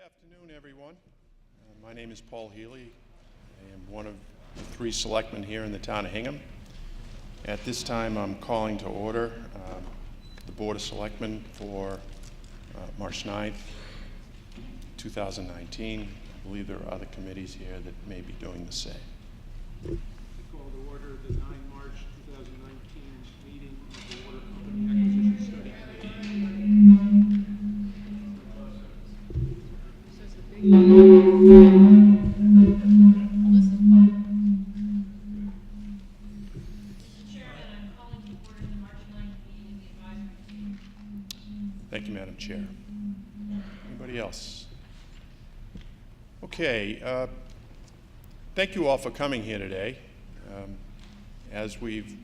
afternoon, everyone. My name is Paul Healy. I am one of the 3 selectmen here in the town of Hingham. At this time, I'm calling to order the Board of Selectmen for March 9th, 2019. I believe there are other committees here that may be doing the same. I call to order the 9 March 2019 meeting of the Water Company Acquisition Study Committee. Thank you, Madam Chair. Anybody else? Okay. Thank you all for coming here today. As we've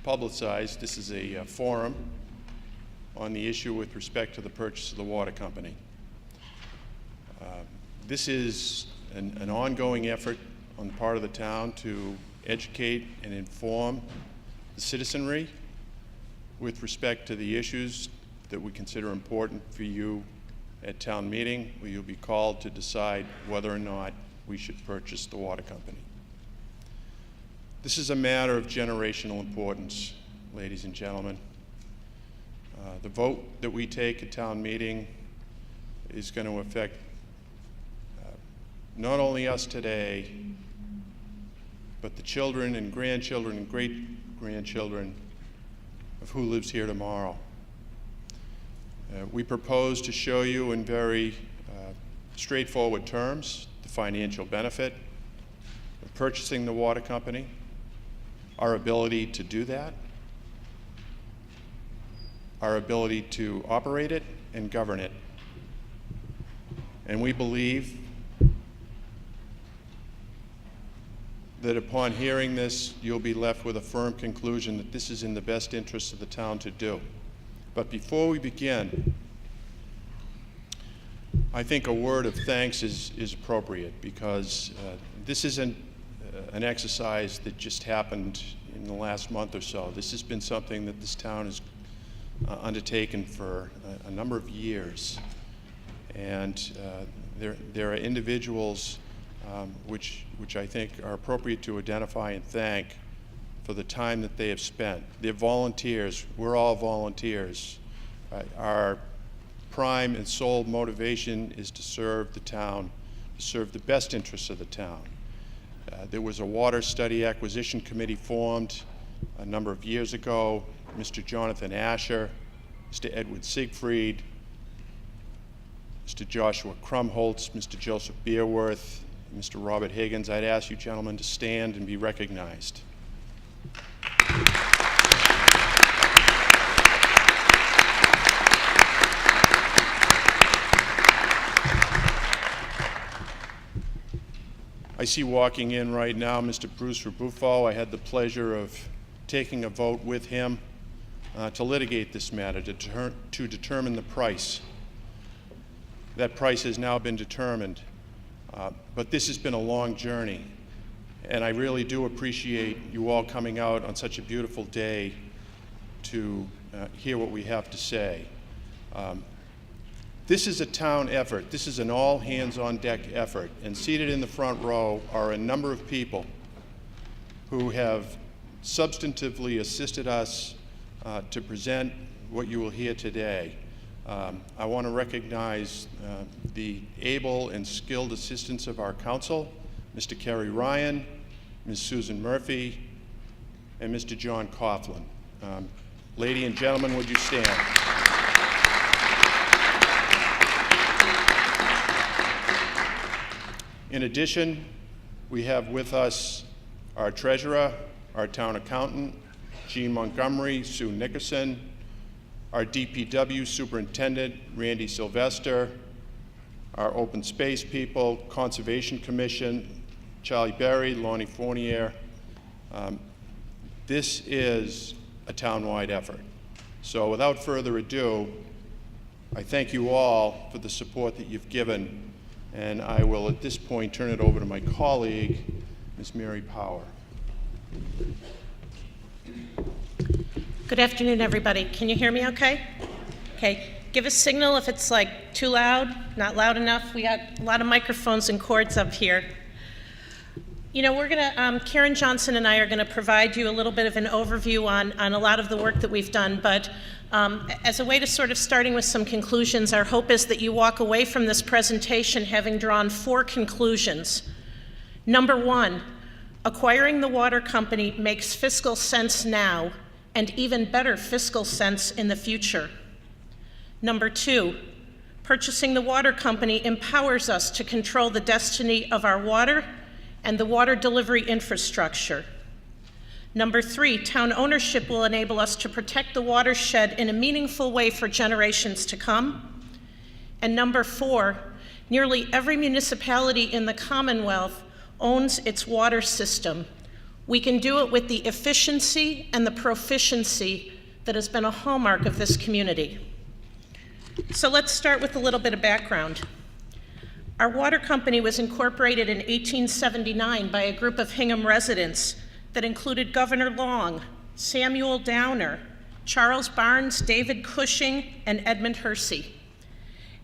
publicized, this is a forum on the issue with respect to the purchase of the water company. This is an ongoing effort on the part of the town to educate and inform the citizenry with respect to the issues that we consider important for you at town meeting, where you'll be called to decide whether or not we should purchase the water company. This is a matter of generational importance, ladies and gentlemen. The vote that we take at town meeting is going to affect not only us today, but the children and grandchildren and great-grandchildren of who lives here tomorrow. We propose to show you in very straightforward terms the financial benefit of purchasing the water company, our ability to do that, our ability to operate it and govern it. And we believe that upon hearing this, you'll be left with a firm conclusion that this is in the best interest of the town to do. But before we begin, I think a word of thanks is appropriate, because this isn't an exercise that just happened in the last month or so. This has been something that this town has undertaken for a number of years. And there are individuals which I think are appropriate to identify and thank for the time that they have spent. They're volunteers. We're all volunteers. Our prime and sole motivation is to serve the town, to serve the best interests of the town. There was a water study acquisition committee formed a number of years ago. Mr. Jonathan Asher, Mr. Edward Siegfried, Mr. Joshua Krumholtz, Mr. Joseph Beerworth, Mr. Robert Higgins. I'd ask you gentlemen to stand and be recognized. I see walking in right now Mr. Bruce Rebufo. I had the pleasure of taking a vote with him to litigate this matter, to determine the price. That price has now been determined. But this has been a long journey, and I really do appreciate you all coming out on such a beautiful day to hear what we have to say. This is a town effort. This is an all-hands-on-deck effort, and seated in the front row are a number of people who have substantively assisted us to present what you will hear today. I want to recognize the able and skilled assistance of our council, Mr. Kerry Ryan, Ms. Susan Murphy, and Mr. John Coughlin. Lady and gentlemen, would you stand? In addition, we have with us our treasurer, our town accountant, Jean Montgomery, Sue Nickerson, our DPW superintendent, Randy Sylvester, our open space people, Conservation Commission, Charlie Berry, Lonnie Fournier. This is a town-wide effort. So without further ado, I thank you all for the support that you've given, and I will at this point turn it over to my colleague, Ms. Mary Power. Good afternoon, everybody. Can you hear me okay? Okay. Give a signal if it's like too loud, not loud enough. We got a lot of microphones and cords up here. You know, we're gonna, Karen Johnson and I are gonna provide you a little bit of an overview on a lot of the work that we've done, but as a way to sort of starting with some conclusions, our hope is that you walk away from this presentation having drawn 4 conclusions. Number 1, acquiring the water company makes fiscal sense now and even better fiscal sense in the future. Number 2, purchasing the water company empowers us to control the destiny of our water and the water delivery infrastructure. Number 3, town ownership will enable us to protect the watershed in a meaningful way for generations to come. And number 4, nearly every municipality in the Commonwealth owns its water system. We can do it with the efficiency and the proficiency that has been a hallmark of this community. So let's start with a little bit of background. Our water company was incorporated in 1879 by a group of Hingham residents that included Governor Long, Samuel Downer, Charles Barnes, David Cushing, and Edmund Hersey.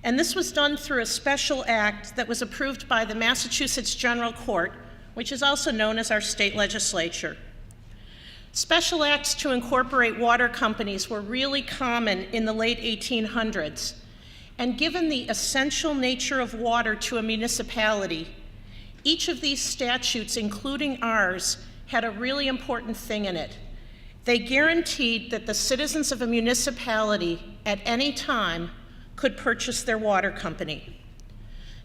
And this was done through a special act that was approved by the Massachusetts General Court, which is also known as our state legislature. Special acts to incorporate water companies were really common in the late 1800s. And given the essential nature of water to a municipality, each of these statutes, including ours, had a really important thing in it. They guaranteed that the citizens of a municipality at any time could purchase their water company.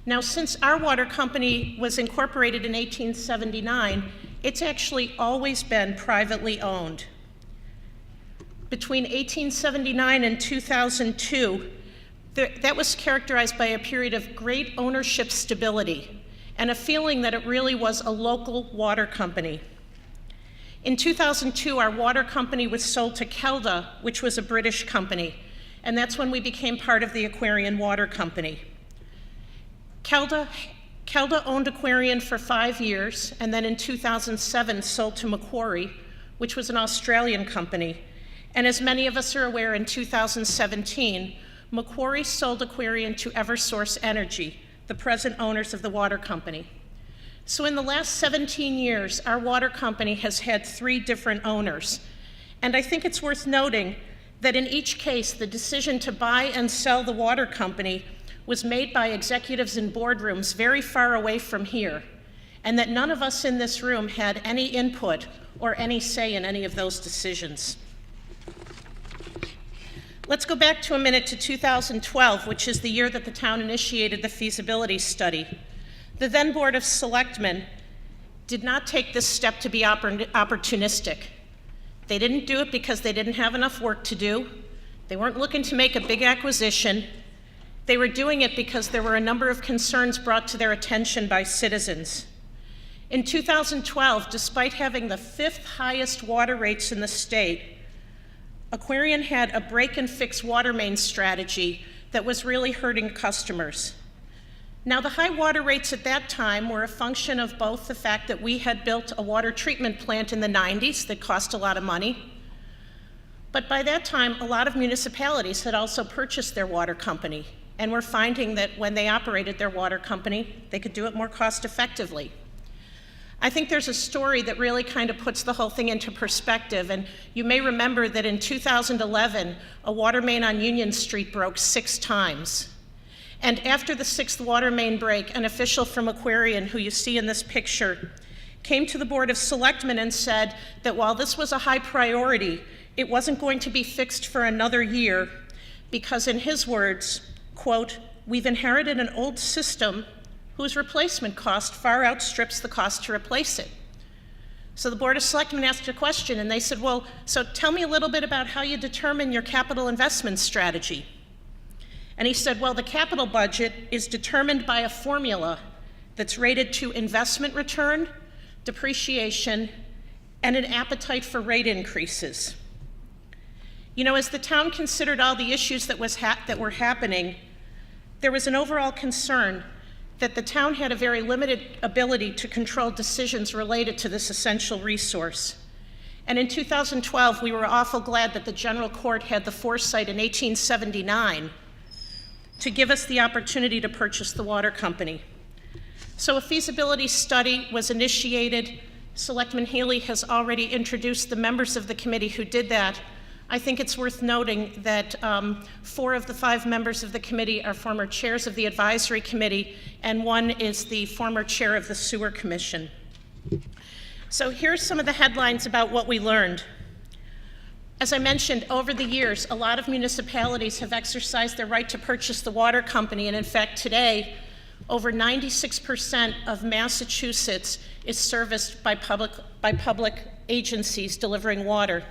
Now, since our water company was incorporated in 1879, it's actually always been privately owned. Between 1879 and 2002, that was characterized by a period of great ownership stability and a feeling that it really was a local water company. In 2002, our water company was sold to Kelda, which was a British company, and that's when we became part of the Aquarian Water Company. Kelda owned Aquarian for 5 years, and then in 2007 sold to Macquarie, which was an Australian company. And as many of us are aware, in 2017, Macquarie sold Aquarian to Eversource Energy, the present owners of the water company. So in the last 17 years, our water company has had 3 different owners. And I think it's worth noting that in each case, the decision to buy and sell the water company was made by executives in boardrooms very far away from here, and that none of us in this room had any input or any say in any of those decisions. Let's go back to a minute to 2012, which is the year that the town initiated the feasibility study. The then Board of Selectmen did not take this step to be opportunistic. They didn't do it because they didn't have enough work to do. They weren't looking to make a big acquisition. They were doing it because there were a number of concerns brought to their attention by citizens. In 2012, despite having the 5th highest water rates in the state, Aquarian had a break and fix water main strategy that was really hurting customers. Now, the high water rates at that time were a function of both the fact that we had built a water treatment plant in the 90s that cost a lot of money, but by that time, a lot of municipalities had also purchased their water company and were finding that when they operated their water company, they could do it more cost effectively. I think there's a story that really kind of puts the whole thing into perspective, and you may remember that in 2011, a water main on Union Street broke 6 times. And after the 6th water main break, an official from Aquarian, who you see in this picture, came to the Board of Selectmen and said that while this was a high priority, it wasn't going to be fixed for another year because, in his words, quote, "We've inherited an old system whose replacement cost far outstrips the cost to replace it." So the Board of Selectmen asked a question, and they said, well, so tell me a little bit about how you determine your capital investment strategy. And he said, well, the capital budget is determined by a formula that's rated to investment return, depreciation, and an appetite for rate increases. You know, as the town considered all the issues that were happening, there was an overall concern that the town had a very limited ability to control decisions related to this essential resource. And in 2012, we were awful glad that the General Court had the foresight in 1879 to give us the opportunity to purchase the water company. So a feasibility study was initiated. Selectman Healy has already introduced the members of the committee who did that. I think it's worth noting that 4 of the 5 members of the committee are former chairs of the advisory committee, and 1 is the former chair of the sewer commission. So here's some of the headlines about what we learned. As I mentioned, over the years, a lot of municipalities have exercised their right to purchase the water company, and in fact, today, over 96% of Massachusetts is serviced by public agencies delivering water.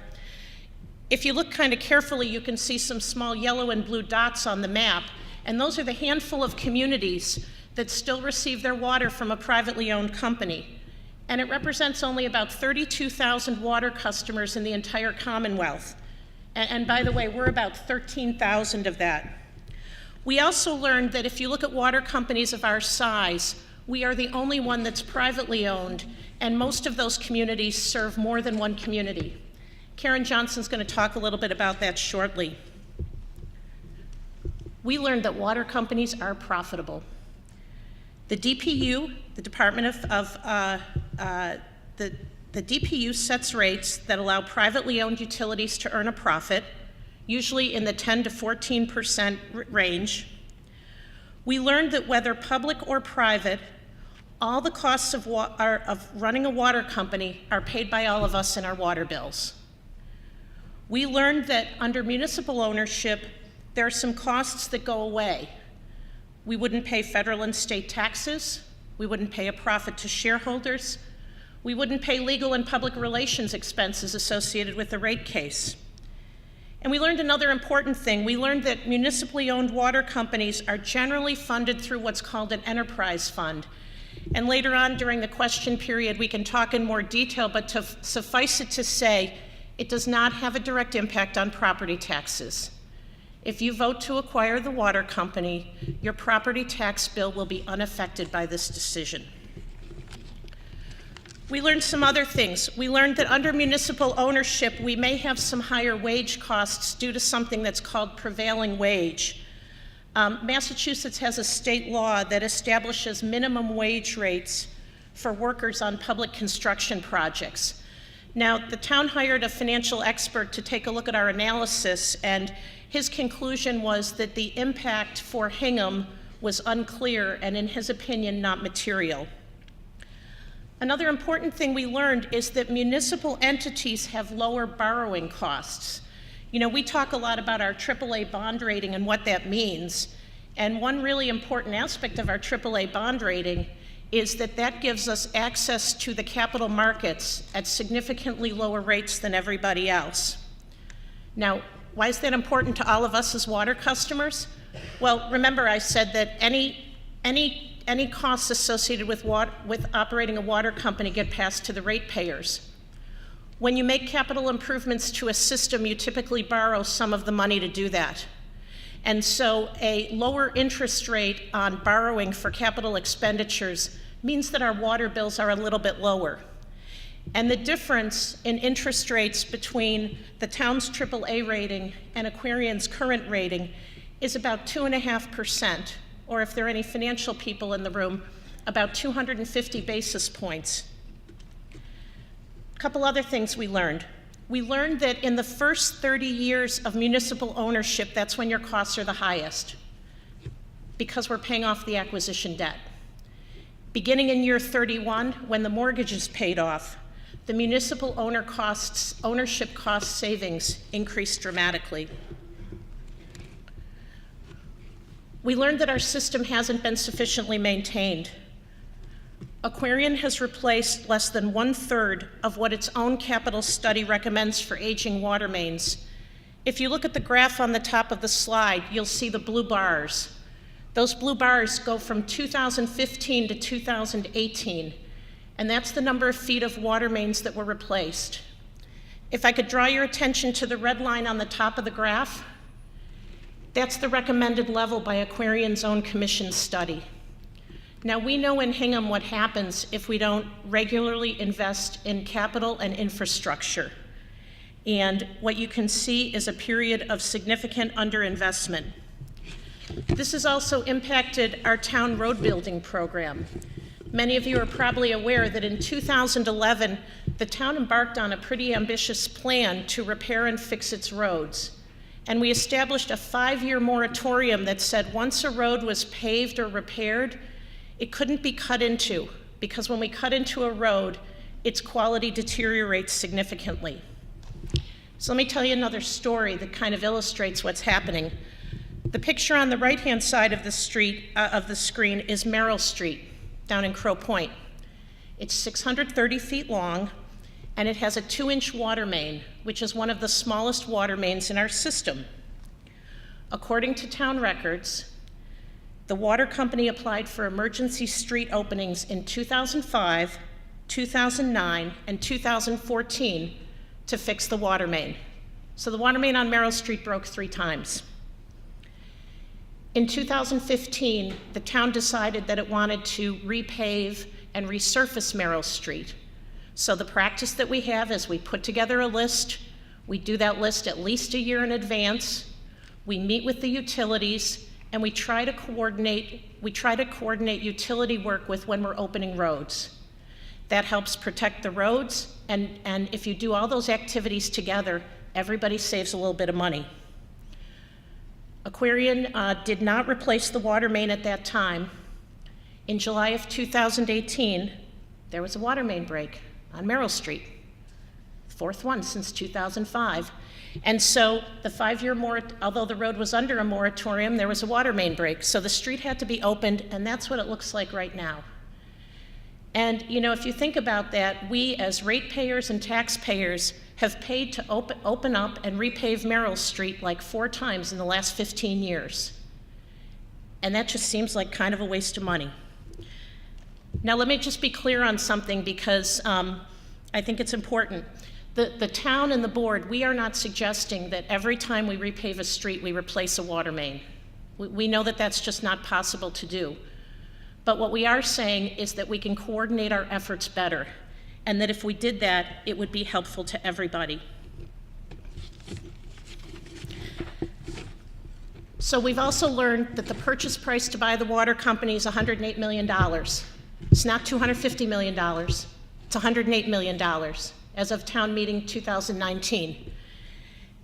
If you look kind of carefully, you can see some small yellow and blue dots on the map, and those are the handful of communities that still receive their water from a privately owned company. And it represents only about 32,000 water customers in the entire Commonwealth. And by the way, we're about 13,000 of that. We also learned that if you look at water companies of our size, we are the only one that's privately owned, and most of those communities serve more than one community. Karen Johnson's going to talk a little bit about that shortly. We learned that water companies are profitable. The DPU, the the DPU sets rates that allow privately owned utilities to earn a profit, usually in the 10 to 14% range. We learned that whether public or private, all the costs of running a water company are paid by all of us in our water bills. We learned that under municipal ownership, there are some costs that go away. We wouldn't pay federal and state taxes. We wouldn't pay a profit to shareholders. We wouldn't pay legal and public relations expenses associated with the rate case. And we learned another important thing. We learned that municipally owned water companies are generally funded through what's called an enterprise fund. And later on during the question period, we can talk in more detail, but to suffice it to say, it does not have a direct impact on property taxes. If you vote to acquire the water company, your property tax bill will be unaffected by this decision. We learned some other things. We learned that under municipal ownership, we may have some higher wage costs due to something that's called prevailing wage. Massachusetts has a state law that establishes minimum wage rates for workers on public construction projects. Now, the town hired a financial expert to take a look at our analysis, and his conclusion was that the impact for Hingham was unclear and, in his opinion, not material. Another important thing we learned is that municipal entities have lower borrowing costs. You know, we talk a lot about our AAA bond rating and what that means, and one really important aspect of our AAA bond rating is that that gives us access to the capital markets at significantly lower rates than everybody else. Now, why is that important to all of us as water customers? Well, remember I said that any costs associated with operating a water company get passed to the ratepayers. When you make capital improvements to a system, you typically borrow some of the money to do that. And so a lower interest rate on borrowing for capital expenditures means that our water bills are a little bit lower. And the difference in interest rates between the town's AAA rating and Aquarion's current rating is about 2.5%, or if there are any financial people in the room, about 250 basis points. A couple other things we learned. We learned that in the first 30 years of municipal ownership, that's when your costs are the highest, because we're paying off the acquisition debt. Beginning in year 31, when the mortgage is paid off, the municipal ownership cost savings increased dramatically. We learned that our system hasn't been sufficiently maintained. Aquarion has replaced less than 1/3 of what its own capital study recommends for aging water mains. If you look at the graph on the top of the slide, you'll see the blue bars. Those blue bars go from 2015 to 2018, and that's the number of feet of water mains that were replaced. If I could draw your attention to the red line on the top of the graph, that's the recommended level by Aquarion's own commission study. Now, we know in Hingham what happens if we don't regularly invest in capital and infrastructure. And what you can see is a period of significant underinvestment. This has also impacted our town road building program. Many of you are probably aware that in 2011, the town embarked on a pretty ambitious plan to repair and fix its roads. And we established a 5-year moratorium that said once a road was paved or repaired, it couldn't be cut into, because when we cut into a road, its quality deteriorates significantly. So let me tell you another story that kind of illustrates what's happening. The picture on the right-hand side of the screen is Merrill Street down in Crow Point. It's 630 feet long, and it has a 2-inch water main, which is one of the smallest water mains in our system. According to town records, the water company applied for emergency street openings in 2005, 2009, and 2014 to fix the water main. So the water main on Merrill Street broke 3 times. In 2015, the town decided that it wanted to repave and resurface Merrill Street. So the practice that we have is we put together a list. We do that list at least a year in advance. We meet with the utilities, and we try to coordinate utility work with when we're opening roads. That helps protect the roads, and if you do all those activities together, everybody saves a little bit of money. Aquarian did not replace the water main at that time. In July of 2018, there was a water main break on Merrill Street, 4th one since 2005. And so the 5-year although the road was under a moratorium, there was a water main break. So the street had to be opened, and that's what it looks like right now. And you know, if you think about that, we as ratepayers and taxpayers have paid to open up and repave Merrill Street like 4 times in the last 15 years. And that just seems like kind of a waste of money. Now let me just be clear on something, because I think it's important. The town and the board, we are not suggesting that every time we repave a street, we replace a water main. We know that that's just not possible to do. But what we are saying is that we can coordinate our efforts better, and that if we did that, it would be helpful to everybody. So we've also learned that the purchase price to buy the water company is $108 million. It's not $250 million, it's $108 million as of town meeting 2019.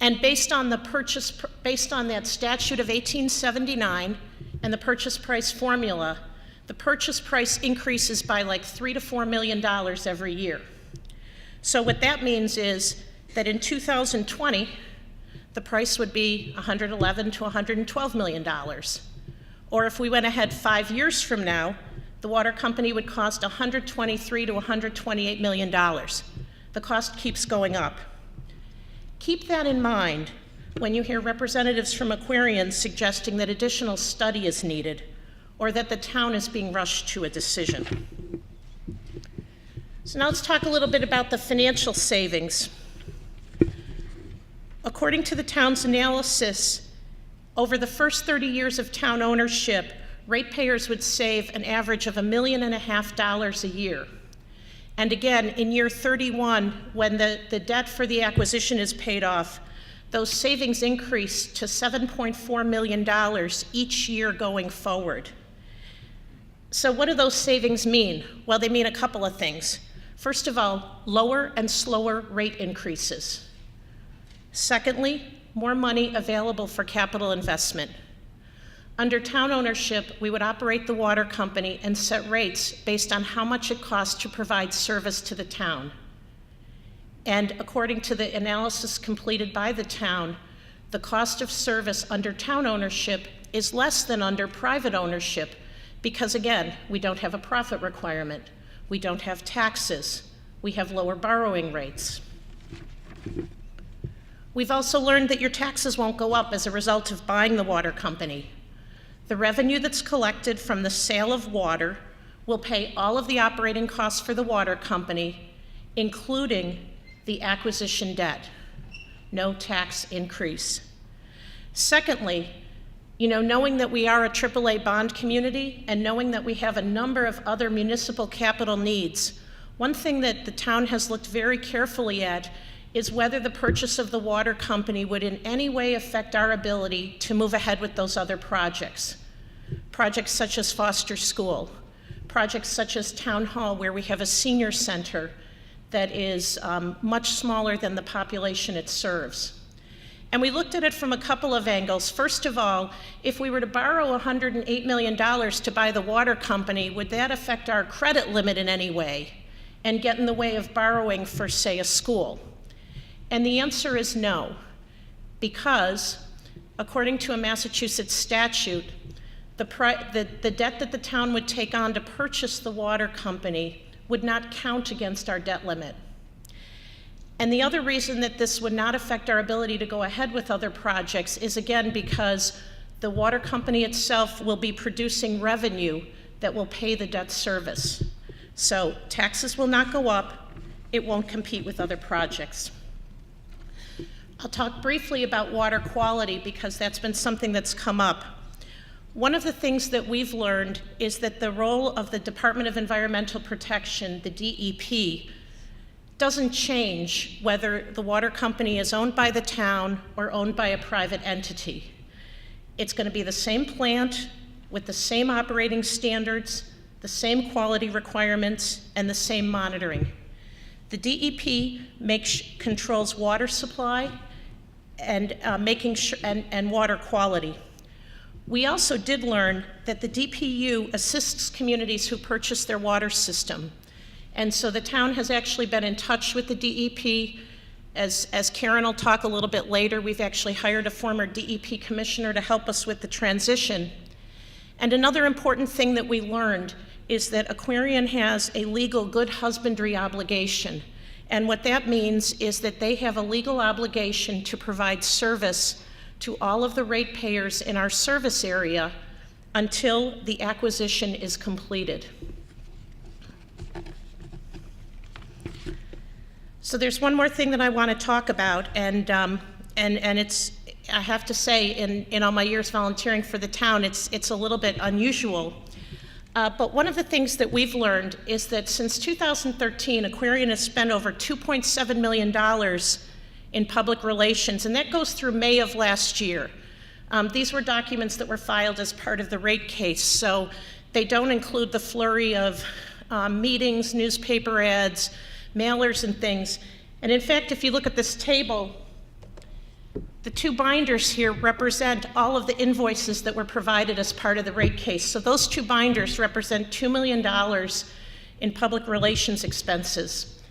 And based on that statute of 1879 and the purchase price formula, the purchase price increases by like $3 to $4 million every year. So what that means is that in 2020, the price would be $111 to $112 million. Or if we went ahead 5 years from now, the water company would cost $123 to $128 million. The cost keeps going up. Keep that in mind when you hear representatives from Aquarian suggesting that additional study is needed, or that the town is being rushed to a decision. So now let's talk a little bit about the financial savings. According to the town's analysis, over the first 30 years of town ownership, ratepayers would save an average of $1.5 million a year. And again, in year 31, when the debt for the acquisition is paid off, those savings increase to $7.4 million each year going forward. So what do those savings mean? Well, they mean a couple of things. First of all, lower and slower rate increases. Secondly, more money available for capital investment. Under town ownership, we would operate the water company and set rates based on how much it costs to provide service to the town. And according to the analysis completed by the town, the cost of service under town ownership is less than under private ownership, because again, we don't have a profit requirement, we don't have taxes, we have lower borrowing rates. We've also learned that your taxes won't go up as a result of buying the water company. The revenue that's collected from the sale of water will pay all of the operating costs for the water company, including the acquisition debt. No tax increase. Secondly, knowing that we are a AAA bond community and knowing that we have a number of other municipal capital needs, one thing that the town has looked very carefully at is whether the purchase of the water company would in any way affect our ability to move ahead with those other projects. Projects such as Foster School, projects such as Town Hall, where we have a senior center that is much smaller than the population it serves. And we looked at it from a couple of angles. First of all, if we were to borrow $108 million to buy the water company, would that affect our credit limit in any way and get in the way of borrowing for, say, a school? And the answer is no, because according to a Massachusetts statute, the debt that the town would take on to purchase the water company would not count against our debt limit. And the other reason that this would not affect our ability to go ahead with other projects is, again, because the water company itself will be producing revenue that will pay the debt service. So taxes will not go up, it won't compete with other projects. I'll talk briefly about water quality because that's been something that's come up. One of the things that we've learned is that the role of the Department of Environmental Protection, the DEP, doesn't change whether the water company is owned by the town or owned by a private entity. It's going to be the same plant with the same operating standards, the same quality requirements, and the same monitoring. The DEP controls water supply and and water quality. We also did learn that the DPU assists communities who purchase their water system. And so the town has actually been in touch with the DEP. As Karen will talk a little bit later, we've actually hired a former DEP commissioner to help us with the transition. And another important thing that we learned is that Aquarian has a legal good husbandry obligation. And what that means is that they have a legal obligation to provide service to all of the ratepayers in our service area until the acquisition is completed. So there's one more thing that I want to talk about, and it's, I have to say, in all my years volunteering for the town, it's a little bit unusual. But one of the things that we've learned is that since 2013, Aquarian has spent over $2.7 million in public relations, and that goes through May of last year. These were documents that were filed as part of the rate case, so they don't include the flurry of meetings, newspaper ads, mailers and things. And in fact, if you look at this table, the two binders here represent all of the invoices that were provided as part of the rate case. So those two binders represent $2 million in public relations expenses.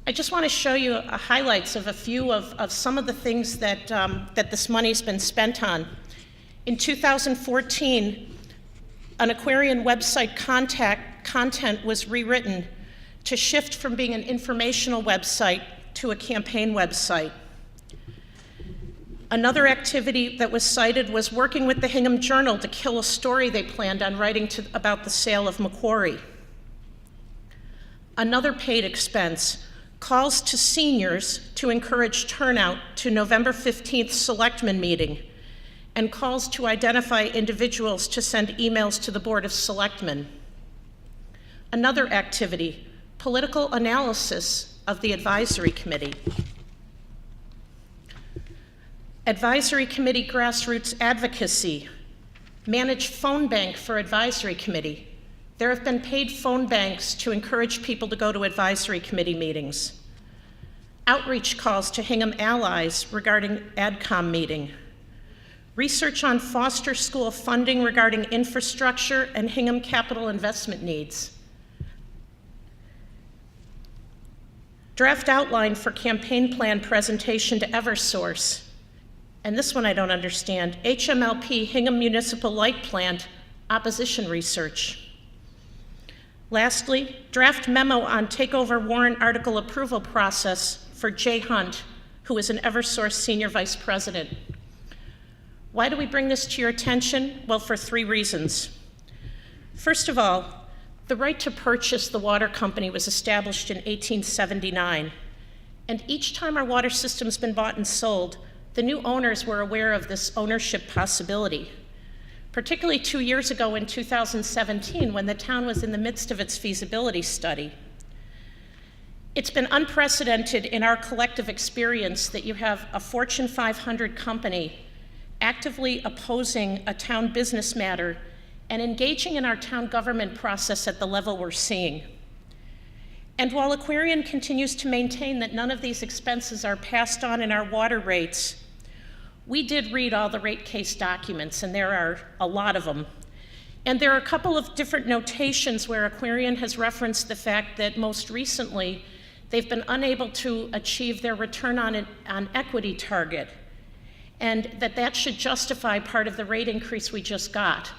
I just want to show you highlights of a few of some of the things that, that this money's been spent on. In 2014, an Aquarian website content was rewritten to shift from being an informational website to a campaign website. Another activity that was cited was working with the Hingham Journal to kill a story they planned on writing about the sale of Macquarie. Another paid expense, calls to seniors to encourage turnout to November 15th Selectmen meeting, and calls to identify individuals to send emails to the Board of Selectmen. Another activity, political analysis of the advisory committee. Advisory committee grassroots advocacy, manage phone bank for advisory committee. There have been paid phone banks to encourage people to go to advisory committee meetings. Outreach calls to Hingham allies regarding AdCom meeting. Research on Foster School funding regarding infrastructure and Hingham capital investment needs. Draft outline for campaign plan presentation to Eversource. And this one I don't understand. HMLP, Hingham Municipal Light Plant, opposition research. Lastly, draft memo on takeover warrant article approval process for Jay Hunt, who is an Eversource Senior Vice President. Why do we bring this to your attention? Well, for three reasons. First of all, the right to purchase the water company was established in 1879, and each time our water system's been bought and sold, the new owners were aware of this ownership possibility, particularly 2 years ago in 2017 when the town was in the midst of its feasibility study. It's been unprecedented in our collective experience that you have a Fortune 500 company actively opposing a town business matter and engaging in our town government process at the level we're seeing. And while Aquarian continues to maintain that none of these expenses are passed on in our water rates, we did read all the rate case documents, and there are a lot of them. And there are a couple of different notations where Aquarian has referenced the fact that most recently they've been unable to achieve their return on equity target, and that should justify part of the rate increase we just got.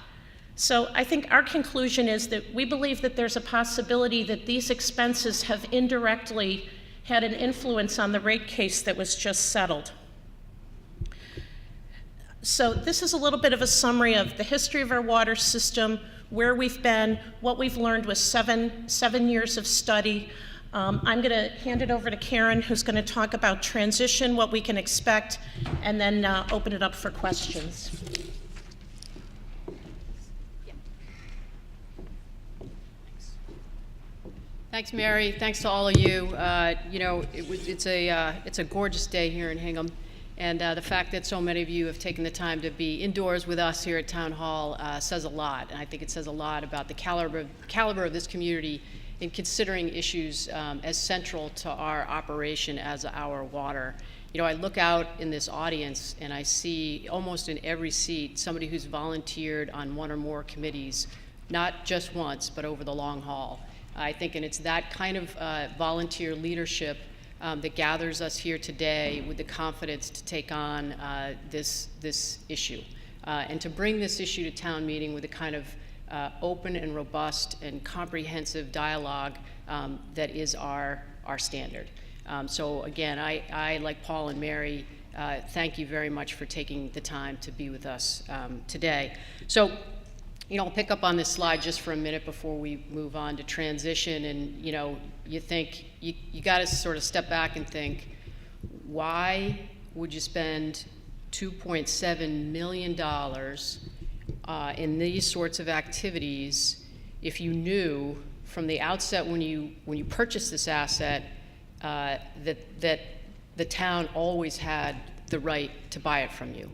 So I think our conclusion is that we believe that there's a possibility that these expenses have indirectly had an influence on the rate case that was just settled. So this is a little bit of a summary of the history of our water system, where we've been, what we've learned with seven years of study. I'm going to hand it over to Karen, who's going to talk about transition, what we can expect, and then open it up for questions. Thanks, Mary. Thanks to all of you. It's a gorgeous day here in Hingham, and the fact that so many of you have taken the time to be indoors with us here at Town Hall says a lot, and I think it says a lot about the caliber of this community in considering issues as central to our operation as our water. I look out in this audience and I see almost in every seat somebody who's volunteered on one or more committees, not just once, but over the long haul. I think, and it's that kind of volunteer leadership that gathers us here today with the confidence to take on this issue and to bring this issue to town meeting with the kind of open and robust and comprehensive dialogue that is our standard. So again, I, like Paul and Mary, thank you very much for taking the time to be with us today. So, I'll pick up on this slide just for a minute before we move on to transition. And, you think, you got to sort of step back and think, why would you spend $2.7 million in these sorts of activities if you knew from the outset when you purchased this asset that the town always had the right to buy it from you?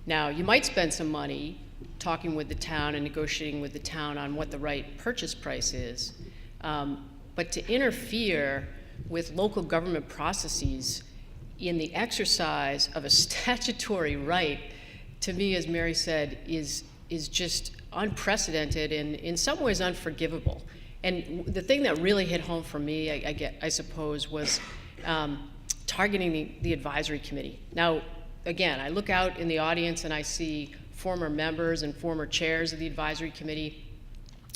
Now, you might spend some money talking with the town and negotiating with the town on what the right purchase price is. But to interfere with local government processes in the exercise of a statutory right, to me, as Mary said, is just unprecedented and in some ways unforgivable. And the thing that really hit home for me, I suppose, was targeting the advisory committee. Now, again, I look out in the audience and I see former members and former chairs of the advisory committee,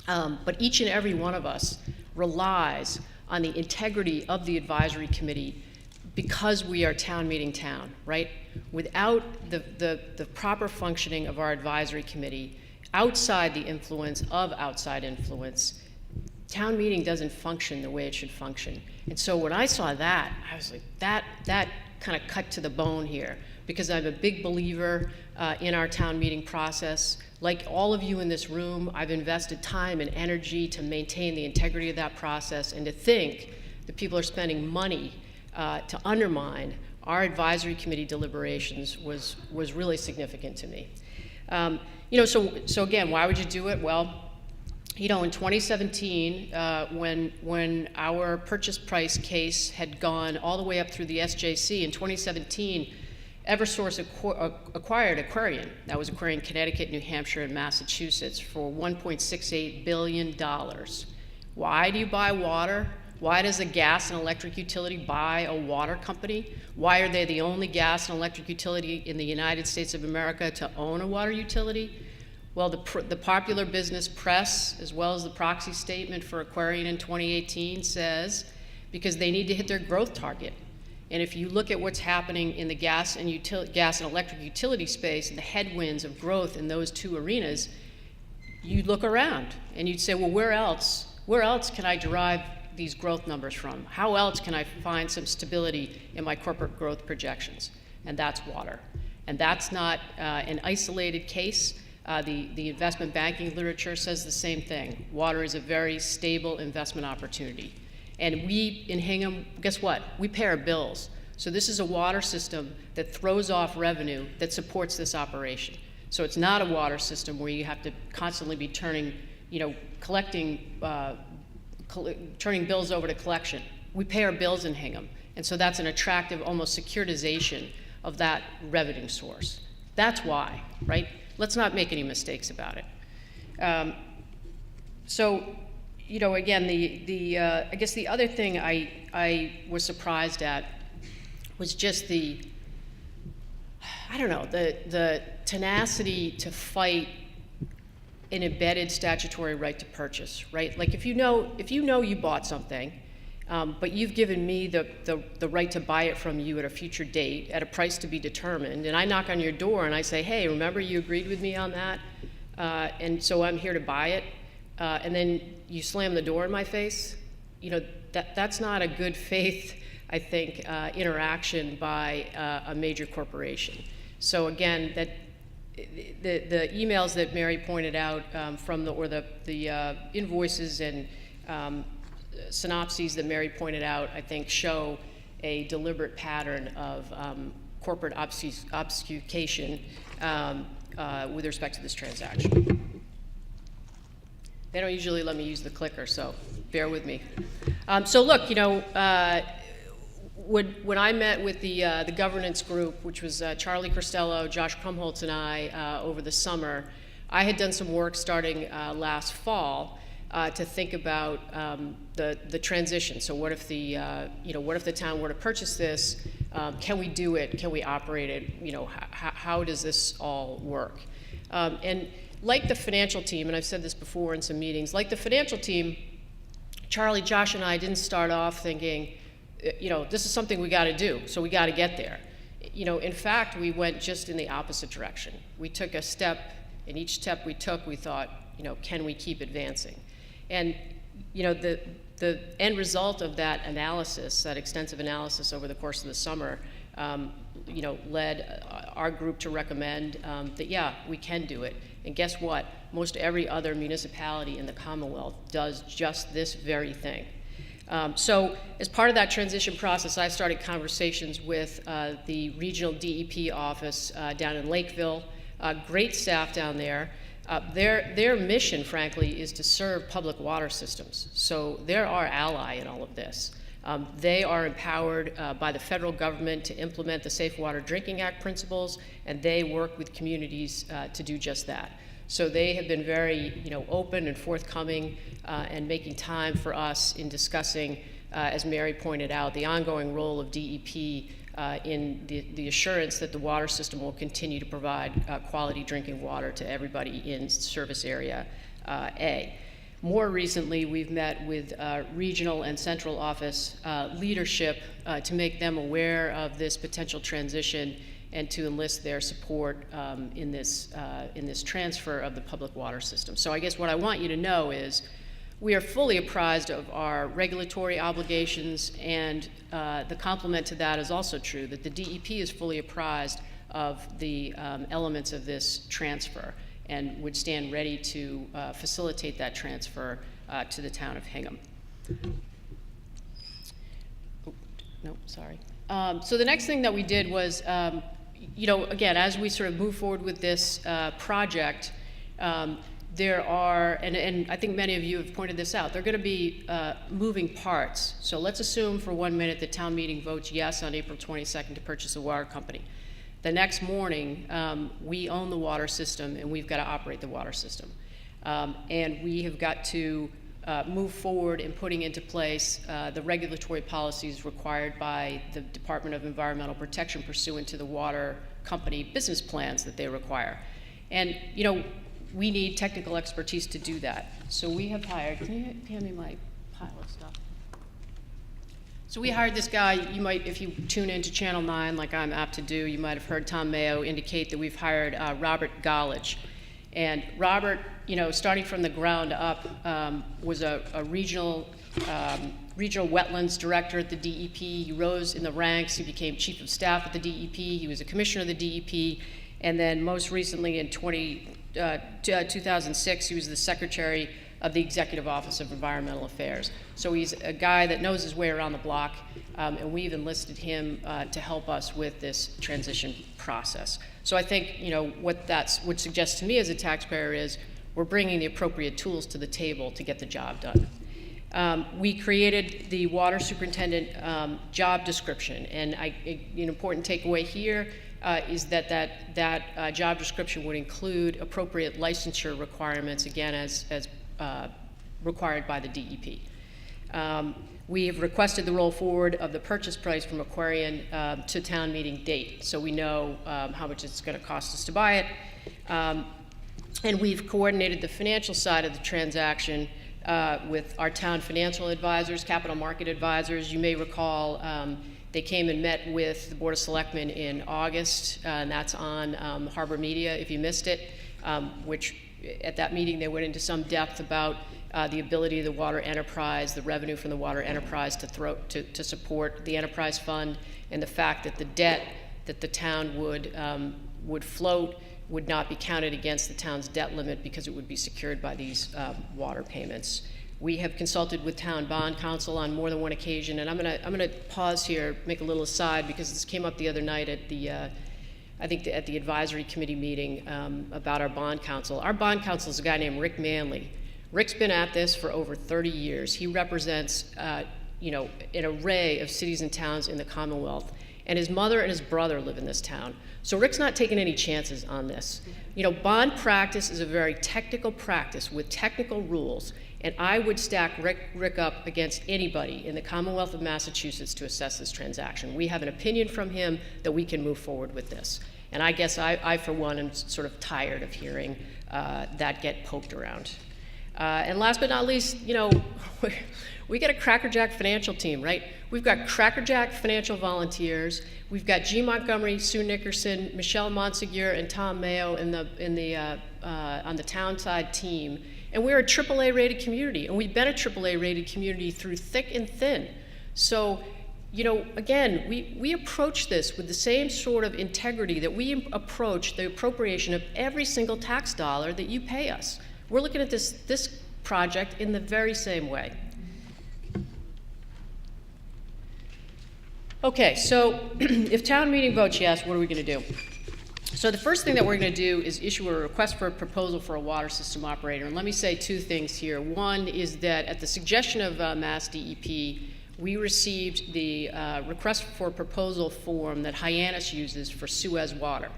but each and every one of us relies on the integrity of the advisory committee because we are town meeting town, right? Without the proper functioning of our advisory committee, outside the influence of outside influence, town meeting doesn't function the way it should function. And so when I saw that, I was like, that kind of cut to the bone here, because I'm a big believer in our town meeting process. Like all of you in this room, I've invested time and energy to maintain the integrity of that process, and to think that people are spending money to undermine our advisory committee deliberations was really significant to me. So again, why would you do it? Well, in 2017, when our purchase price case had gone all the way up through the SJC, in 2017, Eversource acquired Aquarian. That was Aquarian, Connecticut, New Hampshire, and Massachusetts for $1.68 billion. Why do you buy water? Why does a gas and electric utility buy a water company? Why are they the only gas and electric utility in the United States of America to own a water utility? Well, the popular business press, as well as the proxy statement for Aquarian in 2018, says because they need to hit their growth target. And if you look at what's happening in the gas and electric utility space and the headwinds of growth in those two arenas, you'd look around and you'd say, well, where else can I derive these growth numbers from? How else can I find some stability in my corporate growth projections? And that's water. And that's not an isolated case. The investment banking literature says the same thing. Water is a very stable investment opportunity. And we, in Hingham, guess what? We pay our bills. So this is a water system that throws off revenue that supports this operation. So it's not a water system where you have to constantly be turning, turning bills over to collection. We pay our bills in Hingham. And so that's an attractive, almost securitization of that revenue source. That's why, right? Let's not make any mistakes about it. Again, I guess the other thing I was surprised at was just the tenacity to fight an embedded statutory right to purchase, right? Like if you know you bought something, but you've given me the right to buy it from you at a future date at a price to be determined, and I knock on your door and I say, hey, remember you agreed with me on that, and so I'm here to buy it, and then you slam the door in my face, that's not a good faith, I think, interaction by a major corporation. So again, the emails that Mary pointed out from the invoices and synopses that Mary pointed out, I think, show a deliberate pattern of corporate obfuscation with respect to this transaction. They don't usually let me use the clicker, so bear with me. So look, when I met with the governance group, which was Charlie Costello, Josh Krumholtz, and I over the summer, I had done some work starting last fall to think about the transition. So what if the town were to purchase this? Can we do it? Can we operate it? How does this all work? And like the financial team, and I've said this before in some meetings, like the financial team, Charlie, Josh, and I didn't start off thinking, this is something we got to do, so we got to get there. In fact, we went just in the opposite direction. We took a step, and each step we took, we thought, can we keep advancing? And the end result of that analysis, that extensive analysis over the course of the summer, led our group to recommend that, yeah, we can do it. And guess what? Most every other municipality in the Commonwealth does just this very thing. So as part of that transition process, I started conversations with the regional DEP office down in Lakeville, great staff down there. Their mission, frankly, is to serve public water systems. So they're our ally in all of this. They are empowered by the federal government to implement the Safe Water Drinking Act principles, and they work with communities to do just that. So they have been very, open and forthcoming and making time for us in discussing, as Mary pointed out, the ongoing role of DEP in the assurance that the water system will continue to provide quality drinking water to everybody in service area A. More recently, we've met with regional and central office leadership to make them aware of this potential transition and to enlist their support in this transfer of the public water system. So I guess what I want you to know is we are fully apprised of our regulatory obligations, and the complement to that is also true, that the DEP is fully apprised of the elements of this transfer and would stand ready to facilitate that transfer to the town of Hingham. Oh, no, sorry. So the next thing that we did was, again, as we sort of move forward with this project, there are, and I think many of you have pointed this out, there are going to be moving parts. So let's assume for 1 minute the town meeting votes yes on April 22nd to purchase a water company. The next morning, we own the water system and we've got to operate the water system. And we have got to move forward in putting into place the regulatory policies required by the Department of Environmental Protection pursuant to the water company business plans that they require. And, we need technical expertise to do that. So we have hired, can you hand me my pile of stuff? So we hired this guy. You might, if you tune into Channel 9 like I'm apt to do, you might have heard Tom Mayo indicate that we've hired Robert Gollage. And Robert, starting from the ground up, was a regional wetlands director at the DEP. He rose in the ranks. He became chief of staff at the DEP. He was a commissioner of the DEP. And then most recently in 2006, he was the secretary of the Executive Office of Environmental Affairs. So he's a guy that knows his way around the block, and we've enlisted him to help us with this transition process. So I think, you know, what that would suggest to me as a taxpayer is we're bringing the appropriate tools to the table to get the job done. We created the water superintendent job description, and an important takeaway here is that job description would include appropriate licensure requirements, again, as required by the DEP. We have requested the roll forward of the purchase price from Aquarian to town meeting date, so we know how much it's going to cost us to buy it. And we've coordinated the financial side of the transaction with our town financial advisors, capital market advisors. You may recall they came and met with the Board of Selectmen in August, and that's on Harbor Media if you missed it, which at that meeting they went into some depth about the ability of the water enterprise, the revenue from the water enterprise to support the enterprise fund, and the fact that the debt that the town would float would not be counted against the town's debt limit because it would be secured by these water payments. We have consulted with town bond counsel on more than one occasion, and I'm gonna pause here, make a little aside, because this came up the other night at the at the advisory committee meeting about our bond counsel. Our bond counsel is a guy named Rick Manley. Rick's been at this for over 30 years. He represents you know, an array of cities and towns in the Commonwealth, and his mother and his brother live in this town. So Rick's not taking any chances on this. You know, bond practice is a very technical practice with technical rules, and I would stack Rick up against anybody in the Commonwealth of Massachusetts to assess this transaction. We have an opinion from him that we can move forward with this. And I guess I for one, am sort of tired of hearing that get poked around. And last but not least, you know, we got a crackerjack financial team, right? We've got crackerjack financial volunteers. We've got G. Montgomery, Sue Nickerson, Michelle Monsegur, and Tom Mayo on the town side team. And we're a AAA rated community, and we've been a AAA rated community through thick and thin. So, you know, again, we approach this with the same sort of integrity that we approach the appropriation of every single tax dollar that you pay us. We're looking at this project in the very same way. Okay, so if town meeting votes yes, what are we going to do? So the first thing that we're going to do is issue a request for a proposal for a water system operator. And let me say two things here. One is that at the suggestion of Mass DEP, we received the request for proposal form that Hyannis uses for Suez water.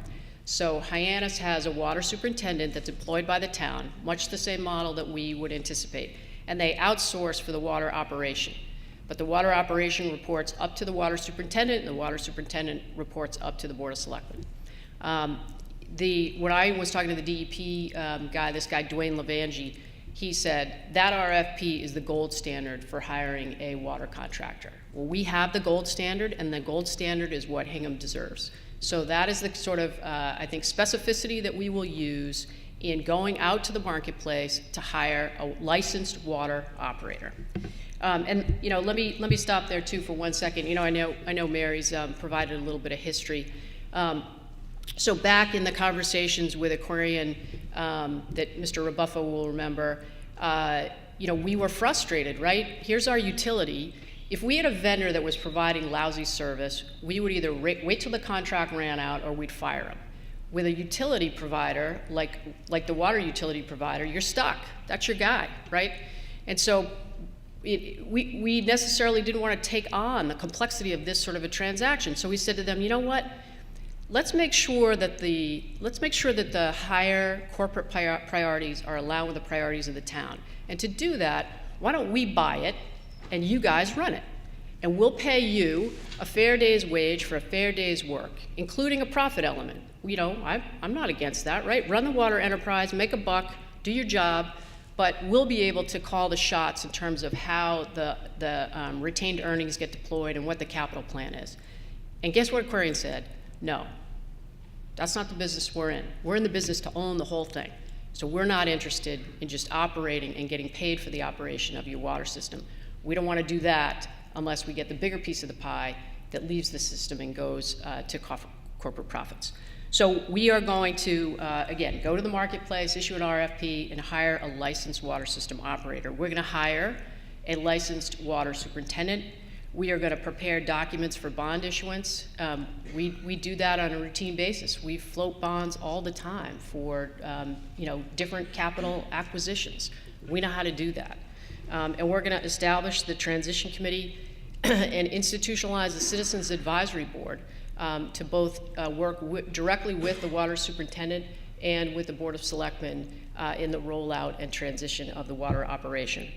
So Hyannis has a water superintendent that's employed by the town, much the same model that we would anticipate, and they outsource for the water operation. But the water operation reports up to the water superintendent, and the water superintendent reports up to the Board of Selectmen. When I was talking to the DEP guy, this guy Dwayne Levangie, he said that RFP is the gold standard for hiring a water contractor. Well, we have the gold standard, and the gold standard is what Hingham deserves. So that is the sort of, I think, specificity that we will use in going out to the marketplace to hire a licensed water operator. And you know, let me stop there too for 1 second. You know, I know Mary's provided a little bit of history. So back in the conversations with Aquarian that Mr. Rebuffo will remember, you know, we were frustrated, right? Here's our utility. If we had a vendor that was providing lousy service, we would either wait till the contract ran out or we'd fire them. With a utility provider, like the water utility provider, you're stuck. That's your guy, right? And so we necessarily didn't want to take on the complexity of this sort of a transaction. So we said to them, you know what? Let's make sure that the higher corporate priorities are aligned with the priorities of the town. And to do that, why don't we buy it and you guys run it? And we'll pay you a fair day's wage for a fair day's work, including a profit element. You know, I'm not against that, right? Run the water enterprise, make a buck, do your job, but we'll be able to call the shots in terms of how the retained earnings get deployed and what the capital plan is. And guess what Aquarian said? No, that's not the business we're in. We're in the business to own the whole thing. So we're not interested in just operating and getting paid for the operation of your water system. We don't want to do that unless we get the bigger piece of the pie that leaves the system and goes to corporate profits. So we are going to, again, go to the marketplace, issue an RFP, and hire a licensed water system operator. We're going to hire a licensed water superintendent. We are going to prepare documents for bond issuance. We do that on a routine basis. We float bonds all the time for different capital acquisitions. We know how to do that. And we're going to establish the transition committee and institutionalize the Citizens Advisory Board to both work directly with the water superintendent and with the Board of Selectmen in the rollout and transition of the water operation.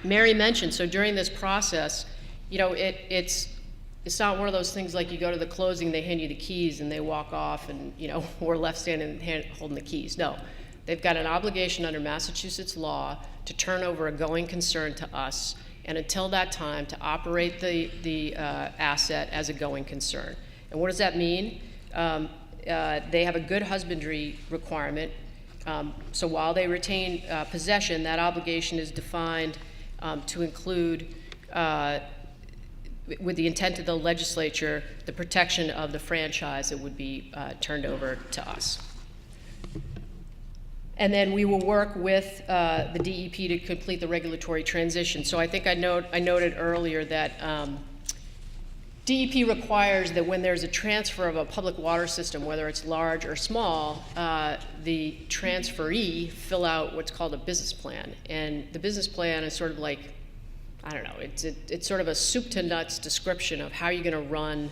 Mary mentioned, so during this process, it's not one of those things like you go to the closing, they hand you the keys and they walk off and, we're left standing holding the keys. No, they've got an obligation under Massachusetts law to turn over a going concern to us, and until that time, to operate the asset as a going concern. And what does that mean? They have a good husbandry requirement. So while they retain possession, that obligation is defined to include, with the intent of the legislature, the protection of the franchise that would be turned over to us. And then we will work with the DEP to complete the regulatory transition. So I think I noted earlier that DEP requires that when there's a transfer of a public water system, whether it's large or small, the transferee fill out what's called a business plan. And the business plan is sort of like, I don't know, it's sort of a soup to nuts description of how you're going to run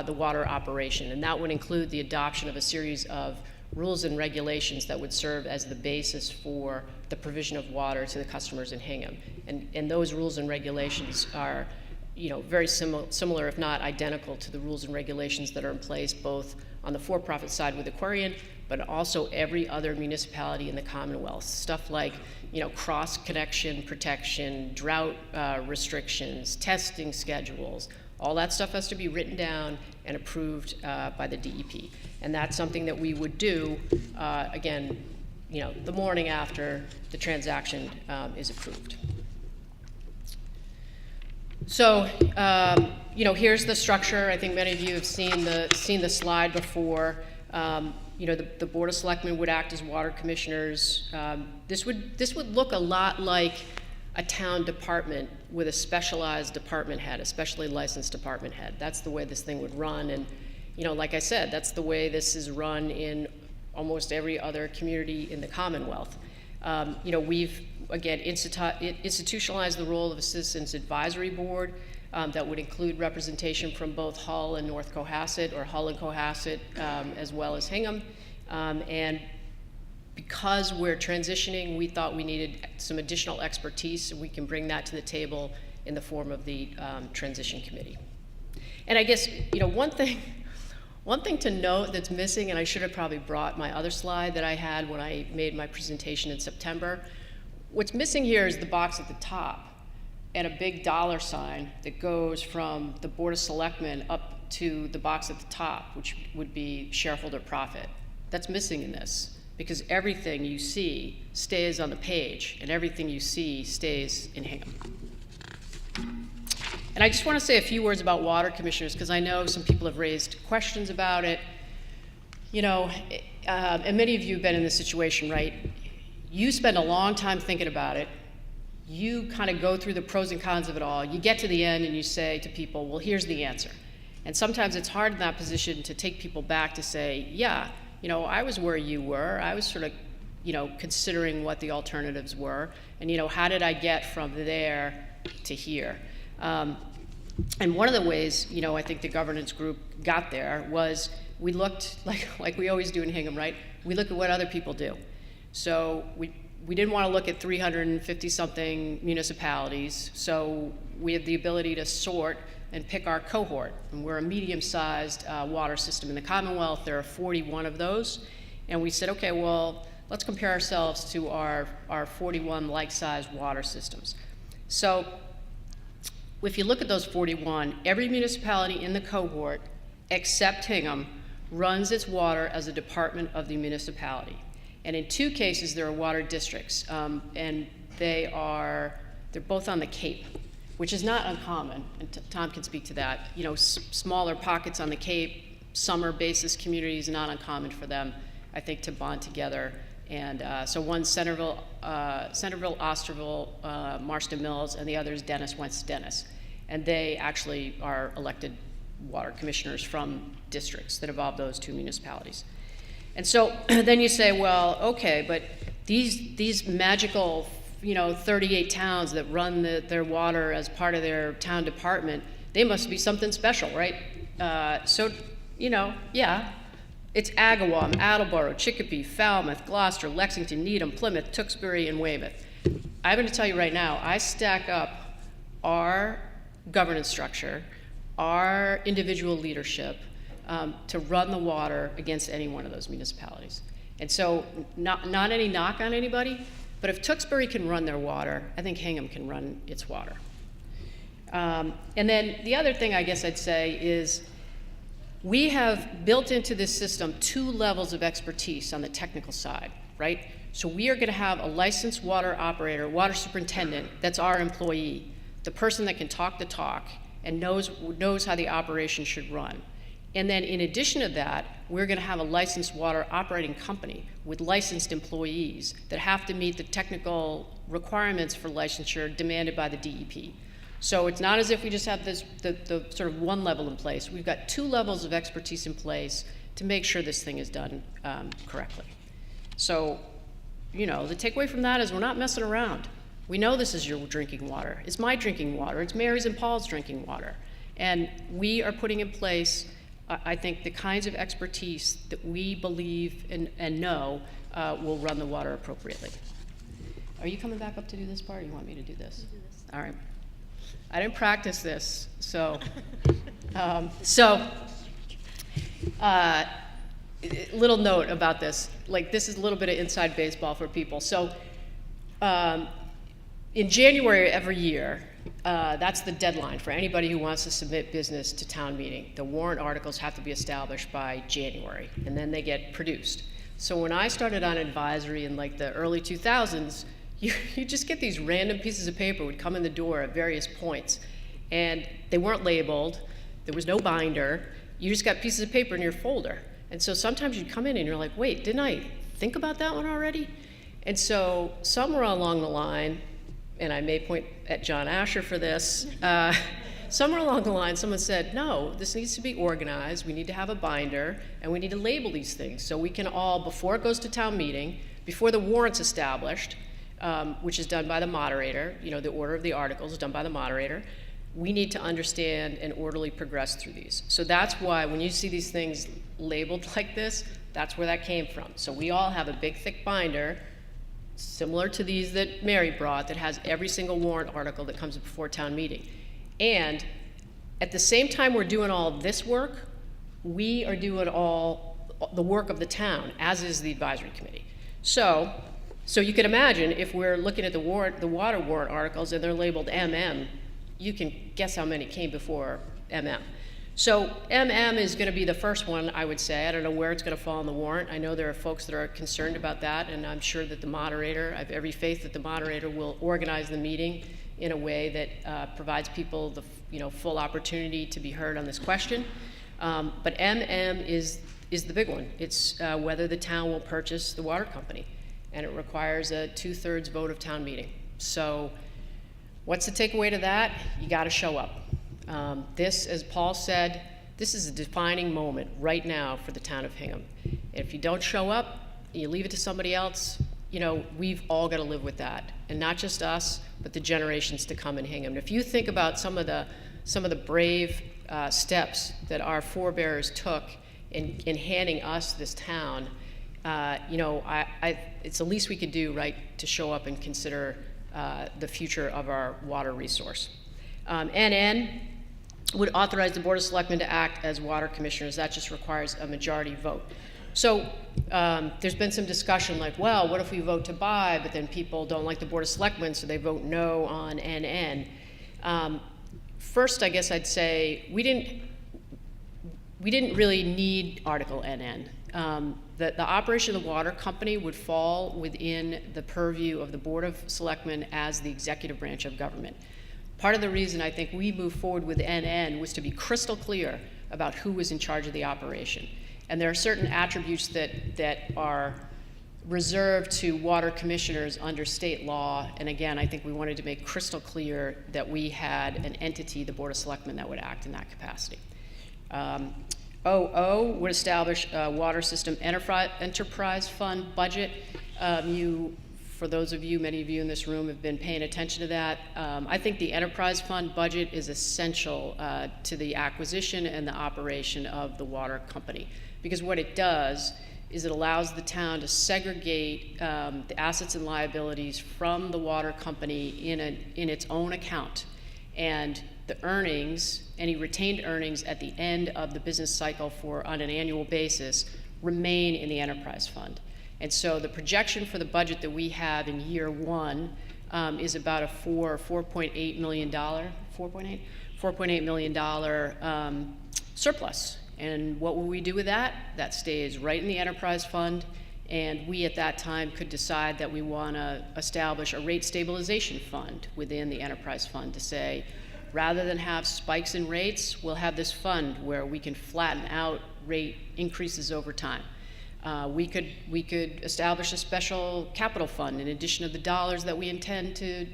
the water operation. And that would include the adoption of a series of rules and regulations that would serve as the basis for the provision of water to the customers in Hingham. And those rules and regulations are very similar, if not identical, to the rules and regulations that are in place both on the for-profit side with Aquarian, but also every other municipality in the Commonwealth. Stuff like, cross-connection protection, drought restrictions, testing schedules, all that stuff has to be written down and approved by the DEP. And that's something that we would do, again, the morning after the transaction is approved. So, here's the structure. I think many of you have seen the slide before. The Board of Selectmen would act as water commissioners. This would look a lot like a town department with a specialized department head, a specially licensed department head. That's the way this thing would run. And, like I said, that's the way this is run in almost every other community in the Commonwealth. We've, again, institutionalized the role of a Citizens Advisory Board that would include representation from both Hull and North Cohasset, or Hull and Cohasset, as well as Hingham. And because we're transitioning, we thought we needed some additional expertise, and we can bring that to the table in the form of the transition committee. And I guess, one thing to note that's missing, and I should have probably brought my other slide that I had when I made my presentation in September. What's missing here is the box at the top and a big dollar sign that goes from the Board of Selectmen up to the box at the top, which would be shareholder profit. That's missing in this, because everything you see stays on the page, and everything you see stays in Hingham. And I just want to say a few words about water commissioners, because I know some people have raised questions about it. And many of you have been in this situation, right? You spend a long time thinking about it. You kind of go through the pros and cons of it all. You get to the end and you say to people, well, here's the answer. And sometimes it's hard in that position to take people back to say, yeah, I was where you were. I was sort of, considering what the alternatives were. And, how did I get from there to here? And one of the ways, I think the governance group got there was we looked, like we always do in Hingham, right? We look at what other people do. So we didn't want to look at 350-something municipalities, so we have the ability to sort and pick our cohort. And we're a medium-sized water system in the Commonwealth. There are 41 of those. And we said, okay, well, let's compare ourselves to our 41 like-sized water systems. So if you look at those 41, every municipality in the cohort, except Hingham, runs its water as a department of the municipality. And in 2 cases, there are water districts, and they're both on the Cape, which is not uncommon, and Tom can speak to that. Smaller pockets on the Cape, summer basis communities, not uncommon for them, I think, to bond together. And so one's Centerville, Osterville, Marston Mills, and the other is Dennis, Wentz, Dennis. And they actually are elected water commissioners from districts that involve those two municipalities. And so then you say, well, okay, but these magical, 38 towns that run their water as part of their town department, they must be something special, right? Yeah, it's Agawam, Attleboro, Chicopee, Falmouth, Gloucester, Lexington, Needham, Plymouth, Tewksbury, and Weymouth. I'm going to tell you right now, I stack up our governance structure, our individual leadership, to run the water against any one of those municipalities. And so, not any knock on anybody, but if Tewksbury can run their water, I think Hingham can run its water. And then the other thing I guess I'd say is we have built into this system 2 levels of expertise on the technical side, right? So we are going to have a licensed water operator, water superintendent, that's our employee, the person that can talk the talk and knows how the operation should run. And then in addition to that, we're going to have a licensed water operating company with licensed employees that have to meet the technical requirements for licensure demanded by the DEP. So it's not as if we just have the sort of one level in place. We've got 2 levels of expertise in place to make sure this thing is done correctly. So, the takeaway from that is we're not messing around. We know this is your drinking water. It's my drinking water. It's Mary's and Paul's drinking water. And we are putting in place, I think, the kinds of expertise that we believe and know will run the water appropriately. Are you coming back up to do this part, or you want me to do this? All right. I didn't practice this, so little note about this. Like, this is a little bit of inside baseball for people. So in January every year, that's the deadline for anybody who wants to submit business to town meeting. The warrant articles have to be established by January, and then they get produced. So when I started on advisory in like the early 2000s, you just get these random pieces of paper would come in the door at various points, and they weren't labeled. There was no binder. You just got pieces of paper in your folder. And so sometimes you'd come in and you're like, wait, didn't I think about that one already? And so somewhere along the line, and I may point at John Asher for this, somewhere along the line someone said, no, this needs to be organized, we need to have a binder, and we need to label these things so we can all, before it goes to town meeting, before the warrant's established, which is done by the moderator, the order of the articles is done by the moderator, we need to understand and orderly progress through these. So that's why when you see these things labeled like this, that's where that came from. So we all have a big thick binder, similar to these that Mary brought, that has every single warrant article that comes before town meeting. And at the same time we're doing all this work, we are doing all the work of the town, as is the advisory committee. So you can imagine if we're looking at the water warrant articles and they're labeled MM, you can guess how many came before MM. So MM is going to be the first one, I would say. I don't know where it's going to fall on the warrant. I know there are folks that are concerned about that, and I'm sure that the moderator, I have every faith that the moderator will organize the meeting in a way that provides people the full opportunity to be heard on this question. But MM is the big one. It's whether the town will purchase the water company, and it requires a 2/3 vote of town meeting. So what's the takeaway to that? You got to show up. This, as Paul said, this is a defining moment right now for the town of Hingham. If you don't show up, you leave it to somebody else, we've all got to live with that. And not just us, but the generations to come in Hingham. And if you think about some of the brave steps that our forebears took in handing us this town, it's the least we could do, right, to show up and consider the future of our water resource. NN would authorize the Board of Selectmen to act as water commissioners. That just requires a majority vote. So there's been some discussion like, well, what if we vote to buy, but then people don't like the Board of Selectmen, so they vote no on NN. First, I guess I'd say we didn't really need Article NN. The operation of the water company would fall within the purview of the Board of Selectmen as the executive branch of government. Part of the reason I think we moved forward with NN was to be crystal clear about who was in charge of the operation. And there are certain attributes that are reserved to water commissioners under state law. And again, I think we wanted to make crystal clear that we had an entity, the Board of Selectmen, that would act in that capacity. OO would establish a water system enterprise fund budget. For those of you, many of you in this room have been paying attention to that. I think the enterprise fund budget is essential to the acquisition and the operation of the water company, because what it does is it allows the town to segregate the assets and liabilities from the water company in its own account, and the earnings, any retained earnings at the end of the business cycle on an annual basis, remain in the enterprise fund. And so the projection for the budget that we have in year one is about a $4.8 million surplus. And what will we do with that? That stays right in the enterprise fund, and we at that time could decide that we want to establish a rate stabilization fund within the enterprise fund to say, rather than have spikes in rates, we'll have this fund where we can flatten out rate increases over time. We could establish a special capital fund in addition to the dollars that we intend to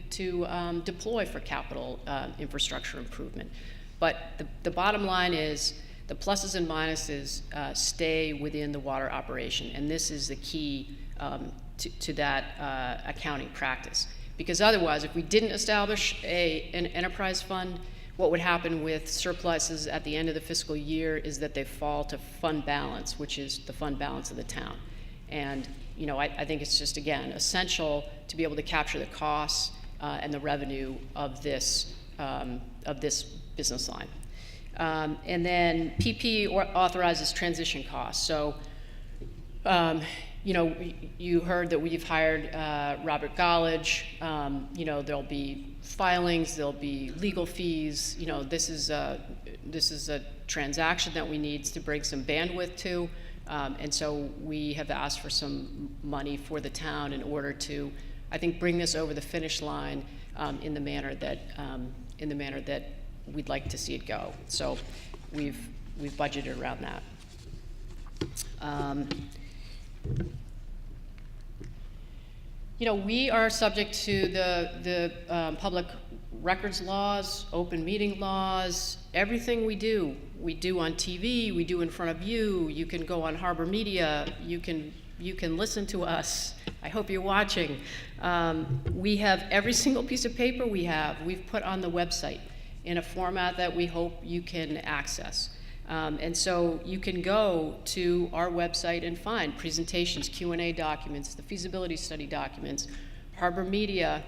deploy for capital infrastructure improvement. But the bottom line is the pluses and minuses stay within the water operation, and this is the key to that accounting practice. Because otherwise, if we didn't establish an enterprise fund, what would happen with surpluses at the end of the fiscal year is that they fall to fund balance, which is the fund balance of the town. And I think it's just, again, essential to be able to capture the costs and the revenue of this business line. And then PP authorizes transition costs. So, you heard that we've hired Robert Gollage. There'll be filings, there'll be legal fees. This is a transaction that we need to bring some bandwidth to, and so we have asked for some money for the town in order to, I think, bring this over the finish line in the manner that we'd like to see it go. So we've budgeted around that. We are subject to the public records laws, open meeting laws. Everything we do on TV, we do in front of you. You can go on Harbor Media. You can listen to us. I hope you're watching. We have every single piece of paper we've put on the website in a format that we hope you can access. And so you can go to our website and find presentations, Q&A documents, the feasibility study documents. Harbor Media,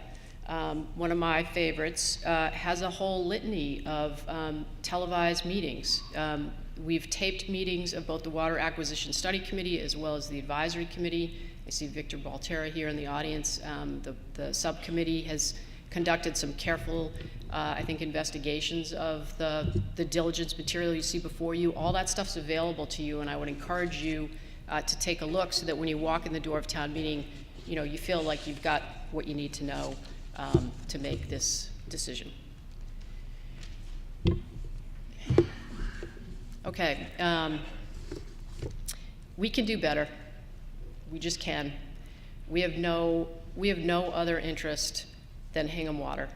one of my favorites, has a whole litany of televised meetings. We've taped meetings of both the Water Acquisition Study Committee as well as the Advisory Committee. I see Victor Baltera here in the audience. The subcommittee has conducted some careful, I think, investigations of the diligence material you see before you. All that stuff's available to you, and I would encourage you to take a look so that when you walk in the door of town meeting, you feel like you've got what you need to know to make this decision. Okay, we can do better. We just can. We have no other interest than Hingham Water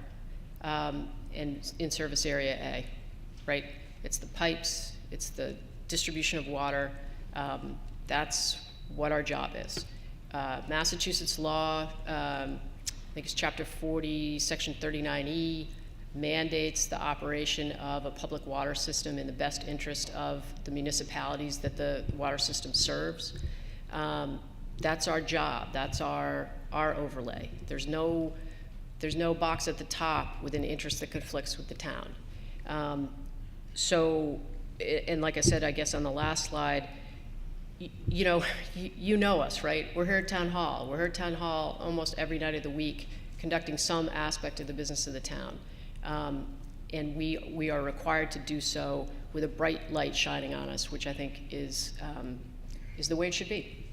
in service area A, right? It's the pipes, it's the distribution of water. That's what our job is. Massachusetts law, I think it's Chapter 40, Section 39E, mandates the operation of a public water system in the best interest of the municipalities that the water system serves. That's our job. That's our overlay. There's no box at the top with an interest that conflicts with the town. And like I said, I guess on the last slide, you know us, right? We're here at Town Hall. We're here at Town Hall almost every night of the week, conducting some aspect of the business of the town. And we are required to do so with a bright light shining on us, which I think is the way it should be.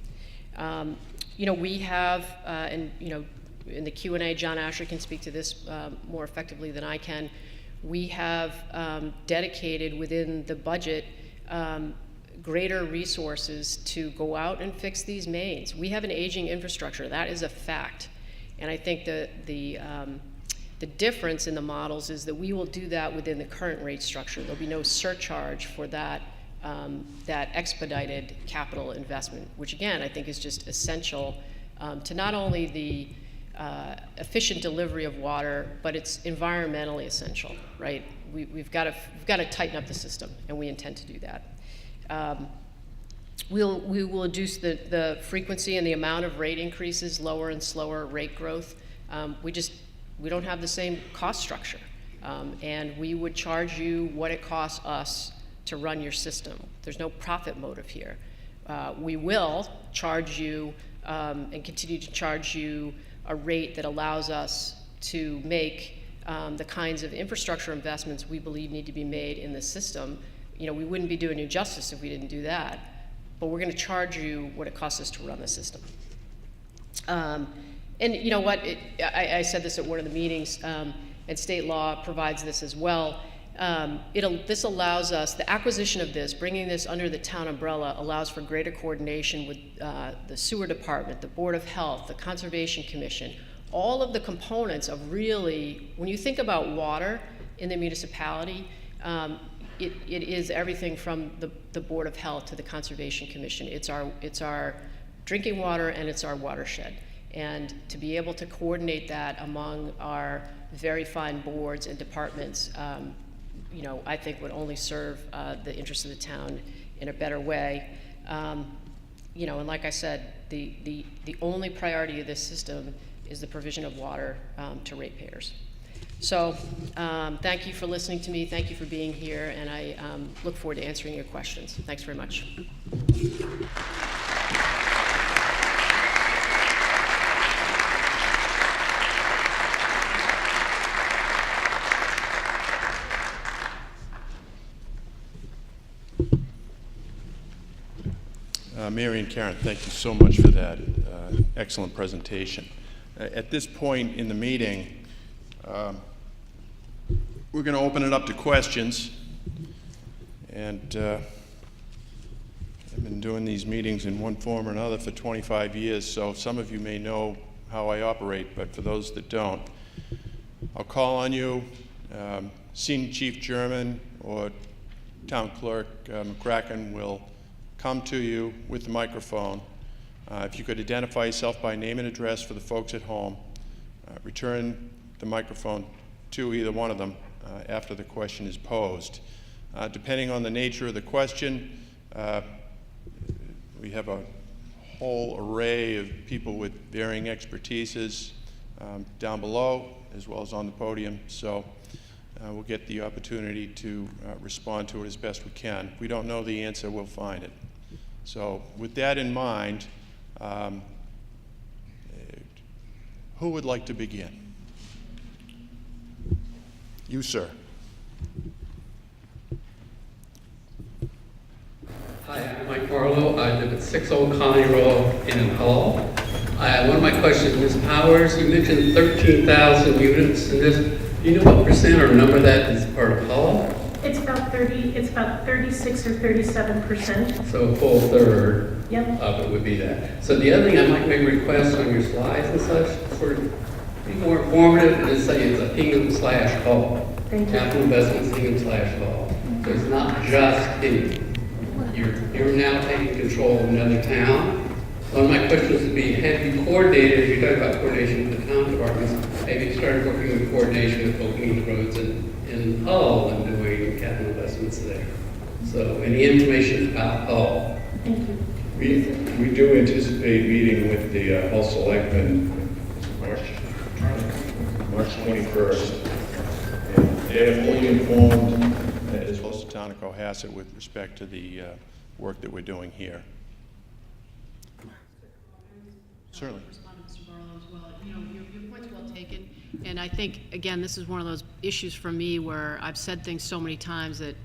We have, in the Q&A, John Asher can speak to this more effectively than I can. We have dedicated within the budget greater resources to go out and fix these mains. We have an aging infrastructure, that is a fact. And I think the difference in the models is that we will do that within the current rate structure. There'll be no surcharge for that, that expedited capital investment, which again, I think is just essential to not only the efficient delivery of water, but it's environmentally essential, right? We've got to tighten up the system, and we intend to do that. We will reduce the frequency and the amount of rate increases, lower and slower rate growth. We don't have the same cost structure, and we would charge you what it costs us to run your system. There's no profit motive here. We will charge you and continue to charge you a rate that allows us to make the kinds of infrastructure investments we believe need to be made in the system. You know, we wouldn't be doing you justice if we didn't do that, but we're going to charge you what it costs us to run the system. And you know what, I said this at one of the meetings, and state law provides this as well. This allows us, the acquisition of this, bringing this under the town umbrella, allows for greater coordination with the sewer department, the Board of Health, the Conservation Commission, all of the components of really, when you think about water in the municipality, it is everything from the Board of Health to the Conservation Commission. It's our drinking water and it's our watershed. And to be able to coordinate that among our very fine boards and departments, you know, I think would only serve the interests of the town in a better way. You know, and like I said, the only priority of this system is the provision of water to ratepayers. So thank you for listening to me. Thank you for being here, and I look forward to answering your questions. Thanks very much. Mary and Karen, thank you so much for that excellent presentation. At this point in the meeting, we're going to open it up to questions. And I've been doing these meetings in one form or another for 25 years, so some of you may know how I operate, but for those that don't, I'll call on you, Senior Chief German or Town Clerk McCracken will come to you with the microphone. If you could identify yourself by name and address for the folks at home, return the microphone to either one of them after the question is posed. Depending on the nature of the question, we have a whole array of people with varying expertises down below as well as on the podium, so we'll get the opportunity to respond to it as best we can. If we don't know the answer, we'll find it. So with that in mind, who would like to begin? You, sir. Hi, I'm Mike Marlowe. I live at 6 Old Colony Road in Hull. One of my questions, Ms. Powers, you mentioned 13,000 units in this. Do you know what percent or number that is part of Hull? It's about 36 or 37%. So a full third Yep. of it would be that. So the other thing I might make requests on your slides and such, sort of be more informative and just say it's a Hingham/Hull. Thank you. Capital investments Hingham/Hull. So it's not just Hingham. You're now taking control of another town. One of my questions would be, have you coordinated, as you talk about coordination with the town departments, have you started working with coordination with opening the roads in Hull and doing capital investments there? So any information about Hull? Thank you. We do anticipate meeting with the Hull Selectmen March 21st. And they're fully informed As well as the town of Cohasset with respect to the work that we're doing here. Certainly. Respond to Mr. Barlow as well. You know, your point's well taken, and I think, again, this is one of those issues for me where I've said things so many times that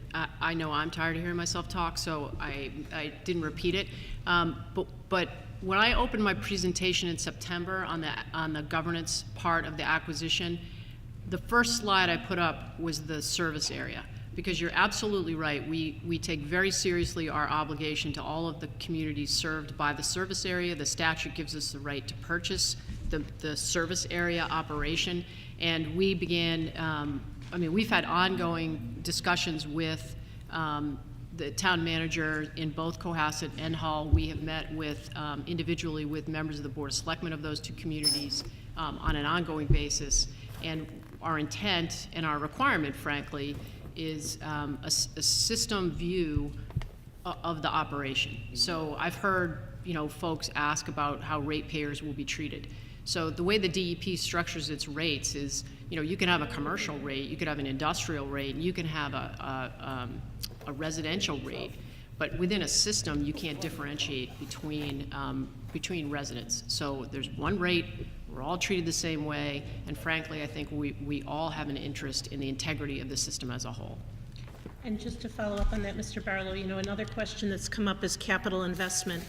I know I'm tired of hearing myself talk, so I didn't repeat it. But when I opened my presentation in September on the governance part of the acquisition, the first slide I put up was the service area. because you're absolutely right. We take very seriously our obligation to all of the communities served by the service area. The statute gives us the right to purchase the service area operation, and we began, we've had ongoing discussions with the town manager in both Cohasset and Hull. We have met with, individually with members of the Board of Selectmen of those two communities on an ongoing basis. And our intent and our requirement, frankly, is a system view of the operation. So I've heard, folks ask about how ratepayers will be treated. So the way the DEP structures its rates is, you can have a commercial rate, you could have an industrial rate, and you can have a residential rate, but within a system, you can't differentiate between residents. So there's one rate, we're all treated the same way, and frankly, I think we all have an interest in the integrity of the system as a whole. And just to follow up on that, Mr. Barlow, another question that's come up is capital investment,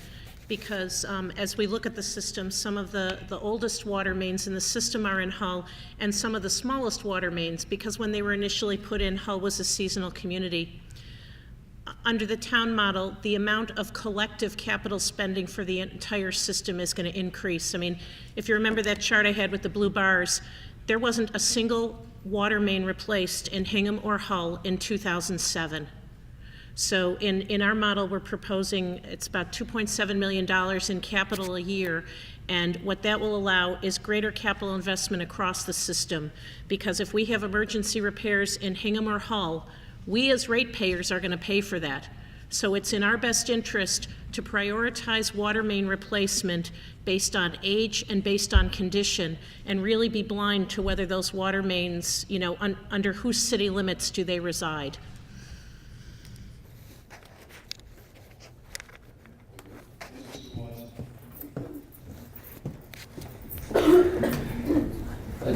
because as we look at the system, some of the oldest water mains in the system are in Hull, and some of the smallest water mains, because when they were initially put in, Hull was a seasonal community. Under the town model, the amount of collective capital spending for the entire system is going to increase. If you remember that chart I had with the blue bars, there wasn't a single water main replaced in Hingham or Hull in 2007. So in our model, we're proposing it's about $2.7 million in capital a year, and what that will allow is greater capital investment across the system, because if we have emergency repairs in Hingham or Hull, we as ratepayers are going to pay for that. So it's in our best interest to prioritize water main replacement based on age and based on condition, and really be blind to whether those water mains, under whose city limits do they reside.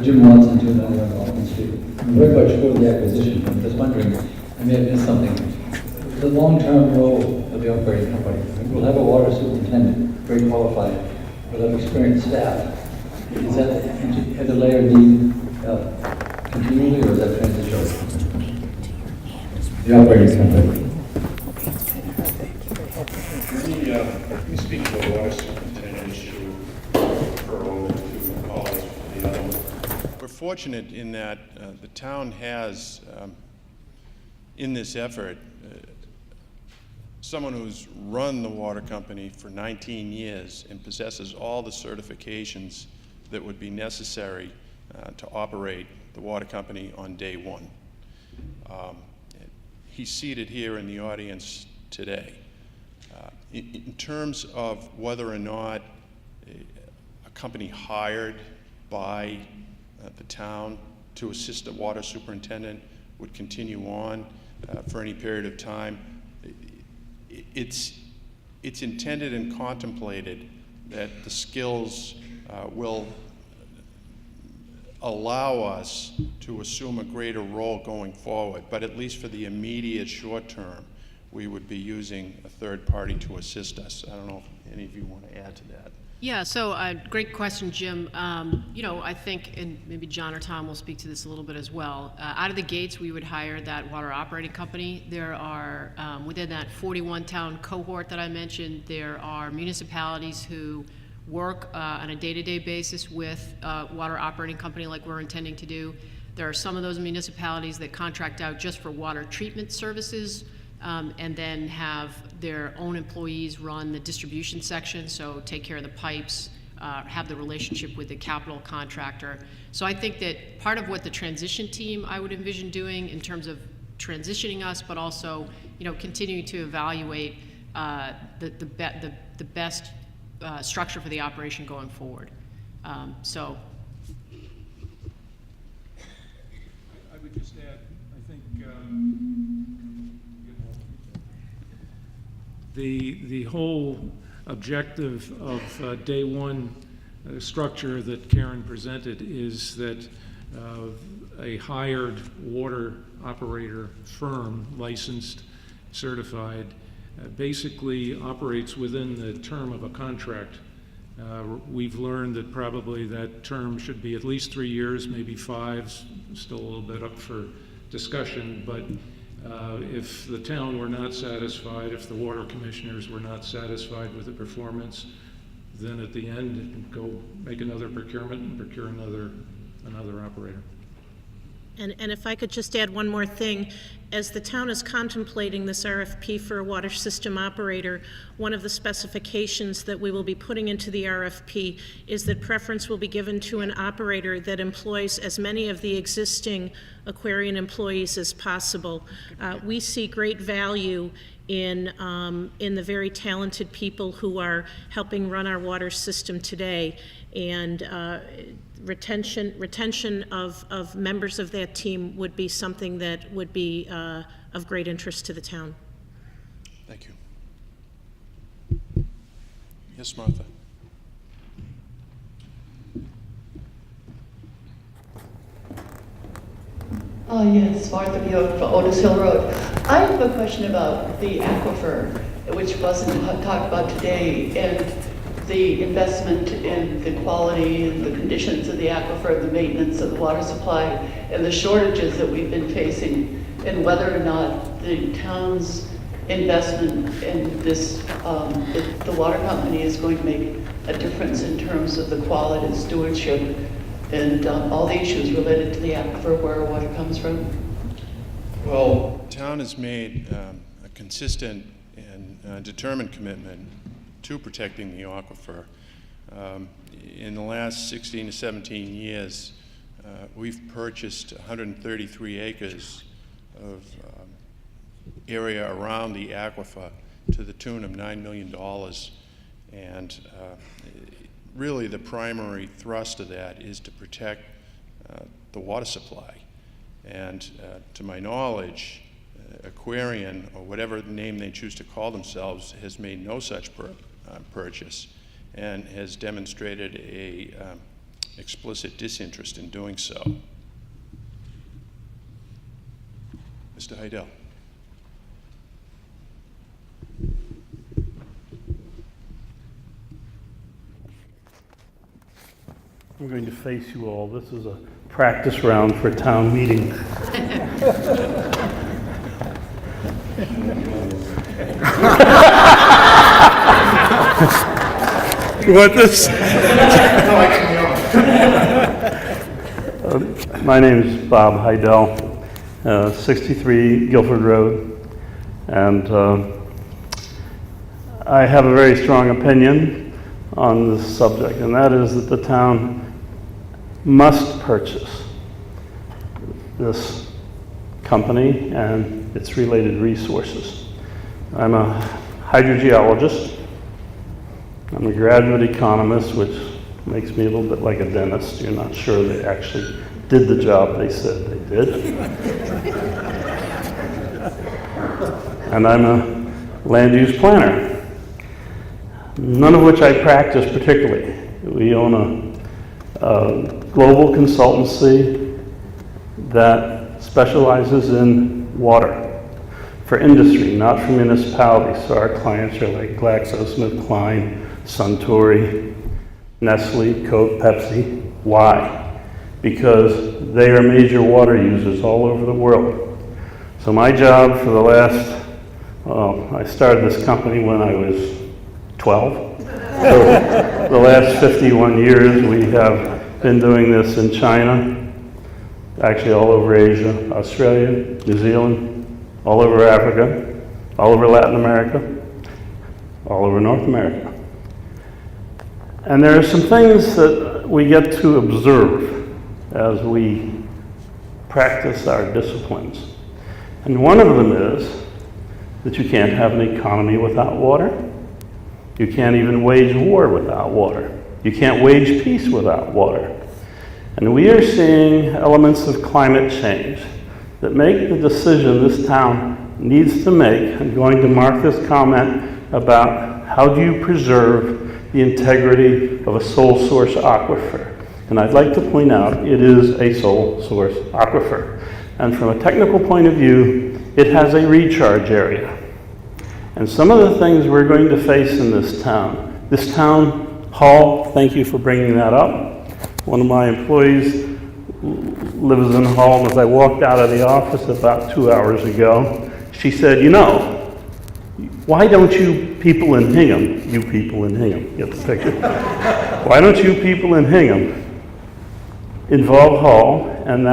Jim Watson, 291 Alton Street. I'm very much for the acquisition. I'm just wondering, I may have missed something. The long-term role of the operating company. We'll have a water superintendent, very qualified, we'll have experienced staff. Is that at the layer need continually, or is that transitional? The operating company. Let me speak to the water superintendent issue for over to Paul's for the other one. We're fortunate in that the town has, in this effort, someone who's run the water company for 19 years and possesses all the certifications that would be necessary to operate the water company on day one. He's seated here in the audience today. In terms of whether or not a company hired by the town to assist the water superintendent would continue on for any period of time, it's intended and contemplated that the skills will allow us to assume a greater role going forward, but at least for the immediate short term, we would be using a third party to assist us. I don't know if any of you want to add to that. Yeah, so great question, Jim. I think, and maybe John or Tom will speak to this a little bit as well. Out of the gates, we would hire that water operating company. There are, within that 41-town cohort that I mentioned, there are municipalities who work on a day-to-day basis with water operating company like we're intending to do. There are some of those municipalities that contract out just for water treatment services, and then have their own employees run the distribution section, so take care of the pipes, have the relationship with the capital contractor. So I think that part of what the transition team I would envision doing in terms of transitioning us, but also continuing to evaluate the best structure for the operation going forward. So. I would just add, I think the whole objective of day one structure that Karen presented is that a hired water operator firm, licensed, certified, basically operates within the term of a contract. We've learned that probably that term should be at least 3 years, maybe 5, still a little bit up for discussion, but If the town were not satisfied, if the water commissioners were not satisfied with the performance, then at the end, go make another procurement and procure another operator. And if I could just add one more thing, as the town is contemplating this RFP for a water system operator, one of the specifications that we will be putting into the RFP is that preference will be given to an operator that employs as many of the existing Aquarian employees as possible. We see great value in the very talented people who are helping run our water system today, and retention of members of that team would be something that would be of great interest to the town. Thank you. Yes, Martha? Yes, Martha Bjork for Otis Hill Road. I have a question about the aquifer, which wasn't talked about today, and the investment in the quality and the conditions of the aquifer, the maintenance of the water supply, and the shortages that we've been facing, and whether or not the town's investment in this, the water company is going to make a difference in terms of the quality and stewardship and all the issues related to the aquifer, where our water comes from. Well, the town has made a consistent and determined commitment to protecting the aquifer. In the last 16 to 17 years, we've purchased 133 acres of area around the aquifer to the tune of $9 million. And really the primary thrust of that is to protect the water supply. And to my knowledge, Aquarian, or whatever name they choose to call themselves, has made no such purchase and has demonstrated a explicit disinterest in doing so. Mr. Heidel. I'm going to face you all. This is a practice round for a town meeting. You want this? My name is Bob Heidel, 63 Guilford Road, and I have a very strong opinion on this subject, and that is that the town must purchase this company and its related resources. I'm a hydrogeologist. I'm a graduate economist, which makes me a little bit like a dentist. You're not sure they actually did the job they said they did. And I'm a land use planner, none of which I practice particularly. We own a global consultancy that specializes in water for industry, not for municipalities. So our clients are like GlaxoSmithKline, Suntory, Nestle, Coke, Pepsi. Why? Because they are major water users all over the world. So my job for the last, I started this company when I was 12. So the last 51 years we have been doing this in China, actually all over Asia, Australia, New Zealand, all over Africa, all over Latin America, all over North America. And there are some things that we get to observe as we practice our disciplines. And one of them is that you can't have an economy without water. You can't even wage war without water. You can't wage peace without water. And we are seeing elements of climate change that make the decision this town needs to make. I'm going to mark this comment about how do you preserve the integrity of a sole source aquifer. And I'd like to point out it is a sole source aquifer. And from a technical point of view, it has a recharge area. And some of the things we're going to face in this town hall, thank you for bringing that up. One of my employees lives in Hull, and as I walked out of the office about 2 hours ago, she said, you know, why don't you people in Hingham, you people in Hingham, get the picture, why don't you people in Hingham involve Hull and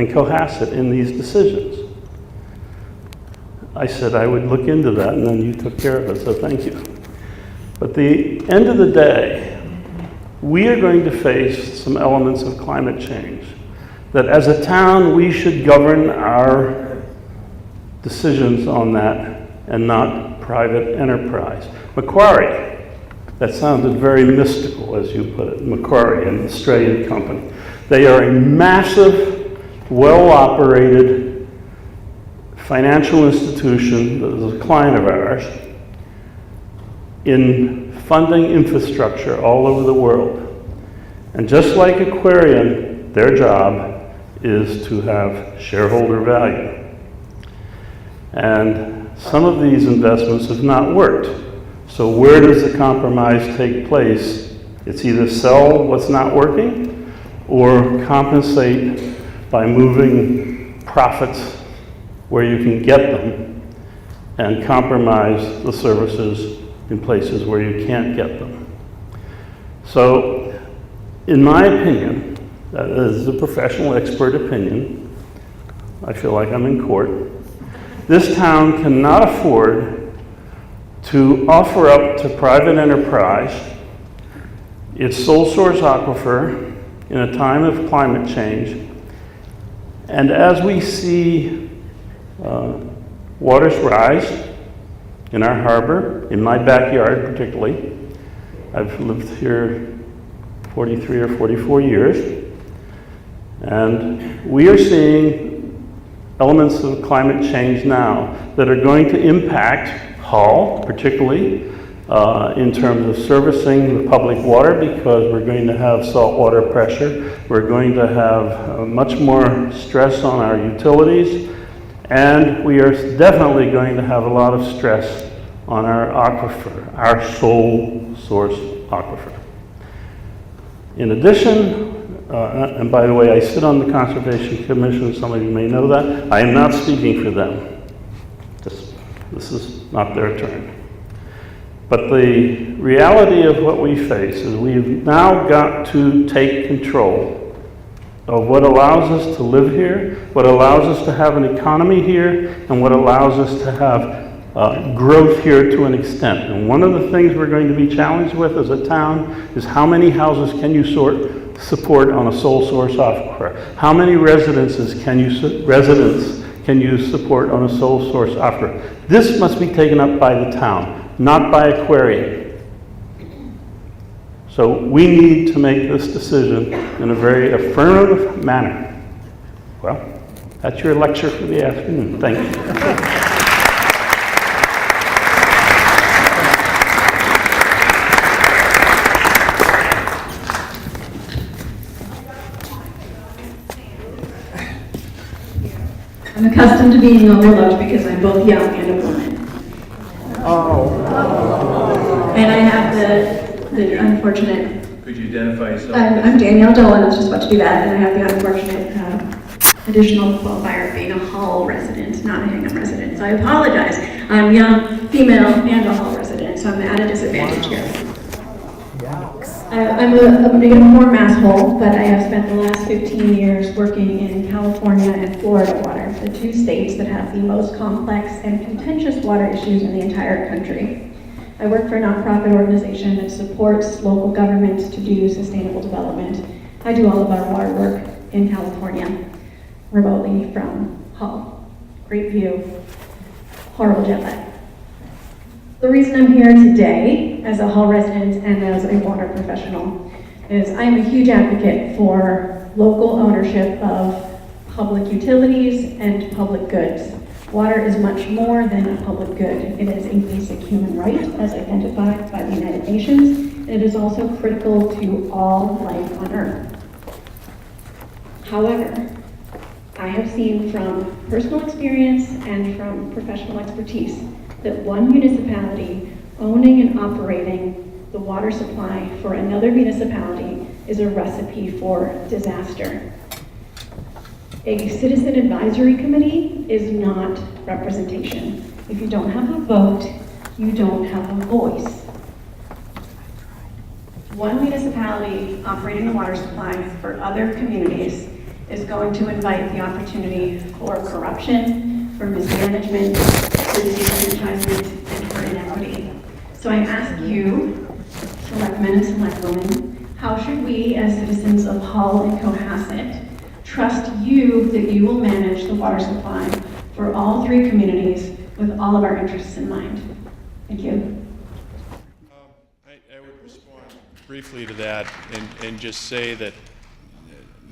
Cohasset in these decisions? I said I would look into that, and then you took care of it, so thank you. But the end of the day, we are going to face some elements of climate change that as a town, we should govern our decisions on that and not private enterprise. Macquarie, that sounded very mystical as you put it, Macquarie, an Australian company. They are a massive, well-operated financial institution that is a client of ours in funding infrastructure all over the world. And just like Aquarian, their job is to have shareholder value. And some of these investments have not worked. So where does the compromise take place? It's either sell what's not working or compensate by moving profits where you can get them and compromise the services in places where you can't get them. So, in my opinion, that is a professional expert opinion, I feel like I'm in court, this town cannot afford to offer up to private enterprise its sole source aquifer in a time of climate change. And as we see waters rise in our harbor, in my backyard particularly, I've lived here 43 or 44 years, and we are seeing elements of climate change now that are going to impact Hull, particularly in terms of servicing the public water, because we're going to have saltwater pressure, we're going to have much more stress on our utilities, and we are definitely going to have a lot of stress on our aquifer, our sole source aquifer. In addition, and by the way, I sit on the Conservation Commission, some of you may know that. I am not speaking for them. This is not their turn. But the reality of what we face is we've now got to take control of what allows us to live here, what allows us to have an economy here, and what allows us to have growth here to an extent. And one of the things we're going to be challenged with as a town is how many houses can you support on a sole source aquifer? How many residences can you support on a sole source aquifer? This must be taken up by the town, not by Aquarian. So we need to make this decision in a very affirmative manner. Well, that's your lecture for the afternoon. Thank you. I'm accustomed to being overlooked because I'm both young and a woman. And I have the unfortunate... Could you identify yourself? I'm Danielle Dolan, I was just about to do that, and I have the unfortunate additional qualifier of being a Hull resident, not a Hingham resident. So I apologize. I'm young, female, and a Hull resident, so I'm at a disadvantage here. I'm a negative 4 mass Hull, but I have spent the last 15 years working in California and Florida water, the 2 states that have the most complex and contentious water issues in the entire country. I work for a nonprofit organization that supports local governments to do sustainable development. I do all of our water work in California, remotely from Hull. Great view, horrible jet lag. The reason I'm here today as a Hull resident and as a water professional is I'm a huge advocate for local ownership of public utilities and public goods. Water is much more than a public good. It is a basic human right as identified by the United Nations. It is also critical to all life on Earth. However, I have seen from personal experience and from professional expertise that one municipality owning and operating the water supply for another municipality is a recipe for disaster. A citizen advisory committee is not representation. If you don't have a vote, you don't have a voice. One municipality operating the water supply for other communities is going to invite the opportunity for corruption, for mismanagement, for disenfranchisement, and for inequity. So I ask you, selectmen and selectwomen, how should we as citizens of Hull and Cohasset trust you that you will manage the water supply for all three communities with all of our interests in mind? Thank you. I would respond briefly to that and just say that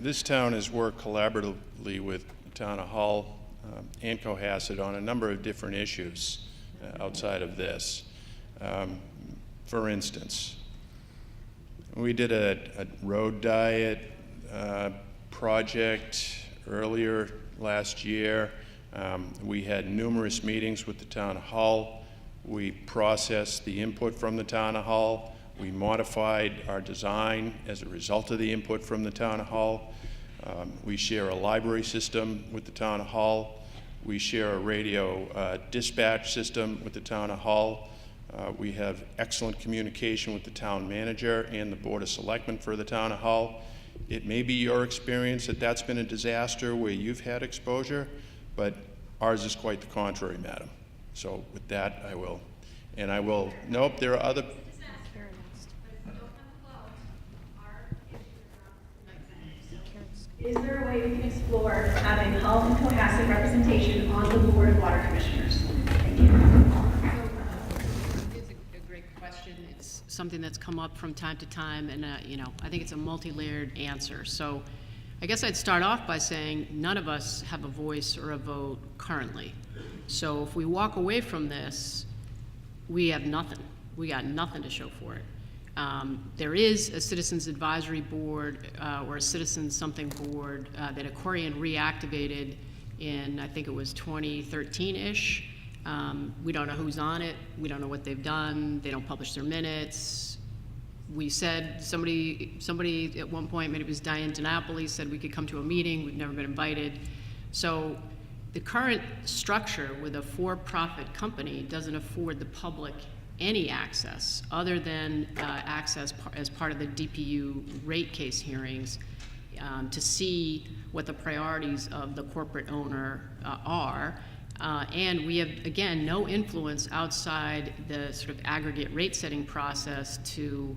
this town has worked collaboratively with the town of Hull and Cohasset on a number of different issues outside of this. For instance, we did a road diet project earlier last year. We had numerous meetings with the town of Hull. We processed the input from the town of Hull. We modified our design as a result of the input from the town of Hull. We share a library system with the town of Hull. We share a radio dispatch system with the town of Hull. We have excellent communication with the town manager and the Board of Selectmen for the town of Hull. It may be your experience that that's been a disaster where you've had exposure, but ours is quite the contrary, madam. So with that, I will nope, there are other. Is there a way we can explore having Hull and Cohasset representation on the Board of Water Commissioners? Thank you. It's a great question. It's something that's come up from time to time, and I think it's a multi-layered answer. So I guess I'd start off by saying none of us have a voice or a vote currently. So if we walk away from this, we have nothing. We got nothing to show for it. There is a Citizens Advisory Board or a Citizens something board that Aquarian reactivated in, I think it was 2013-ish. We don't know who's on it. We don't know what they've done. They don't publish their minutes. We said, somebody at one point, maybe it was Diane DiNapoli, said we could come to a meeting. We've never been invited. So the current structure with a for-profit company doesn't afford the public any access other than access as part of the DPU rate case hearings to see what the priorities of the corporate owner are. And we have, again, no influence outside the sort of aggregate rate setting process to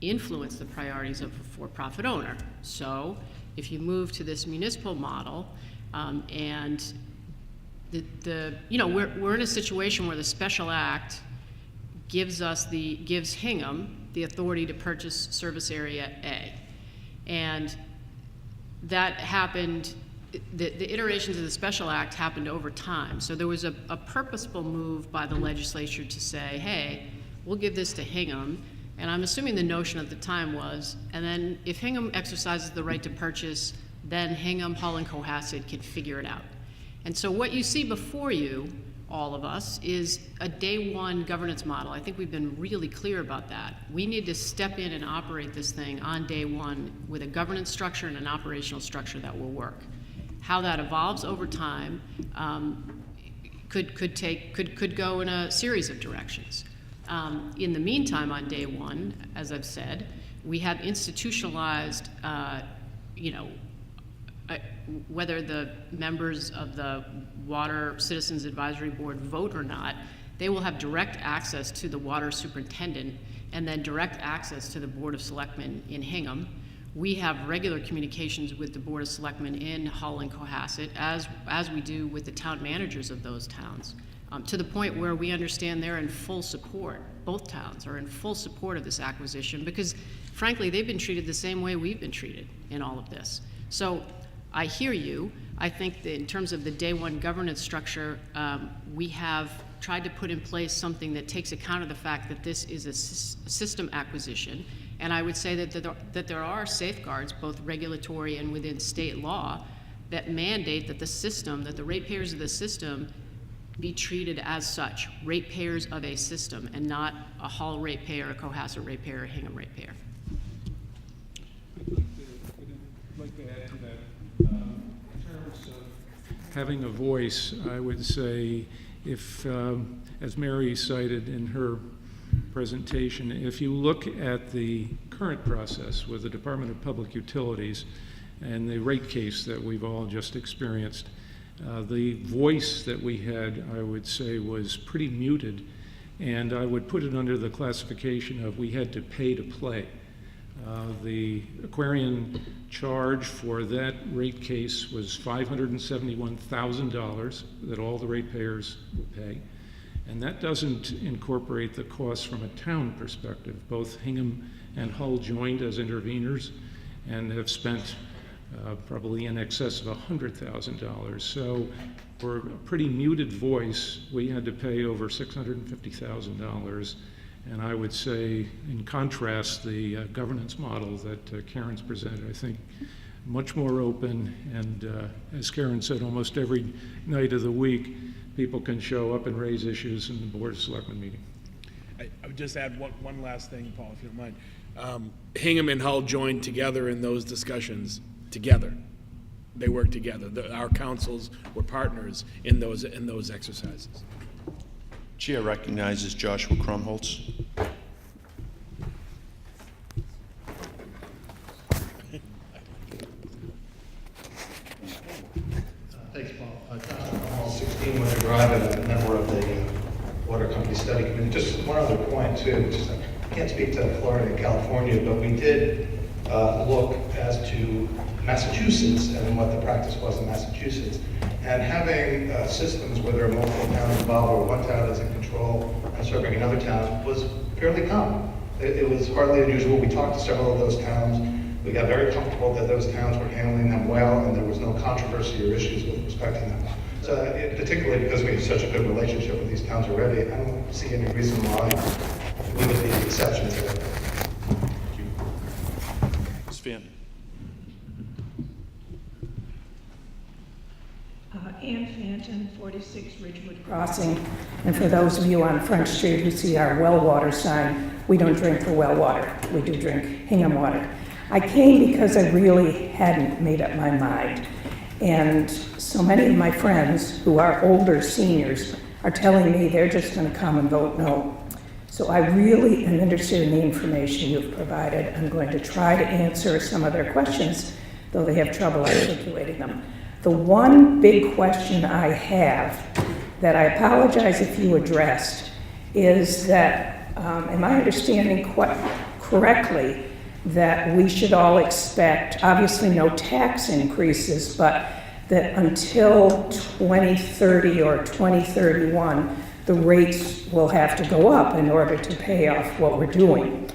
influence the priorities of a for-profit owner. So if you move to this municipal model and we're in a situation where the special act gives Hingham the authority to purchase service area A. And that happened, the iterations of the special act happened over time. So there was a purposeful move by the legislature to say, hey, we'll give this to Hingham. And I'm assuming the notion at the time was, and then if Hingham exercises the right to purchase, then Hingham, Hull, and Cohasset can figure it out. And so what you see before you, all of us, is a day one governance model. I think we've been really clear about that. We need to step in and operate this thing on day one with a governance structure and an operational structure that will work. How that evolves over time could go in a series of directions. In the meantime, on day one, as I've said, we have institutionalized, whether the members of the Water Citizens Advisory Board vote or not, they will have direct access to the water superintendent and then direct access to the Board of Selectmen in Hingham. We have regular communications with the Board of Selectmen in Hull and Cohasset, as we do with the town managers of those towns, to the point where we understand they're in full support. Both towns are in full support of this acquisition because, frankly, they've been treated the same way we've been treated in all of this. So I hear you. I think that in terms of the day one governance structure, we have tried to put in place something that takes account of the fact that this is a system acquisition. And I would say that there are safeguards, both regulatory and within state law, that mandate that the ratepayers of the system be treated as such, ratepayers of a system, and not a Hull ratepayer, a Cohasset ratepayer, or a Hingham ratepayer. I'd like to add to that. In terms having a voice, I would say, if, as Mary cited in her presentation, if you look at the current process with the Department of Public Utilities and the rate case that we've all just experienced, the voice that we had, I would say, was pretty muted, and I would put it under the classification of we had to pay to play. The Aquarian charge for that rate case was $571,000 that all the ratepayers would pay. And that doesn't incorporate the costs from a town perspective. Both Hingham and Hull joined as interveners and have spent probably in excess of $100,000. So for a pretty muted voice, we had to pay over $650,000. And I would say, in contrast, the governance model that Karen's presented, I think, much more open, and as Karen said, almost every night of the week, people can show up and raise issues in the Board of Selectmen meeting. I would just add one last thing, Paul, if you don't mind. Hingham and Hull joined together in those discussions, together. They worked together. Our councils were partners in those exercises. Chair recognizes Joshua Krumholtz. Thanks, Paul. Joshua Krumholtz, 16 Winter Drive, and a member of the Water Company Study Committee. Just one other point, too. I can't speak to Florida and California, but we did look as to Massachusetts and what the practice was in Massachusetts. And having systems where there are multiple towns involved, where one town is in control and serving another town, was fairly common. It was hardly unusual. We talked to several of those towns. We got very comfortable that those towns were handling them well, and there was no controversy or issues with respect to them. So, particularly because we have such a good relationship with these towns already, I don't see any reason why we would be the exception to that. Thank you. Ms. Phantom. Ann Fanton, 46 Ridgewood Crossing. And for those of you on Front Street who see our well water sign, we don't drink for well water. We do drink Hingham water. I came because I really hadn't made up my mind. And so many of my friends who are older seniors are telling me they're just going to come and vote no. So I really am interested in the information you've provided. I'm going to try to answer some of their questions, though they have trouble articulating them. The one big question I have that I apologize if you addressed is that, am I understanding correctly that we should all expect, obviously no tax increases, but that until 2030 or 2031, the rates will have to go up in order to pay off what we're doing?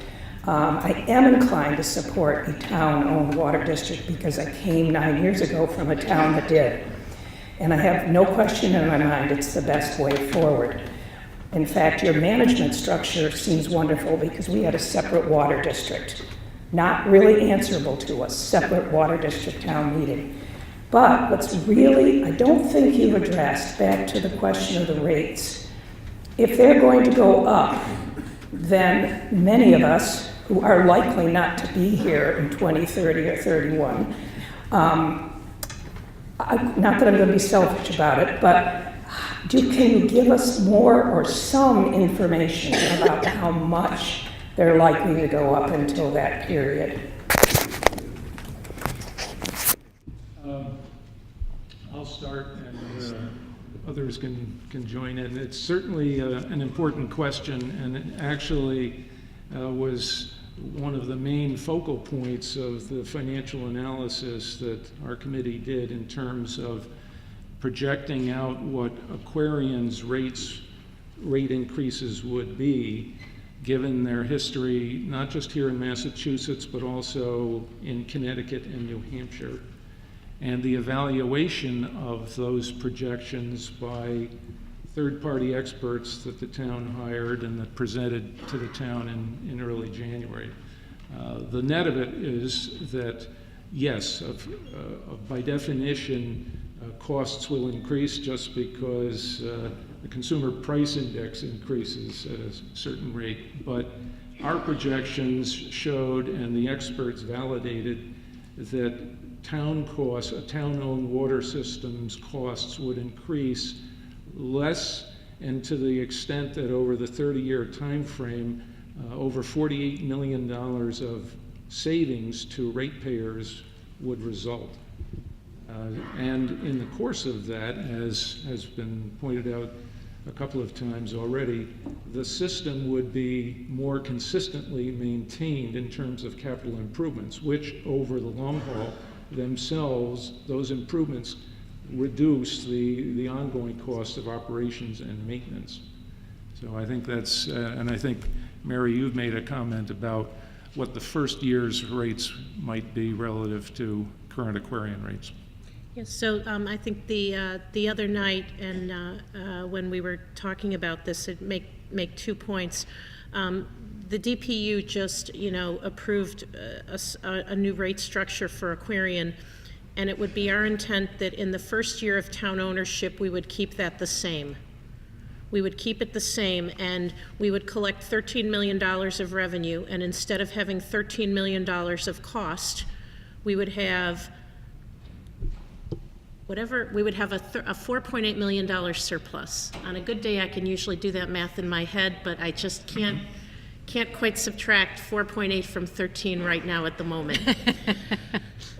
I am inclined to support a town-owned water district because I came 9 years ago from a town that did. And I have no question in my mind it's the best way forward. In fact, your management structure seems wonderful because we had a separate water district, not really answerable to us, separate water district town meeting. But what's really, I don't think you've addressed, back to the question of the rates. If they're going to go up, then many of us who are likely not to be here in 2030 or 31, not that I'm going to be selfish about it, but can you give us more or some information about how much they're likely to go up until that period? I'll start, and others can join in. It's certainly an important question, and it actually was one of the main focal points of the financial analysis that our committee did in terms of projecting out what Aquarian's rate increases would be, given their history, not just here in Massachusetts, but also in Connecticut and New Hampshire. And the evaluation of those projections by third-party experts that the town hired and that presented to the town in early January. The net of it is that, yes, by definition, costs will increase just because the consumer price index increases at a certain rate. But our projections showed, and the experts validated, that town costs, town-owned water systems costs would increase less, and to the extent that over the 30-year time frame, over $48 million of savings to ratepayers would result. And in the course of that, as has been pointed out a couple of times already, the system would be more consistently maintained in terms of capital improvements, which over the long haul themselves, those improvements reduce the ongoing cost of operations and maintenance. So I think that's, and I think, Mary, you've made a comment about what the first year's rates might be relative to current Aquarian rates. Yes, so I think the other night, and when we were talking about this, I'd make 2 points. The DPU just, approved a new rate structure for Aquarian, and it would be our intent that in the first year of town ownership, we would keep that the same. We would keep it the same, and we would collect $13 million of revenue, and instead of having $13 million of cost, we would have a $4.8 million surplus. On a good day, I can usually do that math in my head, but I just can't quite subtract 4.8 from 13 right now at the moment.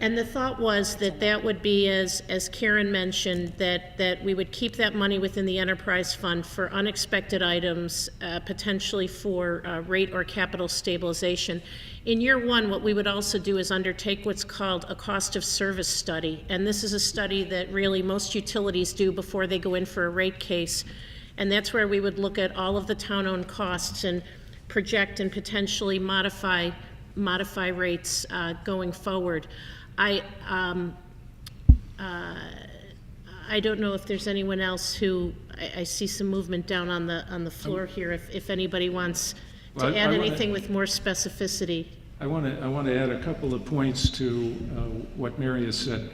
And the thought was that would be, as Karen mentioned, that we would keep that money within the enterprise fund for unexpected items, potentially for rate or capital stabilization. In year one, what we would also do is undertake what's called a cost of service study. And this is a study that really most utilities do before they go in for a rate case. And that's where we would look at all of the town-owned costs and project and potentially modify rates going forward. I don't know if there's anyone else who, I see some movement down on the floor here, if anybody wants to add anything with more specificity. I want to add a couple of points to what Mary has said.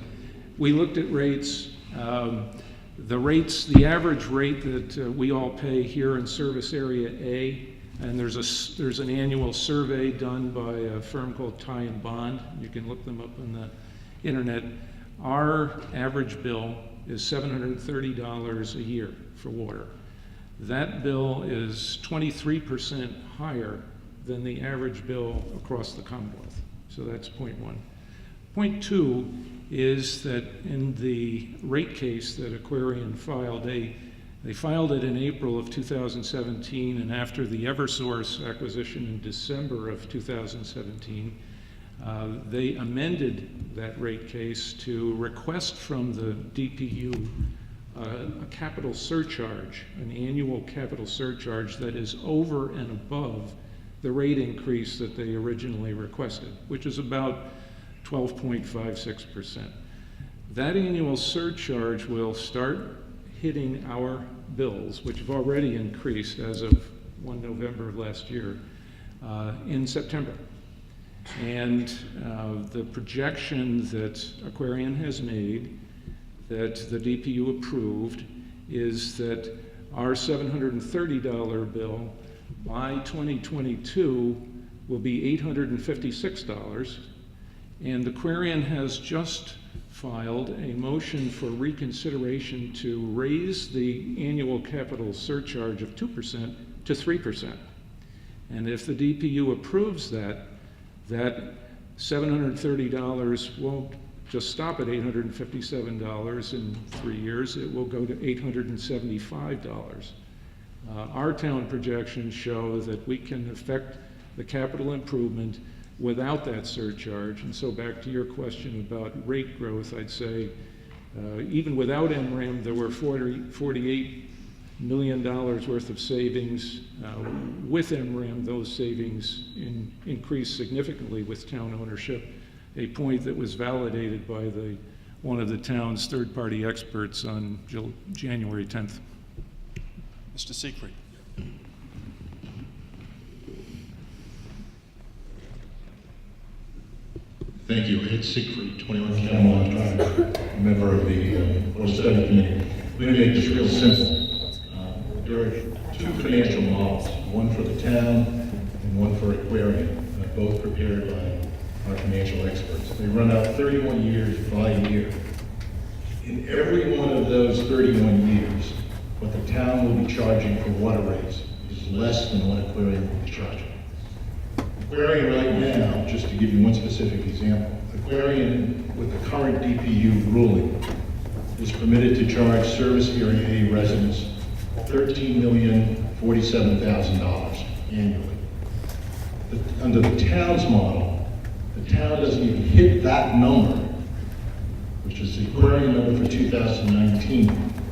We looked at rates. The average rate that we all pay here in Service Area A, and there's an annual survey done by a firm called Ty and Bond. You can look them up on the internet. Our average bill is $730 a year for water. That bill is 23% higher than the average bill across the Commonwealth. So that's point one. Point two is that in the rate case that Aquarian filed, they filed it in April of 2017, and after the Eversource acquisition in December of 2017, they amended that rate case to request from the DPU a capital surcharge, an annual capital surcharge that is over and above the rate increase that they originally requested, which is about 12.56%. That annual surcharge will start hitting our bills, which have already increased as of 1 November of last year, in September. And the projection that Aquarian has made, that the DPU approved, is that our $730 bill by 2022 will be $856, and Aquarian has just filed a motion for reconsideration to raise the annual capital surcharge of 2% to 3%. And if the DPU approves that, that $730 won't just stop at $857 in 3 years, it will go to $875. Our town projections show that we can affect the capital improvement without that surcharge. And so back to your question about rate growth, I'd say even without MRAM, there were $48 million worth of savings. With MRAM, those savings increased significantly with town ownership, a point that was validated by one of the town's third-party experts on January 10th. Mr. Siegfried. Thank you. Ed Siegfried, 21 Camelot Drive, member of the Board of Study Committee. We're going to make this real simple. There are two financial models, one for the town and one for Aquarian, both prepared by our financial experts. They run out 31 years by year. In every one of those 31 years, what the town will be charging for water rates is less than what Aquarium will be charging. Aquarium right now, just to give you one specific example, Aquarium with the current DPU ruling is permitted to charge service area A residents $13,047,000 annually. Under the town's model, the town doesn't even hit that number, which is the Aquarium number for 2019.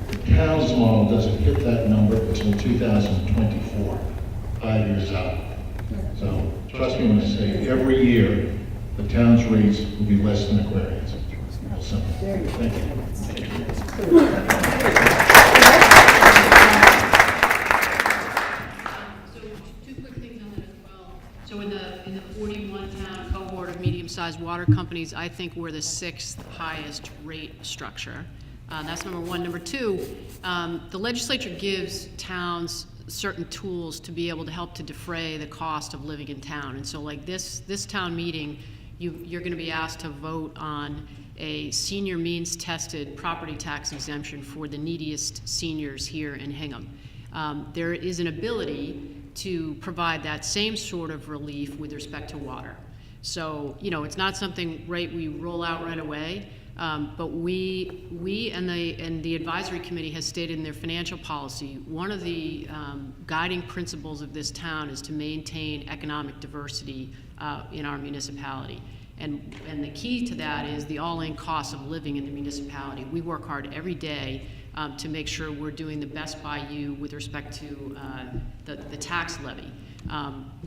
The town's model doesn't hit that number until 2024, 5 years out. So trust me when I say every year, the town's rates will be less than Aquarium's. Real simple. Thank you. So two quick things on that as well. So in the 41 town cohort of medium-sized water companies, I think we're the 6th highest rate structure. That's number one. Number two, the legislature gives towns certain tools to be able to help to defray the cost of living in town. And so like this town meeting, you're going to be asked to vote on a senior means tested property tax exemption for the neediest seniors here in Hingham. There is an ability to provide that same sort of relief with respect to water. So, you know, it's not something we roll out right away, but we and the advisory committee has stated in their financial policy, one of the guiding principles of this town is to maintain economic diversity in our municipality. And the key to that is the all-in cost of living in the municipality. We work hard every day to make sure we're doing the best by you with respect to the tax levy.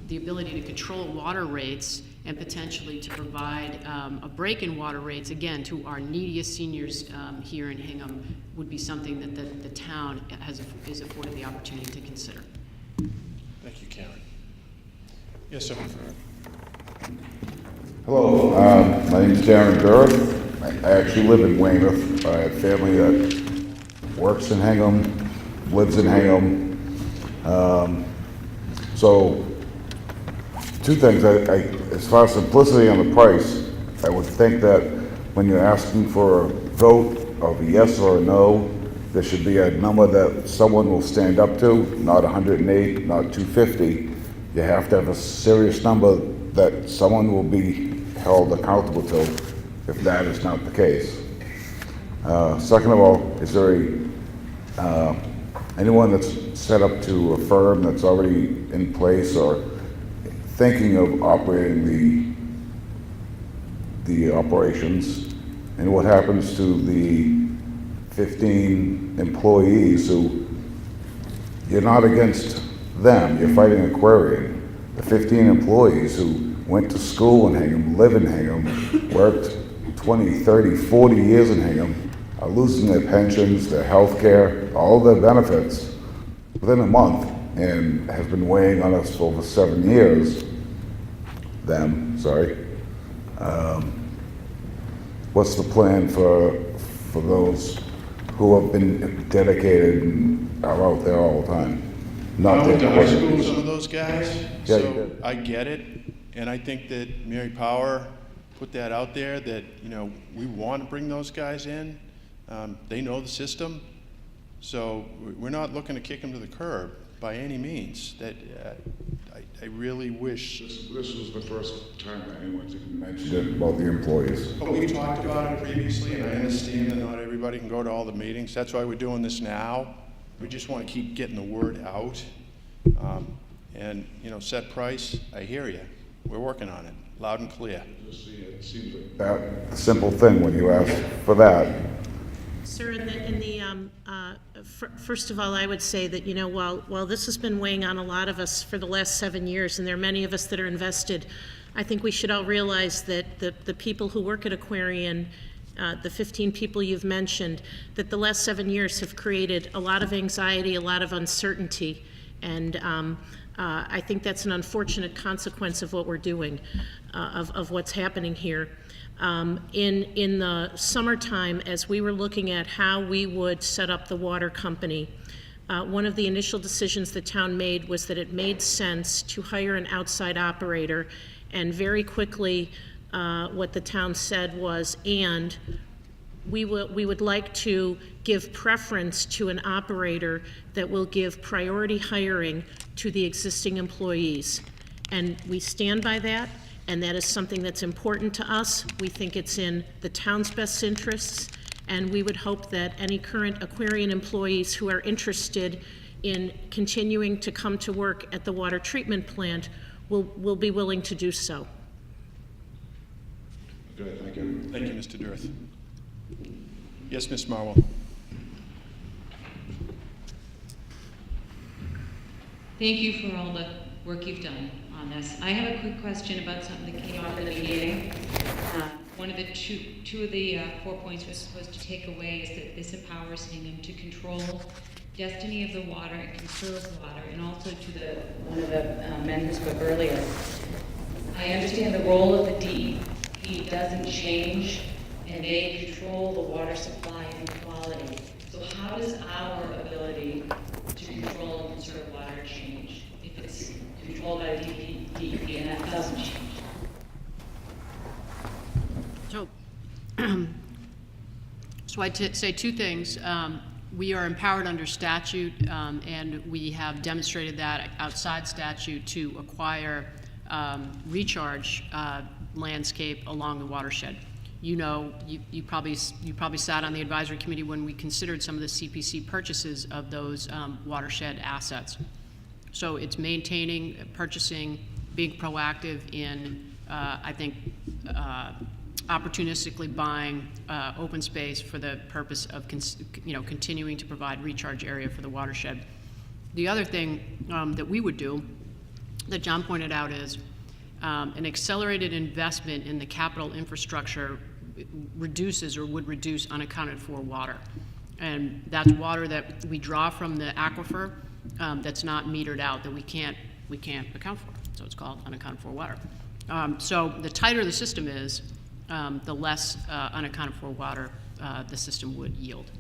The ability to control water rates and potentially to provide a break in water rates, again, to our neediest seniors here in Hingham would be something that the town is afforded the opportunity to consider. Thank you, Karen. Yes, sir. Hello, my name is Darren Durr. I actually live in Weymouth. I have family that works in Hingham, lives in Hingham. So, two things. As far as simplicity on the price, I would think that when you're asking for a vote of a yes or a no, there should be a number that someone will stand up to, not 108, not 250. You have to have a serious number that someone will be held accountable to if that is not the case. Second of all, is there anyone that's set up to a firm that's already in place or thinking of operating the operations, and what happens to the 15 employees who, you're not against them, you're fighting Aquarium. The 15 employees who went to school in Hingham, live in Hingham, worked 20, 30, 40 years in Hingham, are losing their pensions, their health care, all their benefits within a month, and has been weighing on us for over 7 years. What's the plan for those who have been dedicated and are out there all the time? I went to high school with some of those guys, Yeah, you so did. I get it. And I think that Mary Power put that out there that, you know, we want to bring those guys in. They know the system. So we're not looking to kick them to the curb by any means. That I really wish. This was the first time anyone's even mentioned it about the employees. But we've talked about it previously, and I understand that not everybody can go to all the meetings. That's why we're doing this now. We just want to keep getting the word out. And, you know, set price, I hear you. We're working on it, loud and clear. It seems like that simple thing when you ask for that. Sir, first of all, I would say that, you know, while this has been weighing on a lot of us for the last 7 years, and there are many of us that are invested, I think we should all realize that the people who work at Aquarian, the 15 people you've mentioned, that the last 7 years have created a lot of anxiety, a lot of uncertainty, and I think that's an unfortunate consequence of what we're doing, of what's happening here. In the summertime, as we were looking at how we would set up the water company, one of the initial decisions the town made was that it made sense to hire an outside operator and very quickly what the town said was, and we would like to give preference to an operator that will give priority hiring to the existing employees. And we stand by that, and that is something that's important to us. We think it's in the town's best interests, and we would hope that any current Aquarian employees who are interested in continuing to come to work at the water treatment plant will be willing to do so. Good, thank you. Thank you, Mr. Dirth. Yes, Ms. Marwell. Thank you for all the work you've done on this. I have a quick question about something that came up in the meeting. One of the two of the 4 points we're supposed to take away is that this empowers Hingham to control destiny of the water and conserve water, and also to one of the men who spoke earlier. I understand the role of the DEP doesn't change, and they control the water supply and quality. So how does our ability to control and conserve water change if it's controlled by the DEP and that doesn't change? So I'd say two things. We are empowered under statute, and we have demonstrated that outside statute to acquire recharge landscape along the watershed. You know, you probably sat on the advisory committee when we considered some of the CPC purchases of those watershed assets. So it's maintaining, purchasing, being proactive in, I think, opportunistically buying open space for the purpose of continuing to provide recharge area for the watershed. The other thing that we would do, that John pointed out, is an accelerated investment in the capital infrastructure reduces or would reduce unaccounted for water. And that's water that we draw from the aquifer that's not metered out, that we can't account for. So it's called unaccounted for water. So the tighter the system is, the less unaccounted for water the system would yield.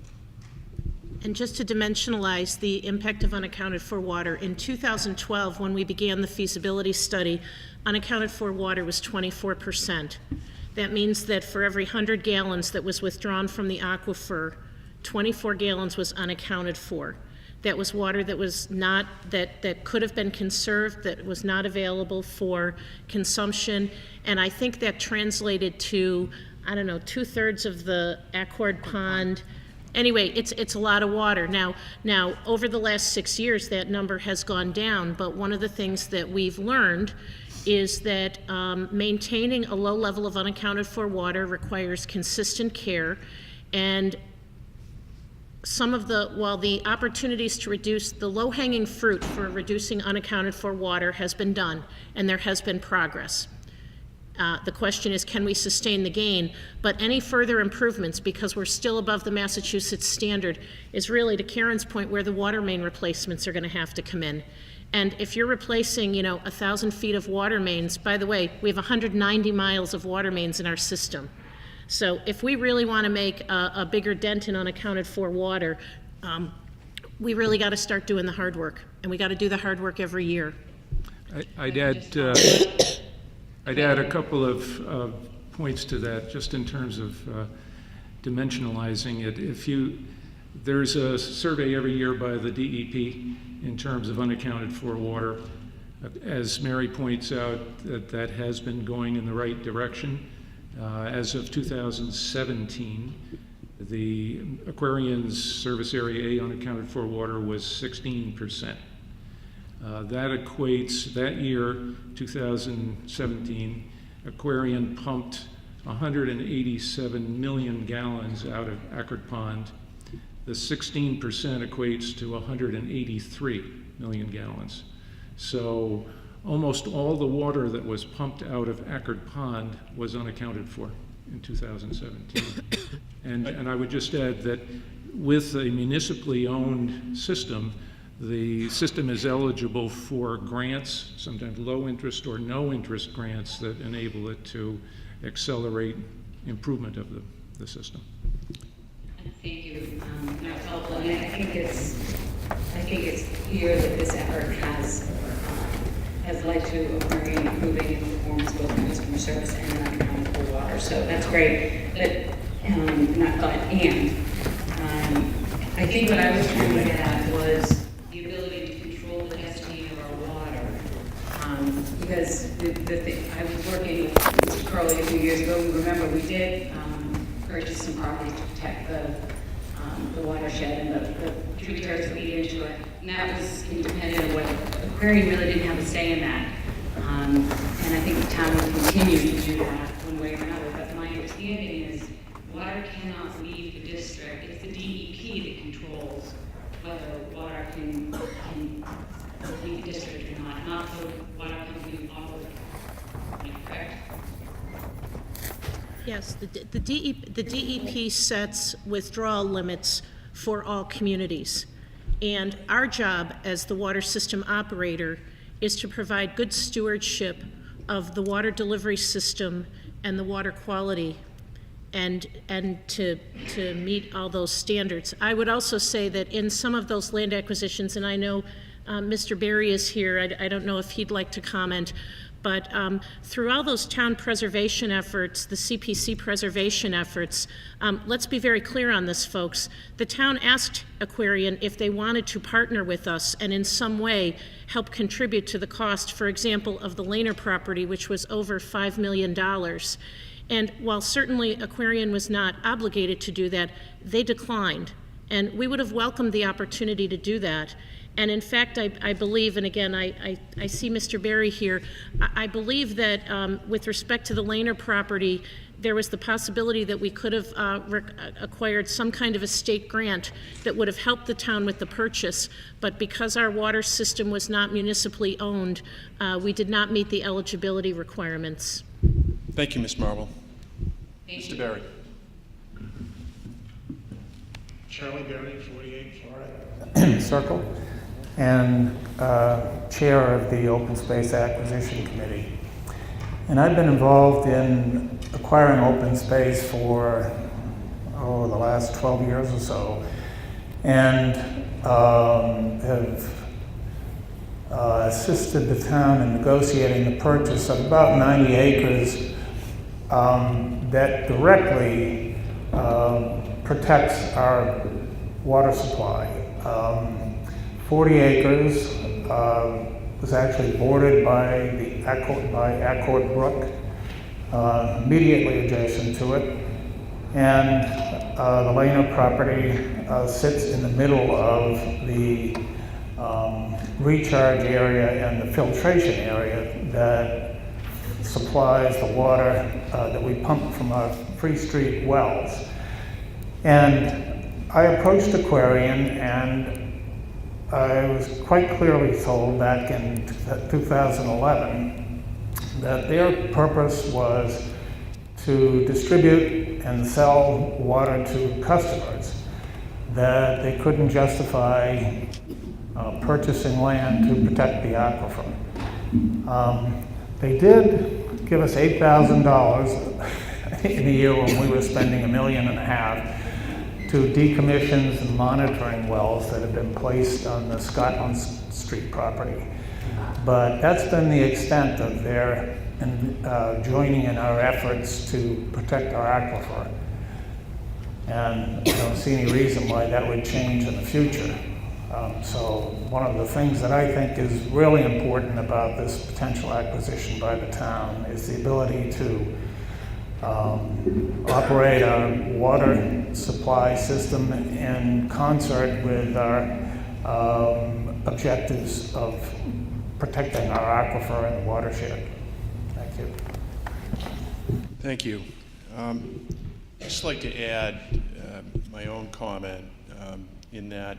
And just to dimensionalize the impact of unaccounted for water, in 2012, when we began the feasibility study, unaccounted for water was 24%. That means that for every 100 gallons that was withdrawn from the aquifer, 24 gallons was unaccounted for. That was water that was not, that could have been conserved, that was not available for consumption. And I think that translated to, I don't know, 2/3 of the Accord Pond. Anyway, it's a lot of water. Now, over the last 6 years, that number has gone down, but one of the things that we've learned is that maintaining a low level of unaccounted for water requires consistent care, and while the opportunities to reduce the low-hanging fruit for reducing unaccounted for water has been done, and there has been progress. The question is, can we sustain the gain? But any further improvements, because we're still above the Massachusetts standard, is really, to Karen's point, where the water main replacements are going to have to come in. And if you're replacing, 1,000 feet of water mains, by the way, we have 190 miles of water mains in our system. So if we really want to make a bigger dent in unaccounted for water, we really got to start doing the hard work, and we got to do the hard work every year. I'd add a couple of points to that, just in terms of dimensionalizing it. There's a survey every year by the DEP in terms of unaccounted for water. As Mary points out, that has been going in the right direction. As of 2017, the Aquarian's service area A unaccounted for water was 16%. That equates, that year, 2017, Aquarian pumped 187 million gallons out of Accord Pond. The 16% equates to 183 million gallons. So almost all the water that was pumped out of Accord Pond was unaccounted for in 2017. And I would just add that with a municipally owned system, the system is eligible for grants, sometimes low interest or no interest grants, that enable it to accelerate improvement of the system. Thank you. That's helpful. And I think it's clear that this effort has has led to Aquarian improving its performance both in customer service and non-potable water. So that's great. But I think what I was trying to get at was the ability to control the destiny of our water. Because I was working with Mr. Curley a few years ago. We remember we did purchase some property to protect the watershed and the tributaries that lead into it. And that was independent of what Aquarian really didn't have a say in that. And I think the town will continue to do that one way or another. But my understanding is water cannot leave the district. It's the DEP that controls whether water can leave the district or not the water company operating. Correct? Yes, the DEP sets withdrawal limits for all communities. And our job as the water system operator is to provide good stewardship of the water delivery system and the water quality and to meet all those standards. I would also say that in some of those land acquisitions, and I know Mr. Berry is here, I don't know if he'd like to comment, but through all those town preservation efforts, the CPC preservation efforts, let's be very clear on this, folks. The town asked Aquarian if they wanted to partner with us and in some way help contribute to the cost, for example, of the Lehner property, which was over $5 million. And while certainly Aquarian was not obligated to do that, they declined. And we would have welcomed the opportunity to do that. And in fact, I believe, and again, I see Mr. Berry here, I believe that with respect to the Lehner property, there was the possibility that we could have acquired some kind of a state grant that would have helped the town with the purchase, but because our water system was not municipally owned, we did not meet the eligibility requirements. Thank you, Ms. Marble. Thank Mr. you. Berry. Charlie Berry, 48 Florida Circle, and chair of the Open Space Acquisition Committee. And I've been involved in acquiring open space for the last 12 years or so, and have assisted the town in negotiating the purchase of about 90 acres that directly protects our water supply. 40 acres was actually bordered by Accord Brook, immediately adjacent to it. And the Lehner property sits in the middle of the recharge area and the filtration area that supplies the water that we pump from our Free Street wells. And I approached Aquarian, and I was quite clearly told back in 2011 that their purpose was to distribute and sell water to customers, that they couldn't justify purchasing land to protect the aquifer. They did give us $8,000 in a year when we were spending $1.5 million to decommission some monitoring wells that have been placed on the Scotland Street property. But that's been the extent of their joining in our efforts to protect our aquifer. And I don't see any reason why that would change in the future. So one of the things that I think is really important about this potential acquisition by the town is the ability to operate our water supply system in concert with our objectives of protecting our aquifer and the watershed. Thank you. Thank you. I'd just like to add my own comment in that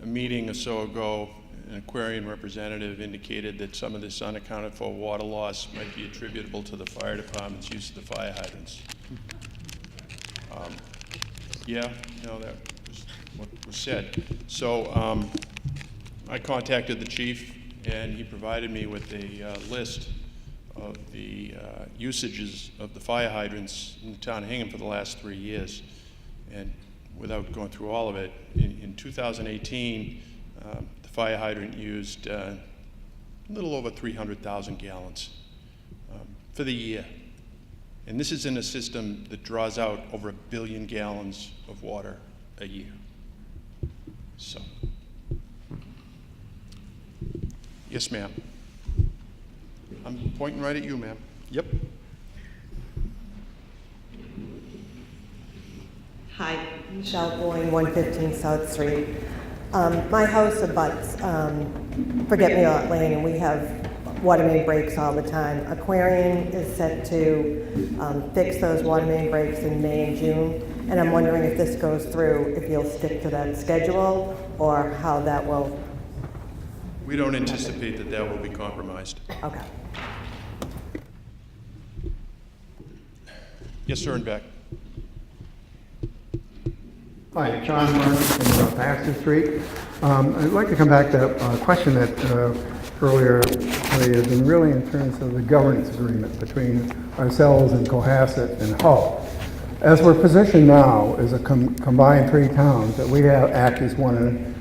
a meeting or so ago, an Aquarian representative indicated that some of this unaccounted for water loss might be attributable to the fire department's use of the fire hydrants. Yeah, no, that was what was said. So I contacted the chief, and he provided me with a list of the usages of the fire hydrants in the town of Hingham for the last 3 years. And without going through all of it, in 2018, the fire hydrant used a little over 300,000 gallons for the year. And this is in a system that draws out over 1 billion gallons of water a year. So, yes, ma'am. I'm pointing right at you, ma'am. Yep. Hi, Michelle Boyne, 115 South Street. My house abuts Forget-Me-Not Lane, and we have water main breaks all the time. Aquarian is set to fix those water main breaks in May and June, and I'm wondering if this goes through, if you'll stick to that schedule, or how that will... We don't anticipate that that will be compromised. Okay. Yes, sir, and back. Hi, John Martin from Baxter Street. I'd like to come back to a question that earlier raised, and really in terms of the governance agreement between ourselves and Cohasset and Hull. As we're positioned now as a combined 3 towns, that we have act as one in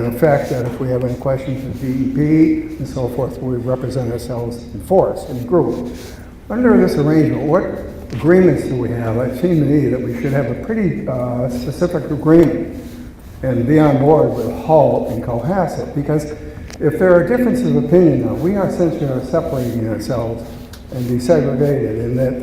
effect, that if we have any questions with DEP and so forth, we represent ourselves in force, in group. Under this arrangement, what agreements do we have? It seems to me that we should have a pretty specific agreement and be on board with Hull and Cohasset, because if there are differences of opinion now, we are essentially separating ourselves and desegregated, in that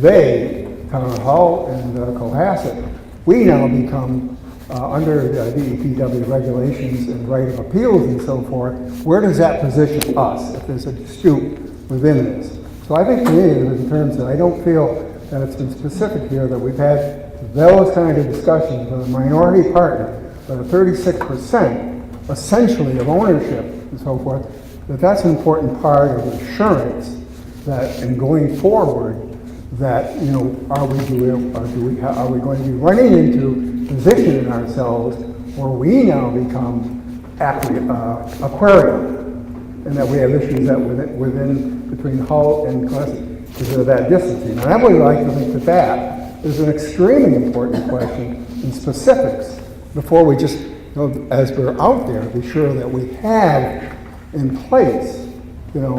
they, Town Hull and Cohasset, we now become under the DEPW regulations and right of appeals and so forth. Where does that position us if there's a dispute within this? So I think to me, in terms of, I don't feel that it's been specific here that we've had those kind of discussions with a minority partner, but a 36% essentially of ownership and so forth, that's an important part of assurance that in going forward, that, you know, are we going to be running into positioning ourselves where we now become aquarium, and that we have issues that within between Hull and Cohasset because of that distancing. And I would like to think that that is an extremely important question in specifics before we just, you know, as we're out there, be sure that we have in place, you know,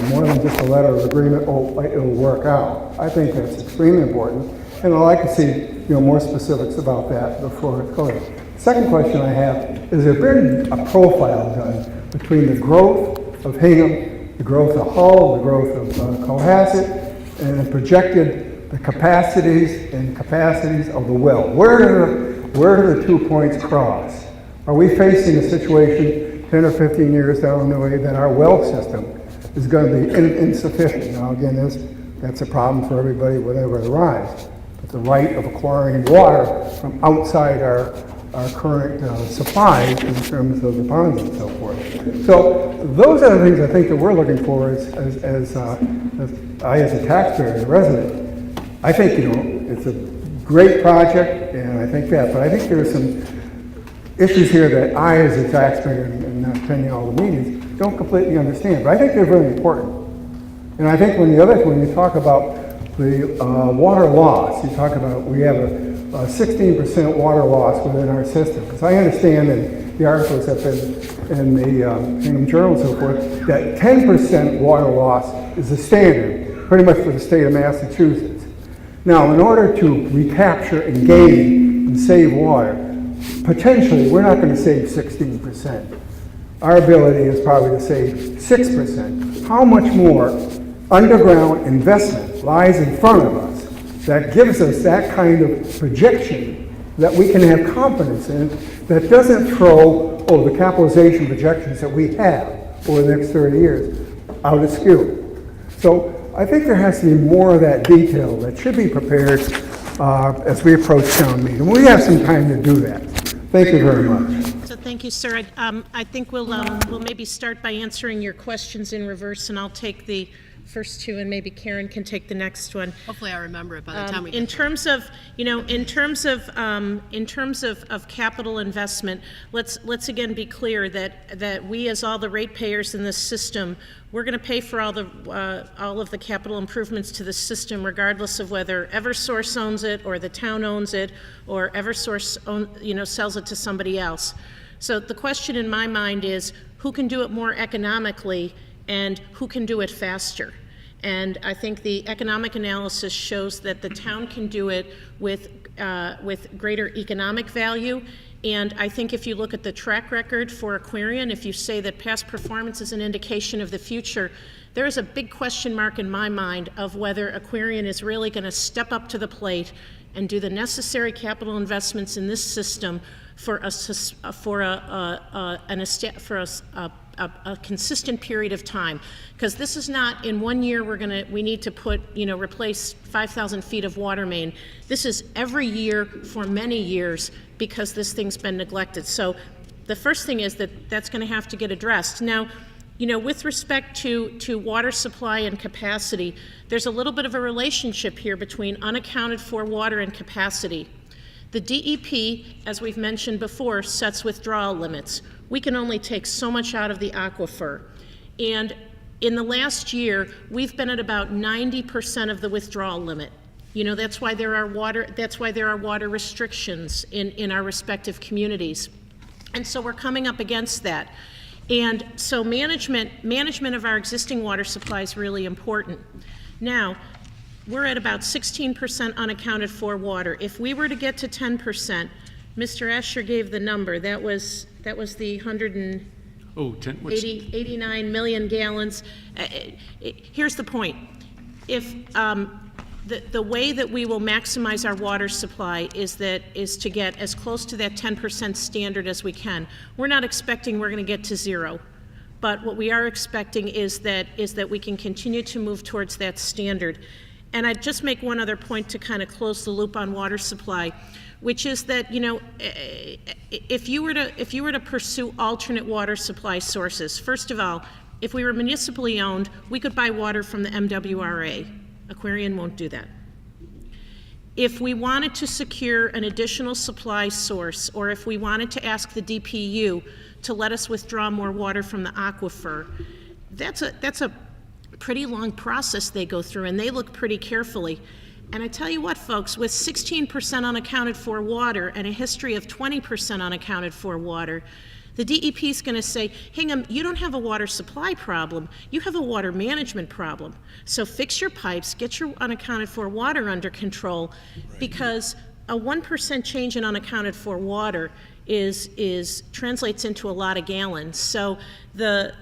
more than just a letter of agreement, oh, it'll work out. I think that's extremely important, and I'd like to see, you know, more specifics about that before it goes. Second question I have, is there been a profile done between the growth of Hingham, the growth of Hull, the growth of Cohasset, and projected the capacities of the well? Where do the 2 points cross? Are we facing a situation 10 or 15 years down the way that our well system is going to be insufficient? Now again, that's a problem for everybody whenever it arrives. But the right of acquiring water from outside our current supplies in terms of the ponds and so forth. So those are the things I think that we're looking for as a taxpayer and a resident. I think, you know, it's a great project, and I think that, but I think there are some issues here that I, as a taxpayer and not attending all the meetings, don't completely understand. But I think they're very important. And I think when you talk about the water loss, you talk about we have a 16% water loss within our system. Because I understand in the articles that have been in the Hingham Journal and so forth, that 10% water loss is the standard, pretty much for the state of Massachusetts. Now, in order to recapture and gain and save water, potentially we're not going to save 16%. Our ability is probably to save 6%. How much more underground investment lies in front of us that gives us that kind of projection that we can have confidence in, that doesn't throw, the capitalization projections that we have over the next 30 years out askew. So I think there has to be more of that detail that should be prepared as we approach town meeting. We have some time to do that. Thank you very much. So thank you, sir. I think we'll maybe start by answering your questions in reverse, and I'll take the first two, and maybe Karen can take the next one. Hopefully I remember it by the time we get in terms of, you know, in terms of capital investment, let's again be clear that we, as all the ratepayers in this system, we're going to pay for all of the capital improvements to the system, regardless of whether Eversource owns it or the town owns it or Eversource sells it to somebody else. So the question in my mind is, who can do it more economically and who can do it faster. And I think the economic analysis shows that the town can do it with greater economic value. And I think if you look at the track record for Aquarian, if you say that past performance is an indication of the future, there is a big question mark in my mind of whether Aquarian is really going to step up to the plate and do the necessary capital investments in this system for a consistent period of time. Because this is not in 1 year we need to replace 5,000 feet of water main. This is every year for many years because this thing's been neglected. So the first thing is that's going to have to get addressed. Now, with respect to water supply and capacity, there's a little bit of a relationship here between unaccounted for water and capacity. The DEP, as we've mentioned before, sets withdrawal limits. We can only take so much out of the aquifer. And in the last year, we've been at about 90% of the withdrawal limit. That's why there are water restrictions in our respective communities. And so we're coming up against that. And so management of our existing water supply is really important. Now, we're at about 16% unaccounted for water. If we were to get to 10%, Mr. Asher gave the number. That was the 89 million gallons. Here's the point. If the way that we will maximize our water supply is to get as close to that 10% standard as we can. We're not expecting we're going to get to zero, but what we are expecting is that we can continue to move towards that standard. And I'd just make one other point to kind of close the loop on water supply, which is that if you were to pursue alternate water supply sources, first of all, if we were municipally owned, we could buy water from the MWRA. Aquarian won't do that. If we wanted to secure an additional supply source, or if we wanted to ask the DPU to let us withdraw more water from the aquifer, that's a pretty long process they go through, and they look pretty carefully. And I tell you what, folks, with 16% unaccounted for water and a history of 20% unaccounted for water, the DEP is going to say, Hingham, you don't have a water supply problem, you have a water management problem. So fix your pipes, get your unaccounted for water under control, because a 1% change in unaccounted for water translates into a lot of gallons. So the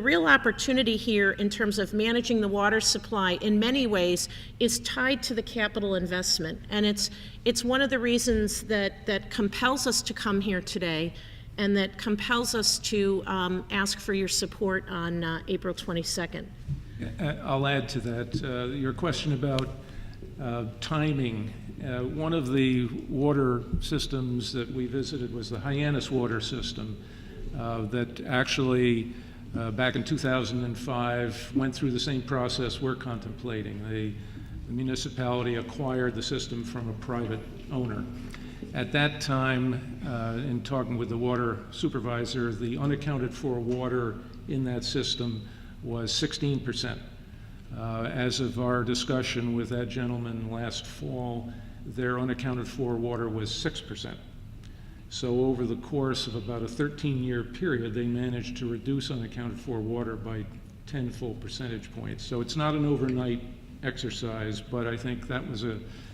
real opportunity here in terms of managing the water supply in many ways is tied to the capital investment. And it's one of the reasons that compels us to come here today, and that compels us to ask for your support on April 22nd. I'll add to that. Your question about timing. One of the water systems that we visited was the Hyannis water system that actually back in 2005 went through the same process we're contemplating. The municipality acquired the system from a private owner. At that time, in talking with the water supervisor, the unaccounted for water in that system was 16%. As of our discussion with that gentleman last fall, their unaccounted for water was 6%. So over the course of about a 13-year period, they managed to reduce unaccounted for water by 10 full percentage points. So it's not an overnight exercise, but I think that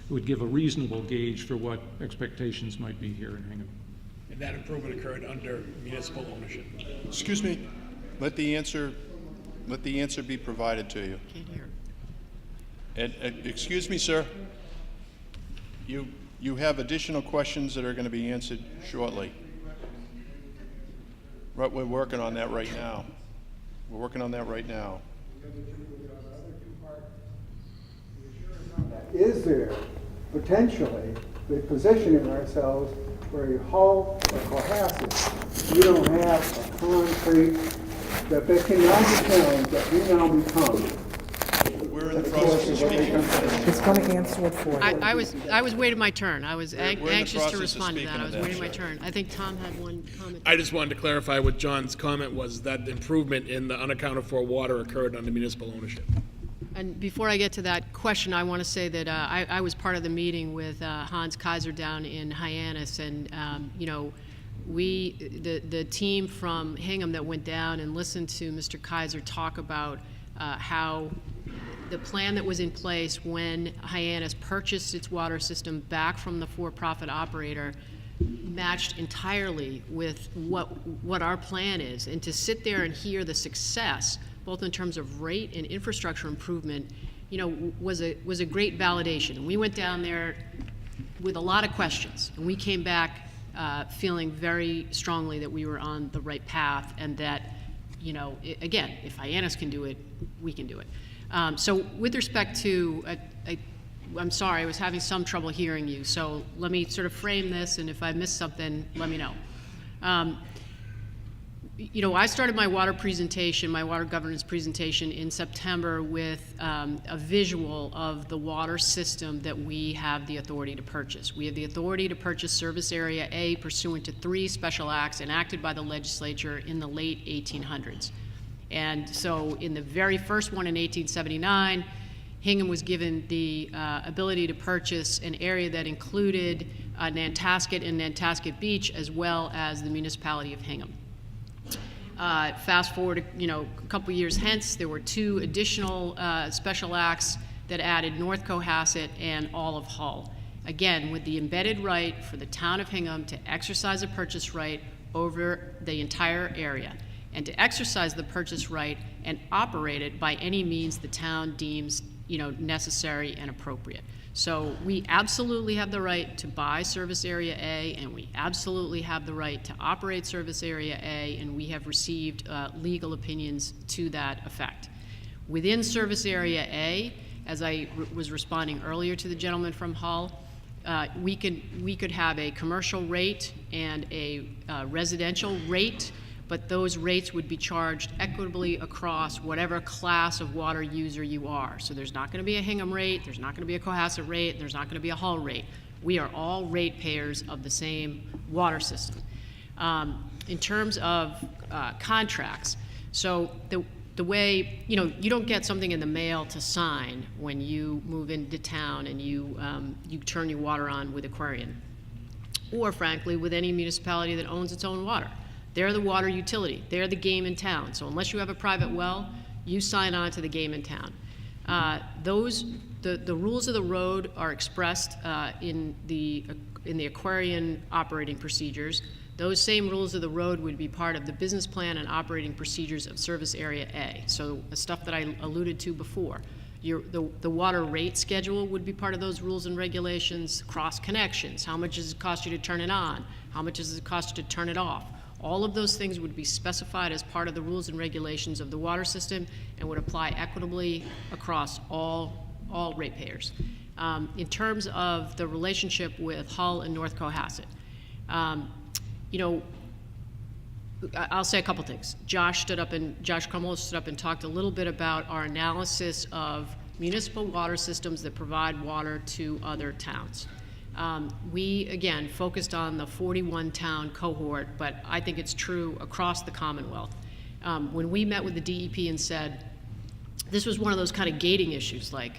would give a reasonable gauge for what expectations might be here in Hingham. And that improvement occurred under municipal ownership. Excuse me, let the answer be provided to you. Can't hear. Excuse me, sir. You have additional questions that are going to be answered shortly. Right, we're working on that right now. Is there potentially the positioning ourselves where Hull or Cohasset, you don't have a concrete, that they cannot be challenged, that we now become? We're in the process of speaking. It's going to answer it for you. I was waiting my turn. I was anxious to process of respond to that. I was speaking to waiting my that, turn. I think Tom had one comment. I just wanted to clarify what John's comment was, that the improvement in the unaccounted for water occurred under municipal ownership. And before I get to that question, I want to say that I was part of the meeting with Hans Kaiser down in Hyannis, and the team from Hingham that went down and listened to Mr. Kaiser talk about how the plan that was in place when Hyannis purchased its water system back from the for-profit operator matched entirely with what our plan is. And to sit there and hear the success, both in terms of rate and infrastructure improvement, was a great validation. And we went down there with a lot of questions, and we came back feeling very strongly that we were on the right path, and that, again, if Hyannis can do it, we can do it. So with respect to, I'm sorry, I was having some trouble hearing you, so let me sort of frame this, and if I missed something, let me know. I started my water governance presentation in September with a visual of the water system that we have the authority to purchase. We have the authority to purchase Service Area A pursuant to 3 special acts enacted by the legislature in the late 1800s. And so in the very first one in 1879, Hingham was given the ability to purchase an area that included Nantasket and Nantasket Beach, as well as the municipality of Hingham. Fast forward, a couple years hence, there were 2 additional special acts that added North Cohasset and all of Hull. Again, with the embedded right for the town of Hingham to exercise a purchase right over the entire area, and to exercise the purchase right and operate it by any means the town deems, necessary and appropriate. So we absolutely have the right to buy Service Area A, and we absolutely have the right to operate Service Area A, and we have received legal opinions to that effect. Within Service Area A, as I was responding earlier to the gentleman from Hull, we could have a commercial rate and a residential rate, but those rates would be charged equitably across whatever class of water user you are. So there's not going to be a Hingham rate, there's not going to be a Cohasset rate, there's not going to be a Hull rate. We are all ratepayers of the same water system. In terms of contracts, so the way, you don't get something in the mail to sign when you move into town and you turn your water on with Aquarian, or frankly, with any municipality that owns its own water. They're the water utility. They're the game in town. So unless you have a private well, you sign on to the game in town. The rules of the road are expressed in the Aquarian operating procedures. Those same rules of the road would be part of the business plan and operating procedures of Service Area A. So the stuff that I alluded to before. The water rate schedule would be part of those rules and regulations. Cross connections. How much does it cost you to turn it on? How much does it cost you to turn it off? All of those things would be specified as part of the rules and regulations of the water system and would apply equitably across all ratepayers. In terms of the relationship with Hull and North Cohasset, I'll say a couple things. Josh Crummell stood up and talked a little bit about our analysis of municipal water systems that provide water to other towns. We, again, focused on the 41-town cohort, but I think it's true across the Commonwealth. When we met with the DEP and said, this was one of those kind of gating issues, like,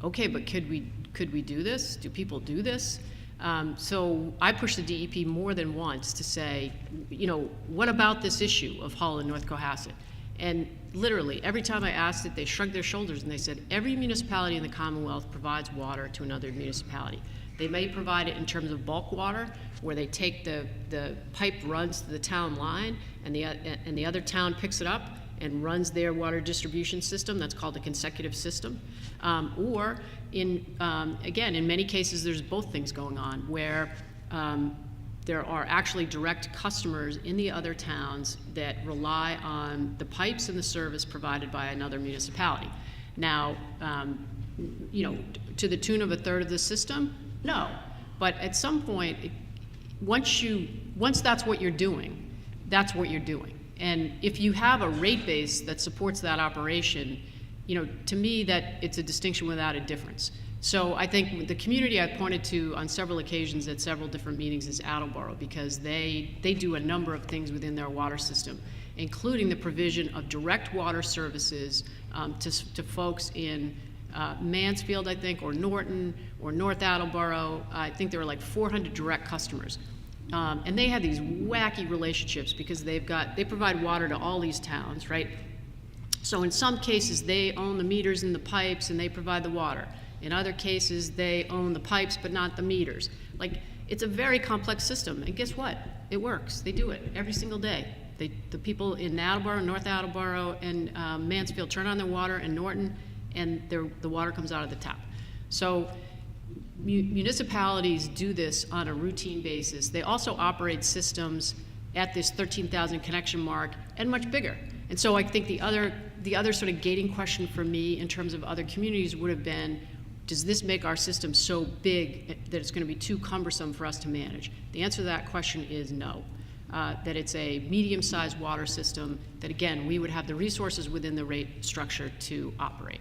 okay, but could we do this? Do people do this? So I pushed the DEP more than once to say, what about this issue of Hull and North Cohasset? And literally, every time I asked it, they shrugged their shoulders and they said, every municipality in the Commonwealth provides water to another municipality. They may provide it in terms of bulk water, where they take the pipe runs to the town line, and the other town picks it up and runs their water distribution system. That's called a consecutive system. Or again, in many cases, there's both things going on, where there are actually direct customers in the other towns that rely on the pipes and the service provided by another municipality. Now, to the tune of a third of the system, no. But at some point, once that's what you're doing, that's what you're doing. And if you have a rate base that supports that operation, to me, that it's a distinction without a difference. So I think the community I pointed to on several occasions at several different meetings is Attleboro, because they do a number of things within their water system, including the provision of direct water services to folks in Mansfield, I think, or Norton, or North Attleboro. I think there were like 400 direct customers. And they have these wacky relationships because they provide water to all these towns, right? So in some cases, they own the meters and the pipes and they provide the water. In other cases, they own the pipes but not the meters. Like, it's a very complex system, and guess what? It works. They do it every single day. The people in Attleboro, North Attleboro, and Mansfield turn on their water, and Norton, and the water comes out of the tap. So municipalities do this on a routine basis. They also operate systems at this 13,000 connection mark and much bigger. And so I think the other sort of gating question for me in terms of other communities would have been, does this make our system so big that it's going to be too cumbersome for us to manage? The answer to that question is no. That it's a medium-sized water system that, again, we would have the resources within the rate structure to operate.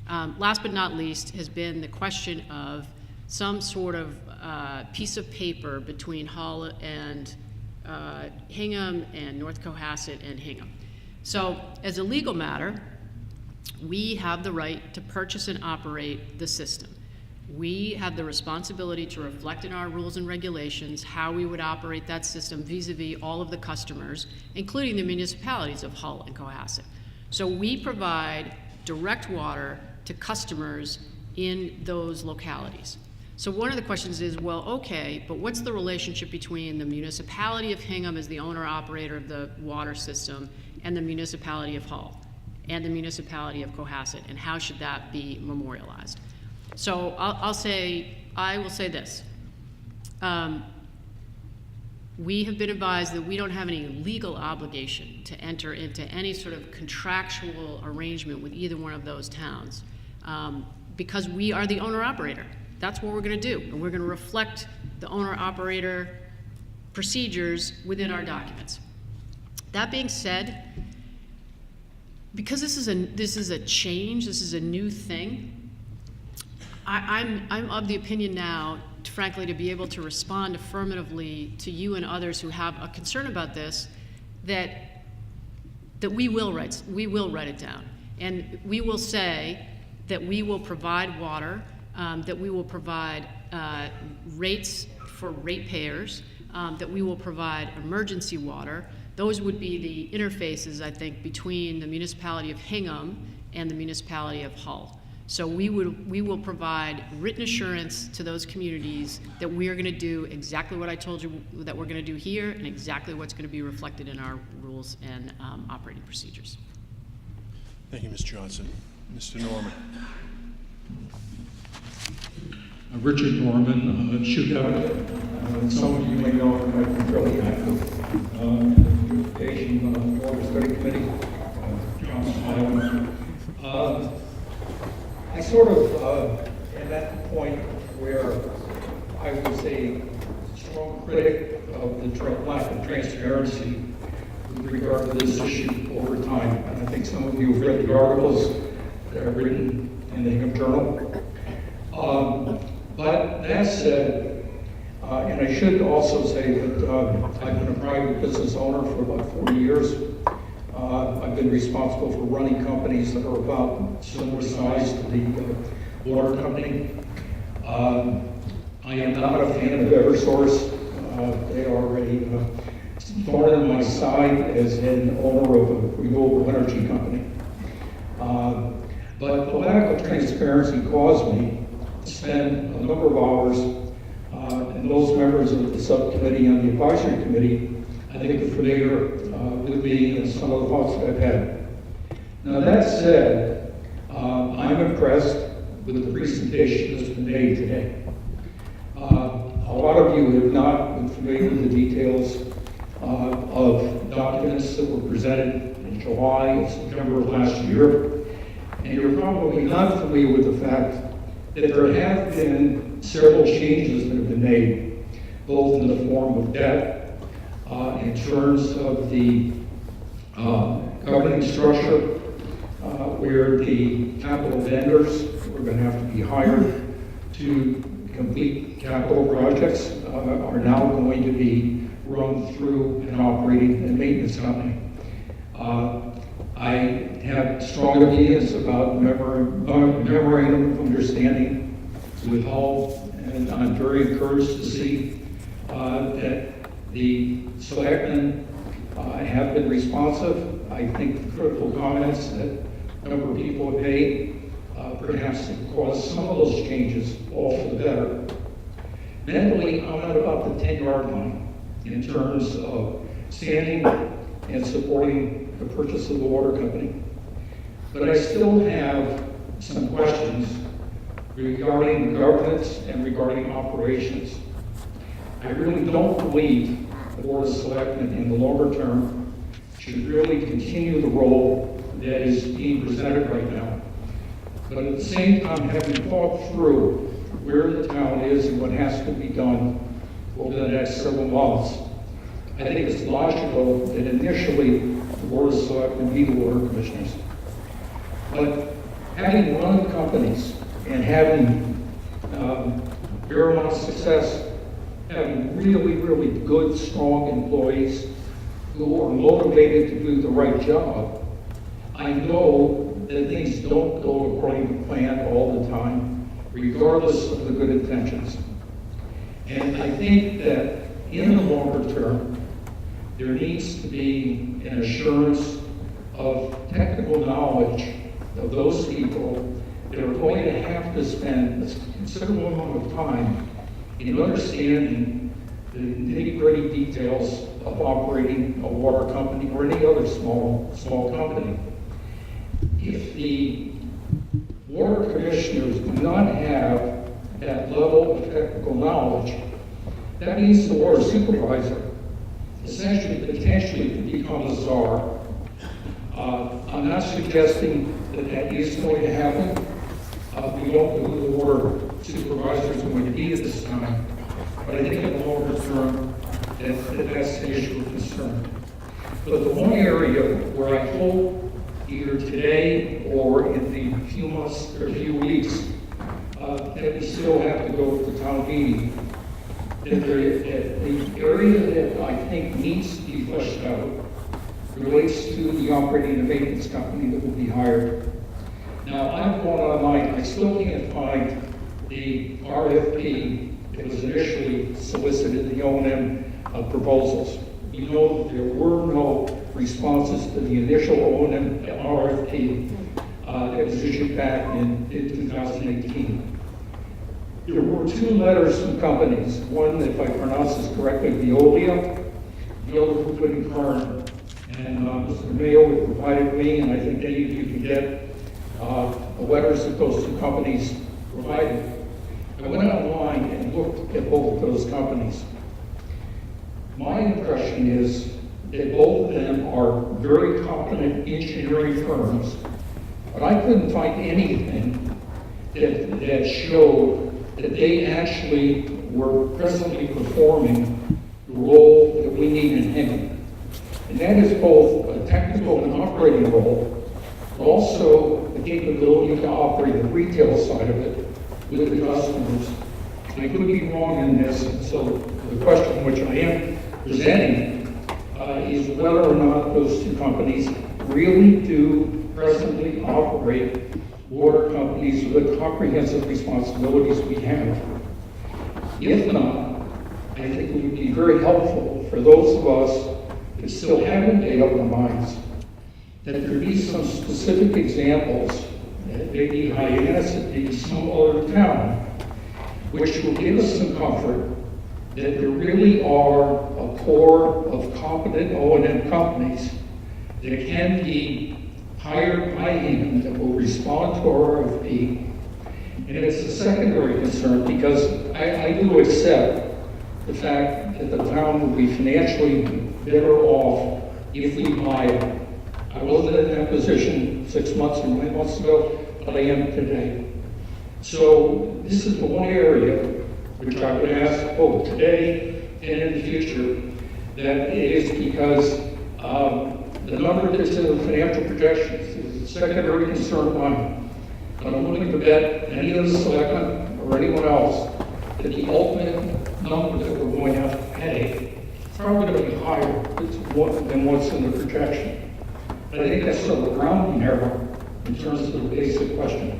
Last but not least has been the question of some sort of piece of paper between Hull and Hingham and North Cohasset and Hingham. So as a legal matter, we have the right to purchase and operate the system. We have the responsibility to reflect in our rules and regulations how we would operate that system vis-a-vis all of the customers, including the municipalities of Hull and Cohasset. So we provide direct water to customers in those localities. So one of the questions is, well, okay, but what's the relationship between the municipality of Hingham as the owner-operator of the water system and the municipality of Hull and the municipality of Cohasset, and how should that be memorialized? So I will say this. We have been advised that we don't have any legal obligation to enter into any sort of contractual arrangement with either one of those towns because we are the owner-operator. That's what we're going to do, and we're going to reflect the owner-operator procedures within our documents. That being said, because this is a change, this is a new thing, I'm of the opinion now, frankly, to be able to respond affirmatively to you and others who have a concern about this, that we will write it down, and we will say that we will provide water, that we will provide rates for ratepayers, that we will provide emergency water. Those would be the interfaces, I think, between the municipality of Hingham and the municipality of Hull. So we will provide written assurance to those communities that we are going to do exactly what I told you that we're going to do here, and exactly what's going to be reflected in our rules and operating procedures. Thank you, Ms. Johnson. Mr. Norman. Richard Norman, Shootout. Some of you may know that I've been fairly active Asian Water Study Committee, Johnson Island. I sort of am at the point where I was a strong critic of the lack of transparency with regard to this issue over time. And I think some of you have read the articles that are written in the Hingham Journal. But that said, and I should also say that I've been a private business owner for about 40 years. I've been responsible for running companies that are about similar size to the water company. I am not a fan of Eversource. They are a thorn in my side as an owner of a renewable energy company. But the lack of transparency caused me to spend a number of hours, and those members of the subcommittee and the advisory committee, I think, are familiar with me and some of the thoughts that I've had. Now that said, I'm impressed with the presentation that's been made today. A lot of you have not been familiar with the details of documents that were presented in July and September of last year, and you're probably not familiar with the fact that there have been several changes that have been made, both in the form of debt, in terms of the governing structure, where the capital vendors who are going to have to be hired to complete capital projects are now going to be run through an operating and maintenance company. I have strong opinions about memorandum of understanding with Hull, and I'm very encouraged to see that The selectmen have been responsive. I think the critical comments that a number of people have made perhaps have caused some of those changes all for the better. Mentally, I'm at about the 10-yard line in terms of standing and supporting the purchase of the water company. But I still have some questions regarding governance and regarding operations. I really don't believe the Board of Selectmen in the longer term should really continue the role that is being presented right now. But at the same time, having thought through where the town is and what has to be done over the next several months, I think it's logical that initially the Board of Selectmen be the water commissioners. But having run companies and having fair amount of success, having really, really good, strong employees who are motivated to do the right job, I know that things don't go according to plan all the time, regardless of the good intentions. And I think that in the longer term, there needs to be an assurance of technical knowledge of those people that are going to have to spend a considerable amount of time in understanding the nitty-gritty details of operating a water company or any other small company. If the water commissioners do not have that level of technical knowledge, that means the water supervisor essentially potentially could become a czar. I'm not suggesting that that is going to happen. We don't know who the water supervisor is going to be at this time, but I think in the longer term, that's an issue of concern. But the one area where I hope either today or in the few months or few weeks that we still have to go to the town meeting, that the area that I think needs to be fleshed out relates to the operating and maintenance company that will be hired. Now, I've gone online, I still can't find the RFP that was initially solicited, the O&M proposals. We know that there were no responses to the initial O&M RFP that was issued back in 2018. There were two letters from companies, one, if I pronounce this correctly, Veolia, the other from Gooding Kern. And Mr. Mayo had provided me, and I think any of you can get the letters that those two companies provided. I went online and looked at both of those companies. My impression is that both of them are very competent engineering firms, but I couldn't find anything that showed that they actually were presently performing the role that we need in Hingham. And that is both a technical and operating role, but also the capability to operate the retail side of it with the customers. And I could be wrong in this, so the question which I am presenting is whether or not those two companies really do presently operate water companies with the comprehensive responsibilities we have. If not, I think it would be very helpful for those of us that still haven't made up our minds that there be some specific examples, maybe Hyannis, maybe some other town, which will give us some comfort that there really are a core of competent O&M companies that can be hired by Hingham that will respond to our RFP. And it's a secondary concern because I do accept the fact that the town will be financially better off if we buy it. I wasn't in that position 6 months or 9 months ago, but I am today. So this is the one area which I would ask both today and in the future, that it is because the number that's in the financial projections is a secondary concern of mine. But I'm willing to bet any of the selectmen or anyone else that the ultimate number that we're going to have to pay is probably going to be higher than what's in the projection. But I think that's sort of a rounding error in terms of the basic question.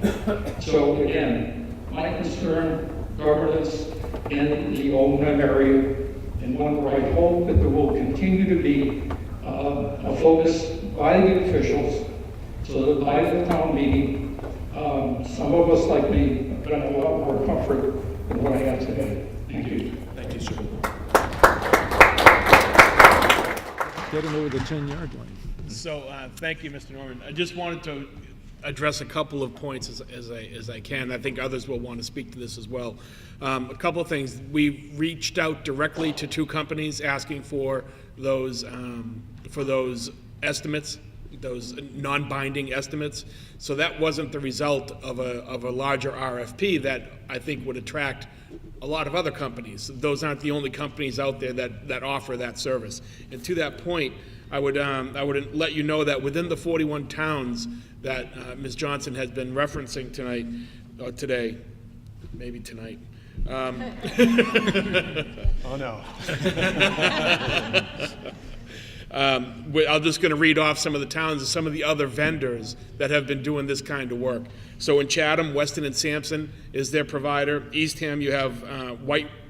So again, my concern, governance in the O&M area, And one where I hope that there will continue to be a focus by the officials, so that by the town meeting, some of us like me have got a lot more comfort than what I have today. Thank you. Thank you, sir. Get him over the 10-yard line. So, thank you, Mr. Norman. I just wanted to address a couple of points as I can. I think others will want to speak to this as well. A couple of things. We reached out directly to two companies asking for those estimates, those non-binding estimates. So that wasn't the result of a larger RFP that I think would attract a lot of other companies. Those aren't the only companies out there that offer that service. And to that point, I would let you know that within the 41 towns that Ms. Johnson has been referencing tonight, or today, maybe tonight. Oh, no. I'm just going to read off some of the towns and some of the other vendors that have been doing this kind of work. So in Chatham, Weston and Sampson is their provider. Eastham, you have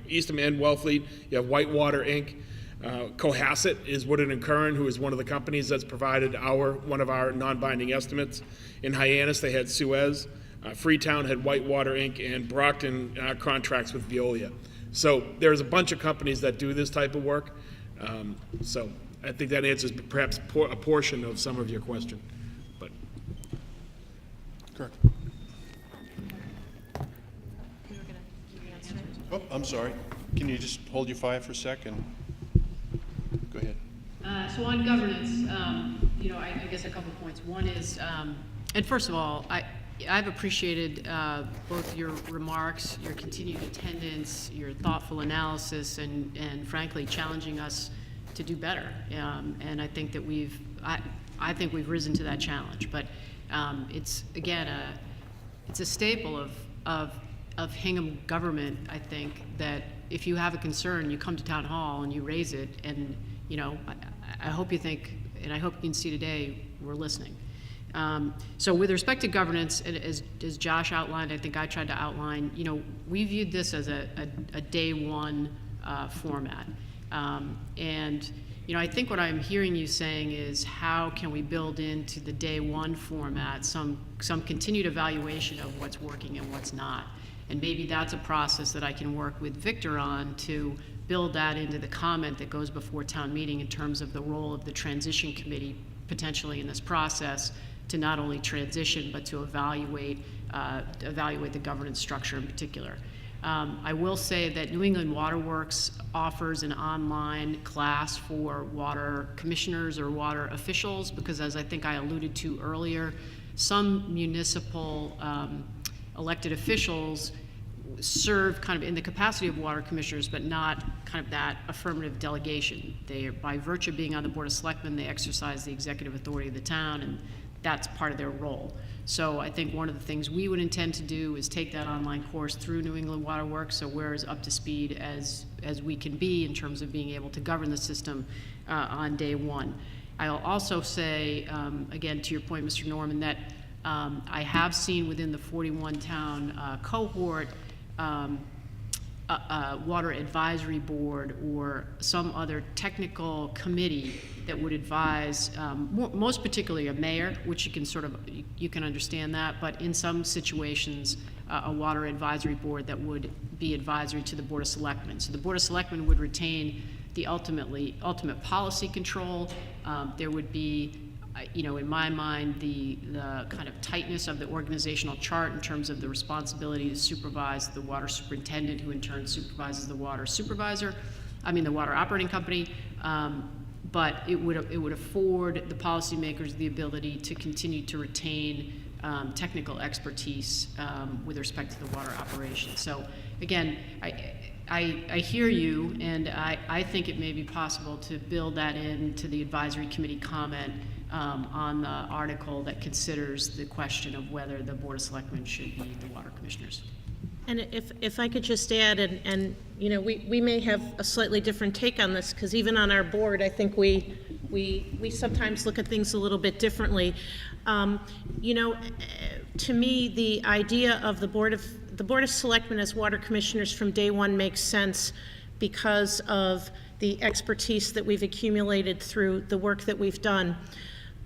Eastham and Wellfleet, you have Whitewater Inc. Cohasset is Woodard and Curran, who is one of the companies that's provided one of our non-binding estimates. In Hyannis, they had Suez. Freetown had Whitewater Inc. and Brockton contracts with Veolia. So there's a bunch of companies that do this type of work. So I think that answers perhaps a portion of some of your question. But Kirk. Oh, I'm sorry. Can you just hold your fire for a second? Go ahead. So on governance, I guess a couple of points. One is, and first of all, I've appreciated both your remarks, your continued attendance, your thoughtful analysis, and frankly challenging us to do better. And I think that I think we've risen to that challenge. But it's again it's a staple of Hingham government. I think that if you have a concern, you come to town hall and you raise it. And I hope you think, and I hope you can see today, we're listening. So with respect to governance, and as Josh outlined, I think I tried to outline, we viewed this as a day one format. And I think what I'm hearing you saying is how can we build into the day one format some continued evaluation of what's working and what's not. And maybe that's a process that I can work with Victor on to build that into the comment that goes before town meeting in terms of the role of the transition committee potentially in this process to not only transition but to evaluate the governance structure in particular. I will say that New England Water Works offers an online class for water commissioners or water officials because, as I think I alluded to earlier, some municipal elected officials serve kind of in the capacity of water commissioners, but not kind of that affirmative delegation. They, by virtue of being on the Board of Selectmen, they exercise the executive authority of the town, and that's part of their role. So I think one of the things we would intend to do is take that online course through New England Water Works, so we're as up to speed as we can be in terms of being able to govern the system on day one. I'll also say, again, to your point, Mr. Norman, that I have seen within the 41-town cohort water advisory board or some other technical committee that would advise, most particularly a mayor, which you can understand that, but in some situations, a water advisory board that would be advisory to the Board of Selectmen. So the Board of Selectmen would retain the ultimate policy control. There would be, in my mind, the kind of tightness of the organizational chart in terms of the responsibility to supervise the water superintendent, who in turn supervises the water the water operating company. But it would afford the policymakers the ability to continue to retain technical expertise with respect to the water operation. So again, I hear you, and I think it may be possible to build that into the advisory committee comment on the article that considers the question of whether the Board of Selectmen should be the water commissioners. And if I could just add, and we may have a slightly different take on this, because even on our board, I think we sometimes look at things a little bit differently. To me, the idea of the Board of Selectmen as water commissioners from day one makes sense, because of the expertise that we've accumulated through the work that we've done.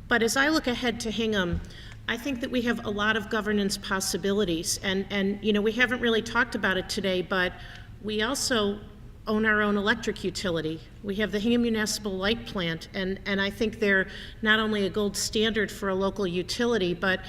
But as I look ahead to Hingham, I think that we have a lot of governance possibilities. And you know, we haven't really talked about it today, but we also own our own electric utility. We have the Hingham Municipal Light Plant, and I think they're not only a gold standard for a local utility, but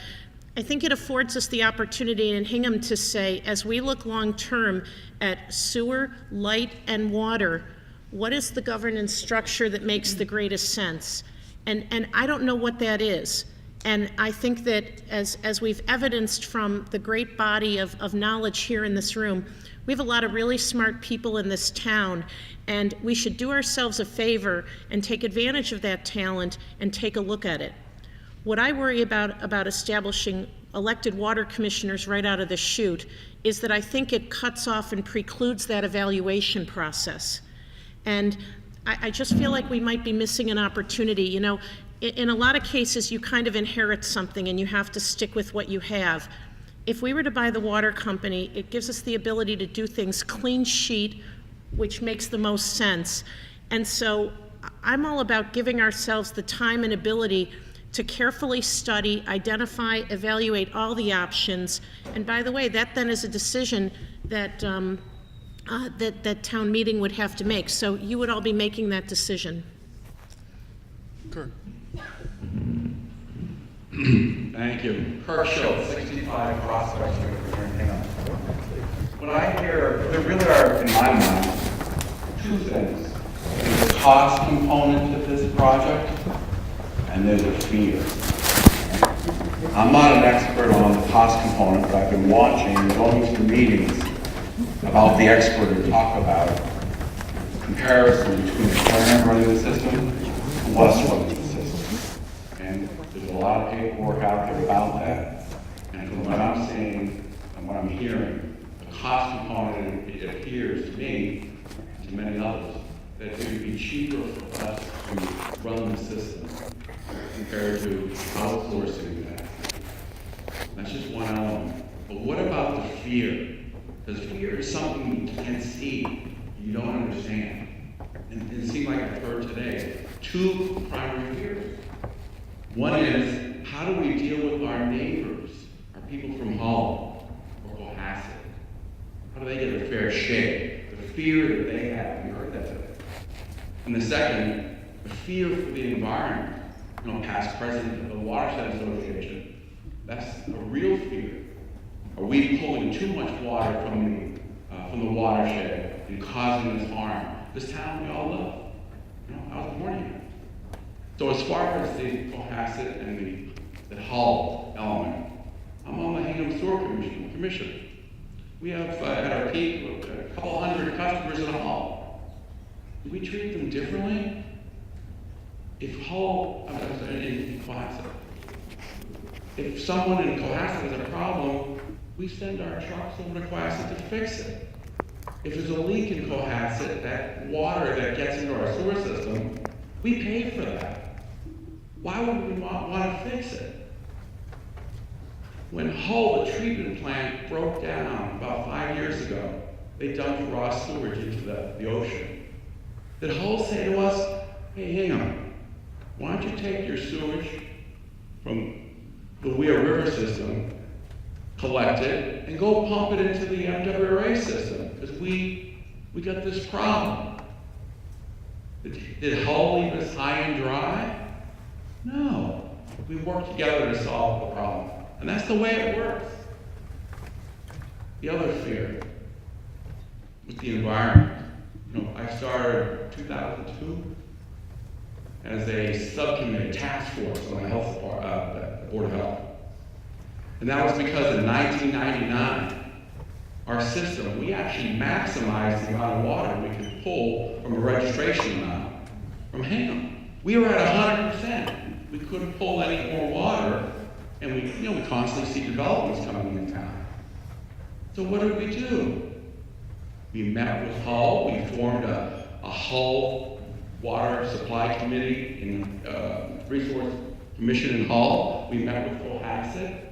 I think it affords us the opportunity in Hingham to say, as we look long-term at sewer, light, and water, what is the governance structure that makes the greatest sense? And I don't know what that is. And I think that as we've evidenced from the great body of knowledge here in this room, we have a lot of really smart people in this town, and we should do ourselves a favor and take advantage of that talent and take a look at it. What I worry about establishing elected water commissioners right out of the chute is that I think it cuts off and precludes that evaluation process. And I just feel like we might be missing an opportunity. You know, in a lot of cases, you kind of inherit something and you have to stick with what you have. If we were to buy the water company, it gives us the ability to do things clean sheet, which makes the most sense. And so I'm all about giving ourselves the time and ability to carefully study, identify, evaluate all the options. And by the way, that then is a decision that that town meeting would have to make. So you would all be making that decision. Kurt. Thank you. Kirk Schultz, 65 Prospect Street here in Hingham. When I hear, there really are, in my mind, two things. There's a cost component to this project, and there's a fear. I'm not an expert on the cost component, but I've been watching and going to meetings about the expert who talk about comparison between the current running the system and what's running the system. And there's a lot of paperwork out there about that. And from what I'm seeing and what I'm hearing, the cost component, it appears to me, to many others, that it would be cheaper for us to run the system compared to outsourcing that. That's just one element. But what about the fear? Because fear is something you can't see, you don't understand. And it seemed like I've heard today, two primary fears. One is, how do we deal with our neighbors, our people from Hull or Cohasset? How do they get a fair shake? The fear that they have, you heard that today. And the second, the fear for the environment. You know, past president of the Watershed Association, that's a real fear. Are we pulling too much water from the watershed and causing this harm? This town we all love. You know, I was born here. So as far as the Cohasset and the Hull element, I'm on the Hingham Sewer Commission. We have at our peak a couple hundred customers in Hull. Do we treat them differently? If Hull, in Cohasset, if someone in Cohasset has a problem, we send our trucks over to Cohasset to fix it. If there's a leak in Cohasset, that water that gets into our sewer system, we pay for that. Why would we want to fix it? When Hull, the treatment plant, broke down about 5 years ago, they dumped raw sewage into the ocean. Did Hull say to us, hey, Hingham, why don't you take your sewage from the Weir River system, collect it, and go pump it into the MWRA system, because we got this problem. Did Hull leave us high and dry? No. We worked together to solve the problem. And that's the way it works. The other fear was the environment. You know, I started 2002 as a subcommittee, task force on the health Board of Health. And that was because in 1999, our system, we actually maximized the amount of water we could pull from a registration amount from Hingham. We were at 100%. We couldn't pull any more water, and we constantly see developments coming in town. So what did we do? We met with Hull. We formed a Hull Water Supply Committee in Resource Commission in Hull. We met with Cohasset.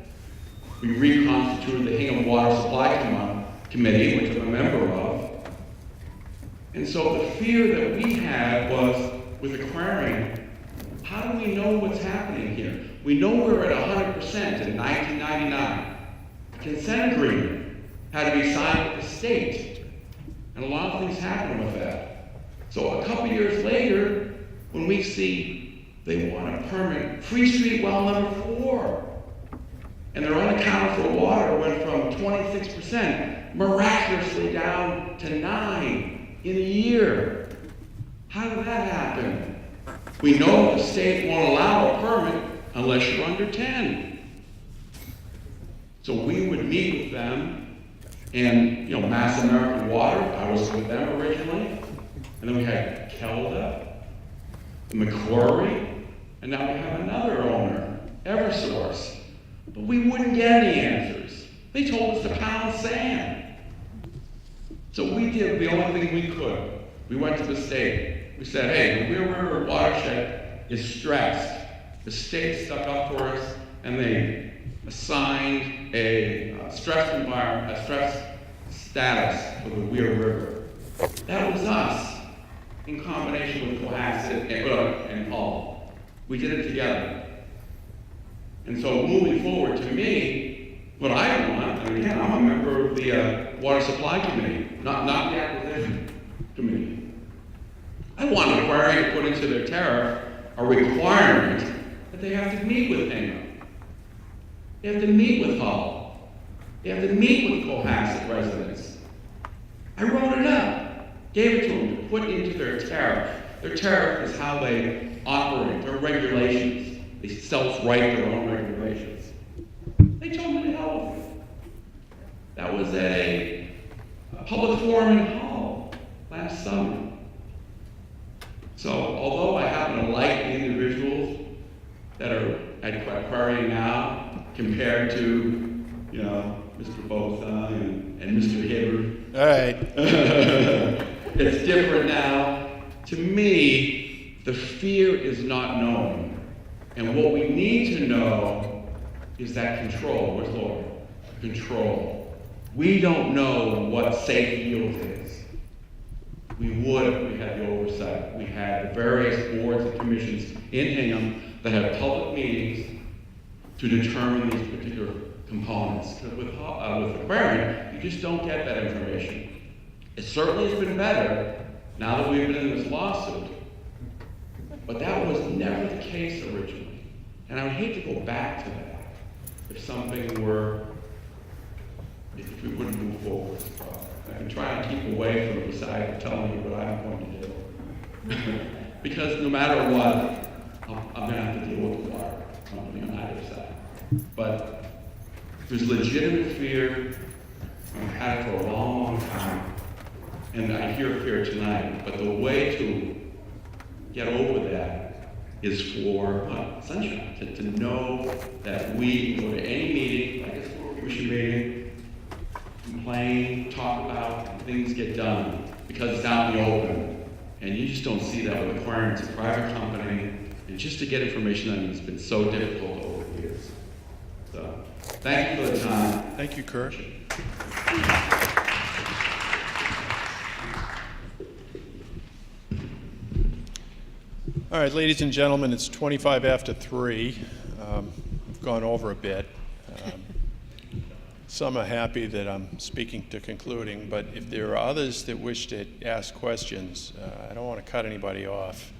We reconstituted the Hingham Water Supply Committee, which I'm a member of. And so the fear that we had was, with Aquarium, how do we know what's happening here? We know we're at 100% in 1999. A consent agreement had to be signed with the state. And a lot of things happened with that. So a couple years later, when we see they want a permit, Free Street well number 4, and their unaccounted for water went from 26% miraculously down to 9 in a year. How did that happen? We know the state won't allow a permit unless you're under 10. So we would meet with them, and Mass American Water, I was with them originally, and then we had Kelda, Macquarie, and now we have another owner, Eversource. But we wouldn't get any answers. They told us to pound sand. So we did the only thing we could. We went to the state. We said, hey, the Weir River watershed is stressed. The state stuck up for us, and they assigned a stress environment, a stress status for the Weir River. That was us, in combination with Cohasset and Hull. We did it together. And so moving forward, to me, what I want, and again, I'm a member of the Water Supply Committee, not the Acquisition Committee. I want Aquarium to put into their tariff a requirement that they have to meet with Hingham. They have to meet with Hull. They have to meet with Cohasset residents. I wrote it up, gave it to them to put into their tariff. Their tariff is how they operate, their regulations. They self-write their own regulations. They told me to hell with it. That was at a public forum in Hull last summer. So although I happen to like the individuals that are at Aquarium now compared to, Mr. Botha and Mr. Hibbard. All right. It's different now. To me, the fear is not knowing. And what we need to know is that control. Where's Laura? Control. We don't know what safe yield is. We would if we had the oversight. We had the various boards and commissions in Hingham that had public meetings to determine these particular components. With Aquarium, you just don't get that information. It certainly has been better now that we've been in this lawsuit. But that was never the case originally. And I would hate to go back to that if we wouldn't move forward with the project. I've been trying to keep away from the side of telling you what I'm going to do. Because no matter what, I'm going to have to deal with the water company on either side. But there's legitimate fear. I've had it for a long, long time. And I hear fear tonight. But the way to get over that is for sunshine, to know that we can go to any meeting, like a school commission meeting, complain, talk about, and things get done because it's out in the open. And you just don't see that with Aquarium. It's a private company, and just to get information on it has been so difficult over the years. So, thank you for the time. Thank you, Kurt. All right, ladies and gentlemen, it's 25 after 3. We've gone over a bit. Some are happy that I'm speaking to concluding, but if there are others that wish to ask questions, I don't want to cut anybody off.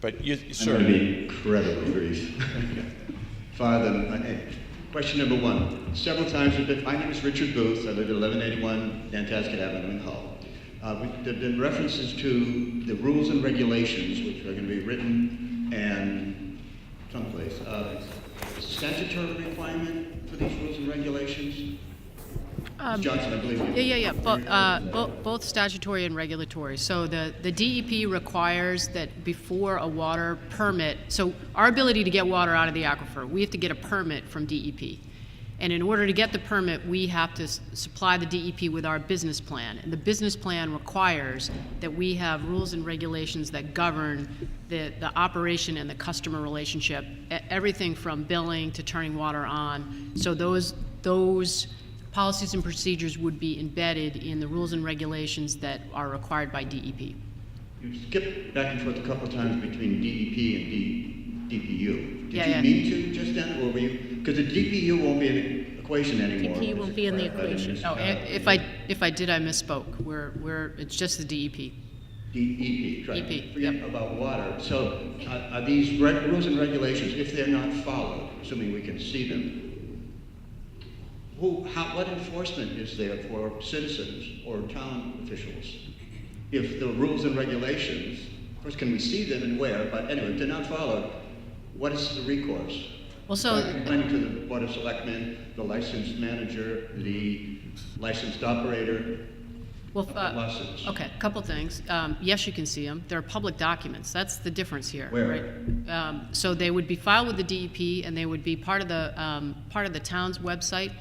But you, sir. I'm going to be incredibly brief. Father, question number 1. Several times, my name is Richard Booth. I live at 1181 Nantasket Avenue in Hull. There have been references to the rules and regulations, which are going to be written and someplace. Statutory requirement for these rules and regulations? Ms. Johnson, I believe you. Yeah. Both statutory and regulatory. So the DEP requires that before a water permit, so our ability to get water out of the aquifer, we have to get a permit from DEP. And in order to get the permit, we have to supply the DEP with our business plan. And the business plan requires that we have rules and regulations that govern the operation and the customer relationship, everything from billing to turning water on. So those policies and procedures would be embedded in the rules and regulations that are required by DEP. You skipped back and forth a couple of times between DEP and DPU. Did Yeah, you mean to just then, or were you, because the DPU won't be in the equation anymore. DPU won't be in the equation. Oh, if I did, I misspoke. It's just the DEP. DEP, right. EP, Forget about water. So are these rules and regulations, if they're not followed, assuming we can see them, what enforcement is there for citizens or town officials? If the rules and regulations, of course, can we see them and where, but anyway, if they're not followed, what is the recourse? Well, so Complaining to the Board of Selectmen, the licensed manager, the licensed operator, lawsuits. Okay, a couple things. Yes, you can see them. They're public documents. That's the difference here. Where? Right? So they would be filed with the DEP, and they would be part of the town's website.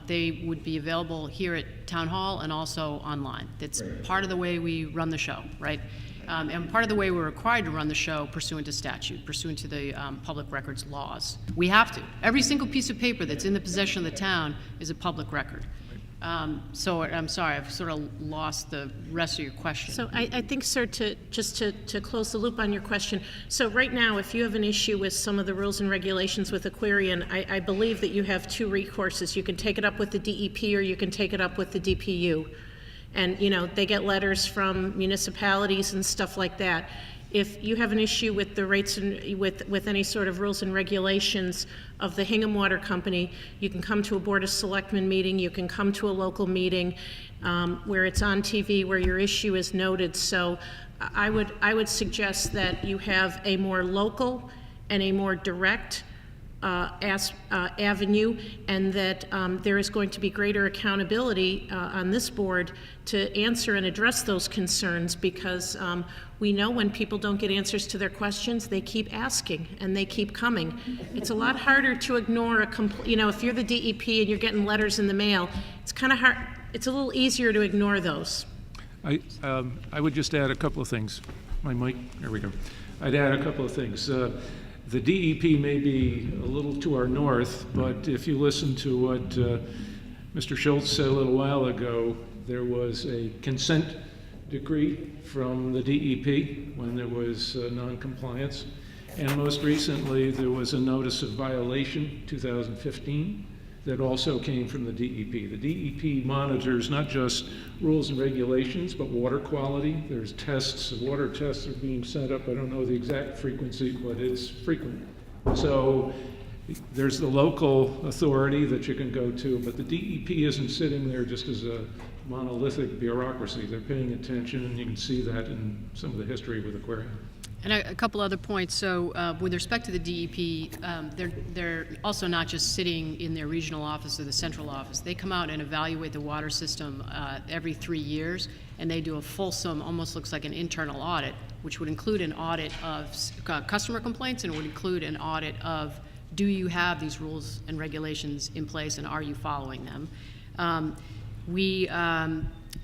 They would be available here at Town Hall and also online. That's part of the way we run the show, right? And part of the way we're required to run the show pursuant to statute, pursuant to the public records laws. We have to. Every single piece of paper that's in the possession of the town is a public record. So I'm sorry, I've sort of lost the rest of your question. So I think, sir, to close the loop on your question, so right now, if you have an issue with some of the rules and regulations with Aquarian, I believe that you have two recourses. You can take it up with the DEP or you can take it up with the DPU. And, you know, they get letters from municipalities and stuff like that. If you have an issue with the rates and with any sort of rules and regulations of the Hingham Water Company, you can come to a Board of Selectmen meeting, you can come to a local meeting where it's on TV, where your issue is noted. So I would suggest that you have a more local and a more direct avenue, and that there is going to be greater accountability on this board to answer and address those concerns, because we know when people don't get answers to their questions, they keep asking and they keep coming. It's a lot harder to ignore if you're the DEP and you're getting letters in the mail, it's kind of hard. It's a little easier to ignore those. I would just add a couple of things. My mic, there we go. I'd add a couple of things. The DEP may be a little to our north, but if you listen to what Mr. Schultz said a little while ago, there was a consent decree from the DEP when there was non-compliance. And most recently, there was a notice of violation, 2015, that also came from the DEP. The DEP monitors not just rules and regulations, but water quality. There's tests, water tests are being set up. I don't know the exact frequency, but it's frequent. So there's the local authority that you can go to, but the DEP isn't sitting there just as a monolithic bureaucracy. They're paying attention, and you can see that in some of the history with Aquarium. And a couple other points. So with respect to the DEP, they're also not just sitting in their regional office or the central office. They come out and evaluate the water system every 3 years, and they do a fulsome, almost looks like an internal audit, which would include an audit of customer complaints, and it would include an audit of, do you have these rules and regulations in place, and are you following them?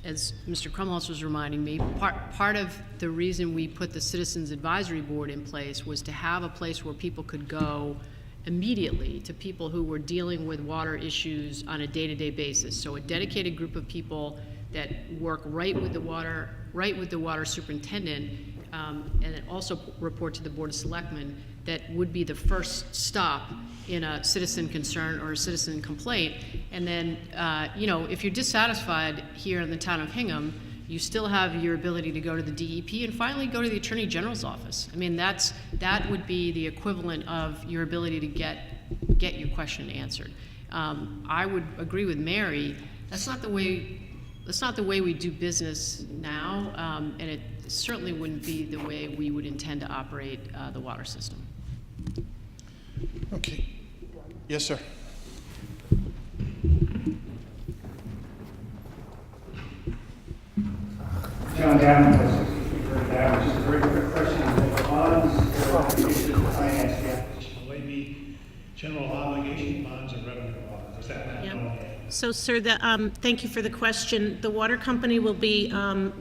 As Mr. Krumholz was reminding me, part of the reason we put the Citizens Advisory Board in place was to have a place where people could go immediately to people who were dealing with water issues on a day-to-day basis. So a dedicated group of people that work right with the water superintendent, and then also report to the Board of Selectmen, that would be the first stop in a citizen concern or a citizen complaint. And then, if you're dissatisfied here in the town of Hingham, you still have your ability to go to the DEP and finally go to the Attorney General's office. I mean, that would be the equivalent of your ability to get your question answered. I would agree with Mary. That's not the way we do business now, and it certainly wouldn't be the way we would intend to operate the water system. Okay. Yes, sir. John Down, 63 Bird Down. Just a very quick question. The bonds are issued to finance the acquisition. Will they be general obligation bonds or revenue bonds? Is that not known yet? So, sir, thank you for the question. The water company will be,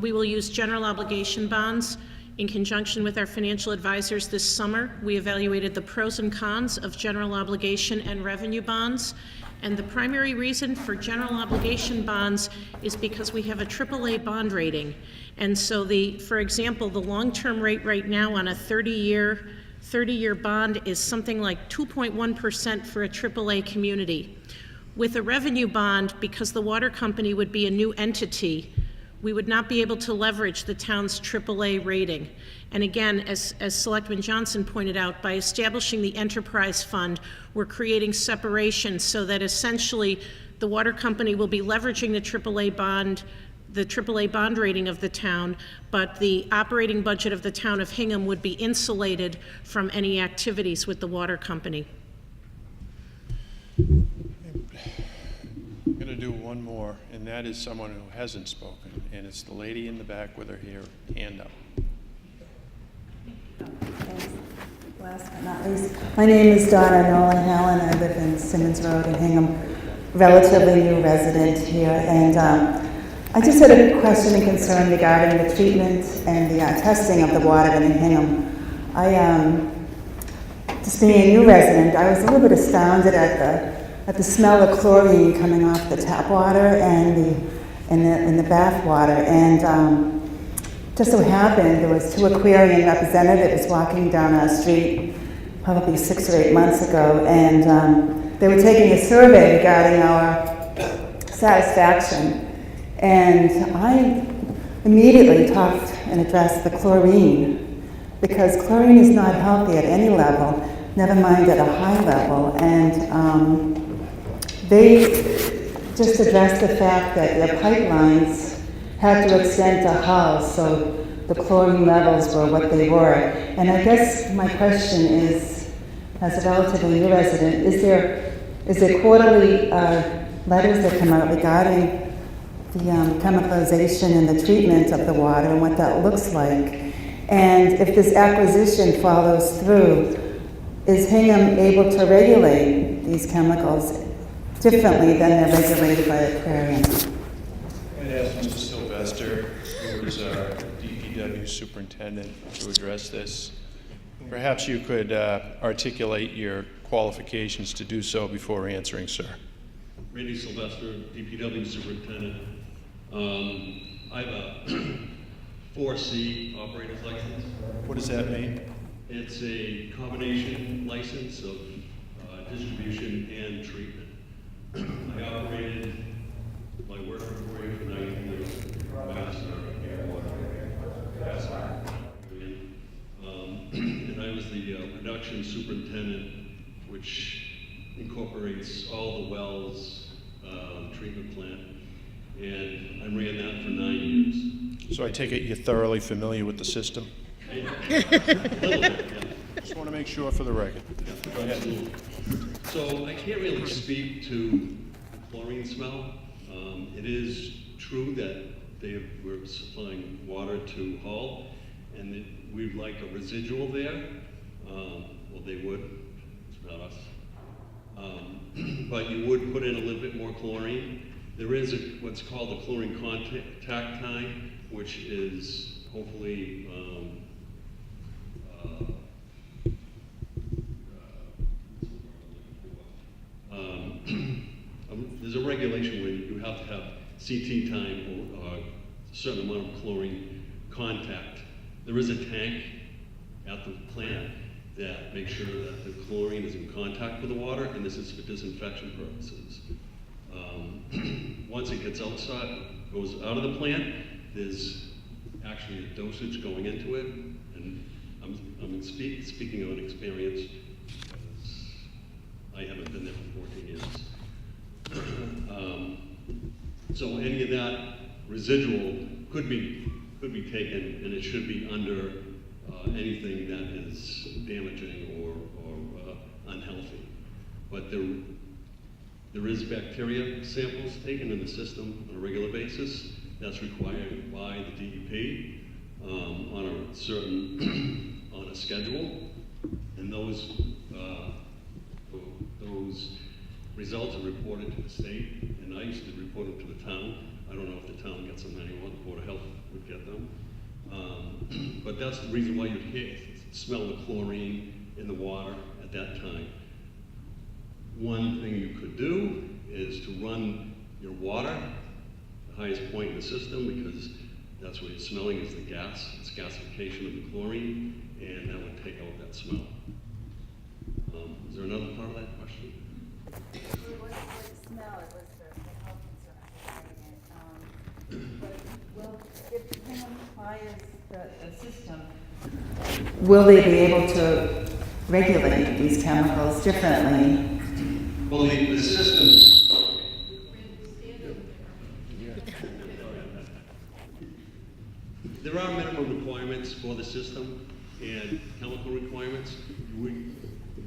we will use general obligation bonds in conjunction with our financial advisors this summer. We evaluated the pros and cons of general obligation and revenue bonds. And the primary reason for general obligation bonds is because we have a AAA bond rating. And so for example, the long-term rate right now on a 30-year bond is something like 2.1% for a AAA community. With a revenue bond, because the water company would be a new entity, we would not be able to leverage the town's AAA rating. And again, as Selectman Johnson pointed out, by establishing the enterprise fund, we're creating separation so that essentially the water company will be leveraging the AAA bond rating of the town, but the operating budget of the town of Hingham would be insulated from any activities with the water company. I'm going to do one more, and that is someone who hasn't spoken, and it's the lady in the back with her hand up. Last but not least, my name is Donna Nolan Helen. I live in Simmons Road in Hingham, relatively new resident here, and I just had a question and concern regarding the treatment and the testing of the water in Hingham. Just being a new resident, I was a little bit astounded at the smell of chlorine coming off the tap water and the bath water, and just so happened there was 2 aquarium representatives walking down our street probably 6 or 8 months ago, and they were taking a survey regarding our satisfaction, and I immediately talked and addressed the chlorine, because chlorine is not healthy at any level, never mind at a high level, and they just addressed the fact that their pipelines had to extend to Hull, so the chlorine levels were what they were. And I guess my question is, as a relatively new resident, is there quarterly letters that come out regarding the chemicalization and the treatment of the water and what that looks like? And if this acquisition follows through, is Hingham able to regulate these chemicals differently than they're regulated by aquariums? I'd ask Mr. Sylvester, who is our DPW superintendent, to address this. Perhaps you could articulate your qualifications to do so before answering, sir. Randy Sylvester, DPW superintendent. I have a 4C operator's license. What does that mean? It's a combination license of distribution and treatment. I operated my work for 9 years, master air water, and I was the production superintendent, which incorporates all the wells, treatment plant, and I ran that for 9 years. So I take it you're thoroughly familiar with the system? A little bit, yeah. Just want to make sure for the record. Go ahead. So I can't really speak to the chlorine smell. It is true that they were supplying water to Hull, and that we'd like a residual there. Well, they would, it's not us. But you would put in a little bit more chlorine. There is what's called the chlorine contact time, which is hopefully there's a regulation where you have to have CT time or a certain amount of chlorine contact. There is a tank at the plant that makes sure that the chlorine is in contact with the water, and this is for disinfection purposes. Once it gets outside, goes out of the plant, there's actually a dosage going into it, and I'm speaking of an experience because I haven't been there for 14 years. So any of that residual could be taken, and it should be under anything that is damaging or unhealthy. But there is bacteria samples taken in the system on a regular basis. That's required by the DEP on a certain on a schedule, and those results are reported to the state, and I used to report them to the town. I don't know if the town gets them anymore, the Board of Health would get them. But that's the reason why you'd smell the chlorine in the water at that time. one thing you could do is to run your water, the highest point in the system, because that's what you're smelling is the gas. It's gasification of the chlorine, and that would take out that smell. Is there another part of that question? It wasn't the smell, it was the health concern. But if Hingham fires the system, will they be able to regulate these chemicals differently? Well, the system. There are minimum requirements for the system and chemical requirements.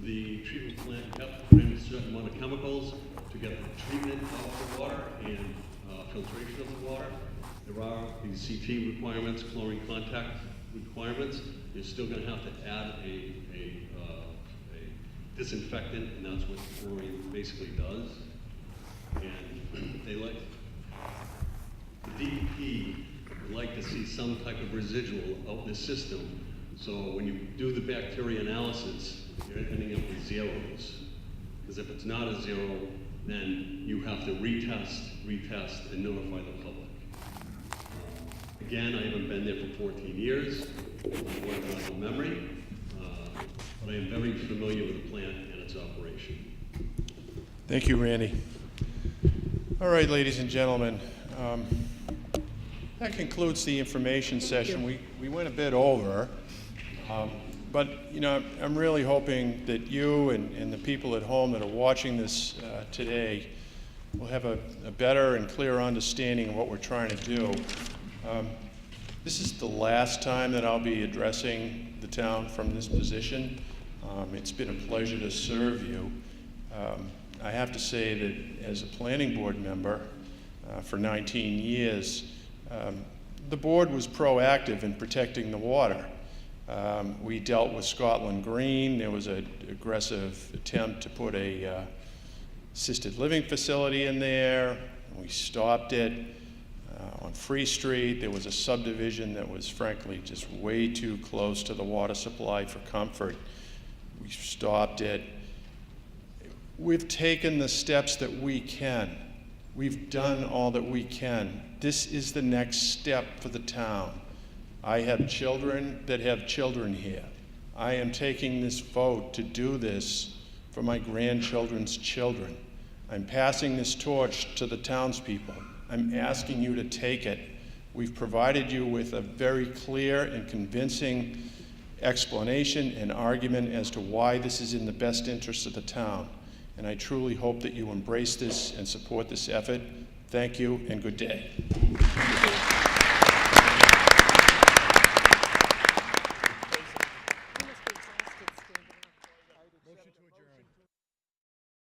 The treatment plant have to put in a certain amount of chemicals to get the treatment of the water and filtration of the water. There are these CT requirements, chlorine contact requirements. You're still going to have to add a disinfectant, and that's what chlorine basically does. And they like, the DEP would like to see some type of residual of the system. So when you do the bacteria analysis, you're ending up with zeros. Because if it's not a zero, then you have to retest, and notify the public. Again, I haven't been there for 14 years. I work muscle memory, but I am very familiar with the plant and its operation. Thank you, Randy. All right, ladies and gentlemen, that concludes the information session. We went a bit over, but you know, I'm really hoping that you and the people at home that are watching this today will have a better and clearer understanding of what we're trying to do. This is the last time that I'll be addressing the town from this position. It's been a pleasure to serve you. I have to say that as a planning board member for 19 years, the board was proactive in protecting the water. We dealt with Scotland Green. There was an aggressive attempt to put a assisted living facility in there. We stopped it. On Free Street, there was a subdivision that was frankly just way too close to the water supply for comfort. We stopped it. We've taken the steps that we can. We've done all that we can. This is the next step for the town. I have children that have children here. I am taking this vote to do this for my grandchildren's children. I'm passing this torch to the townspeople. I'm asking you to take it. We've provided you with a very clear and convincing explanation and argument as to why this is in the best interest of the town. And I truly hope that you embrace this and support this effort. Thank you and good day.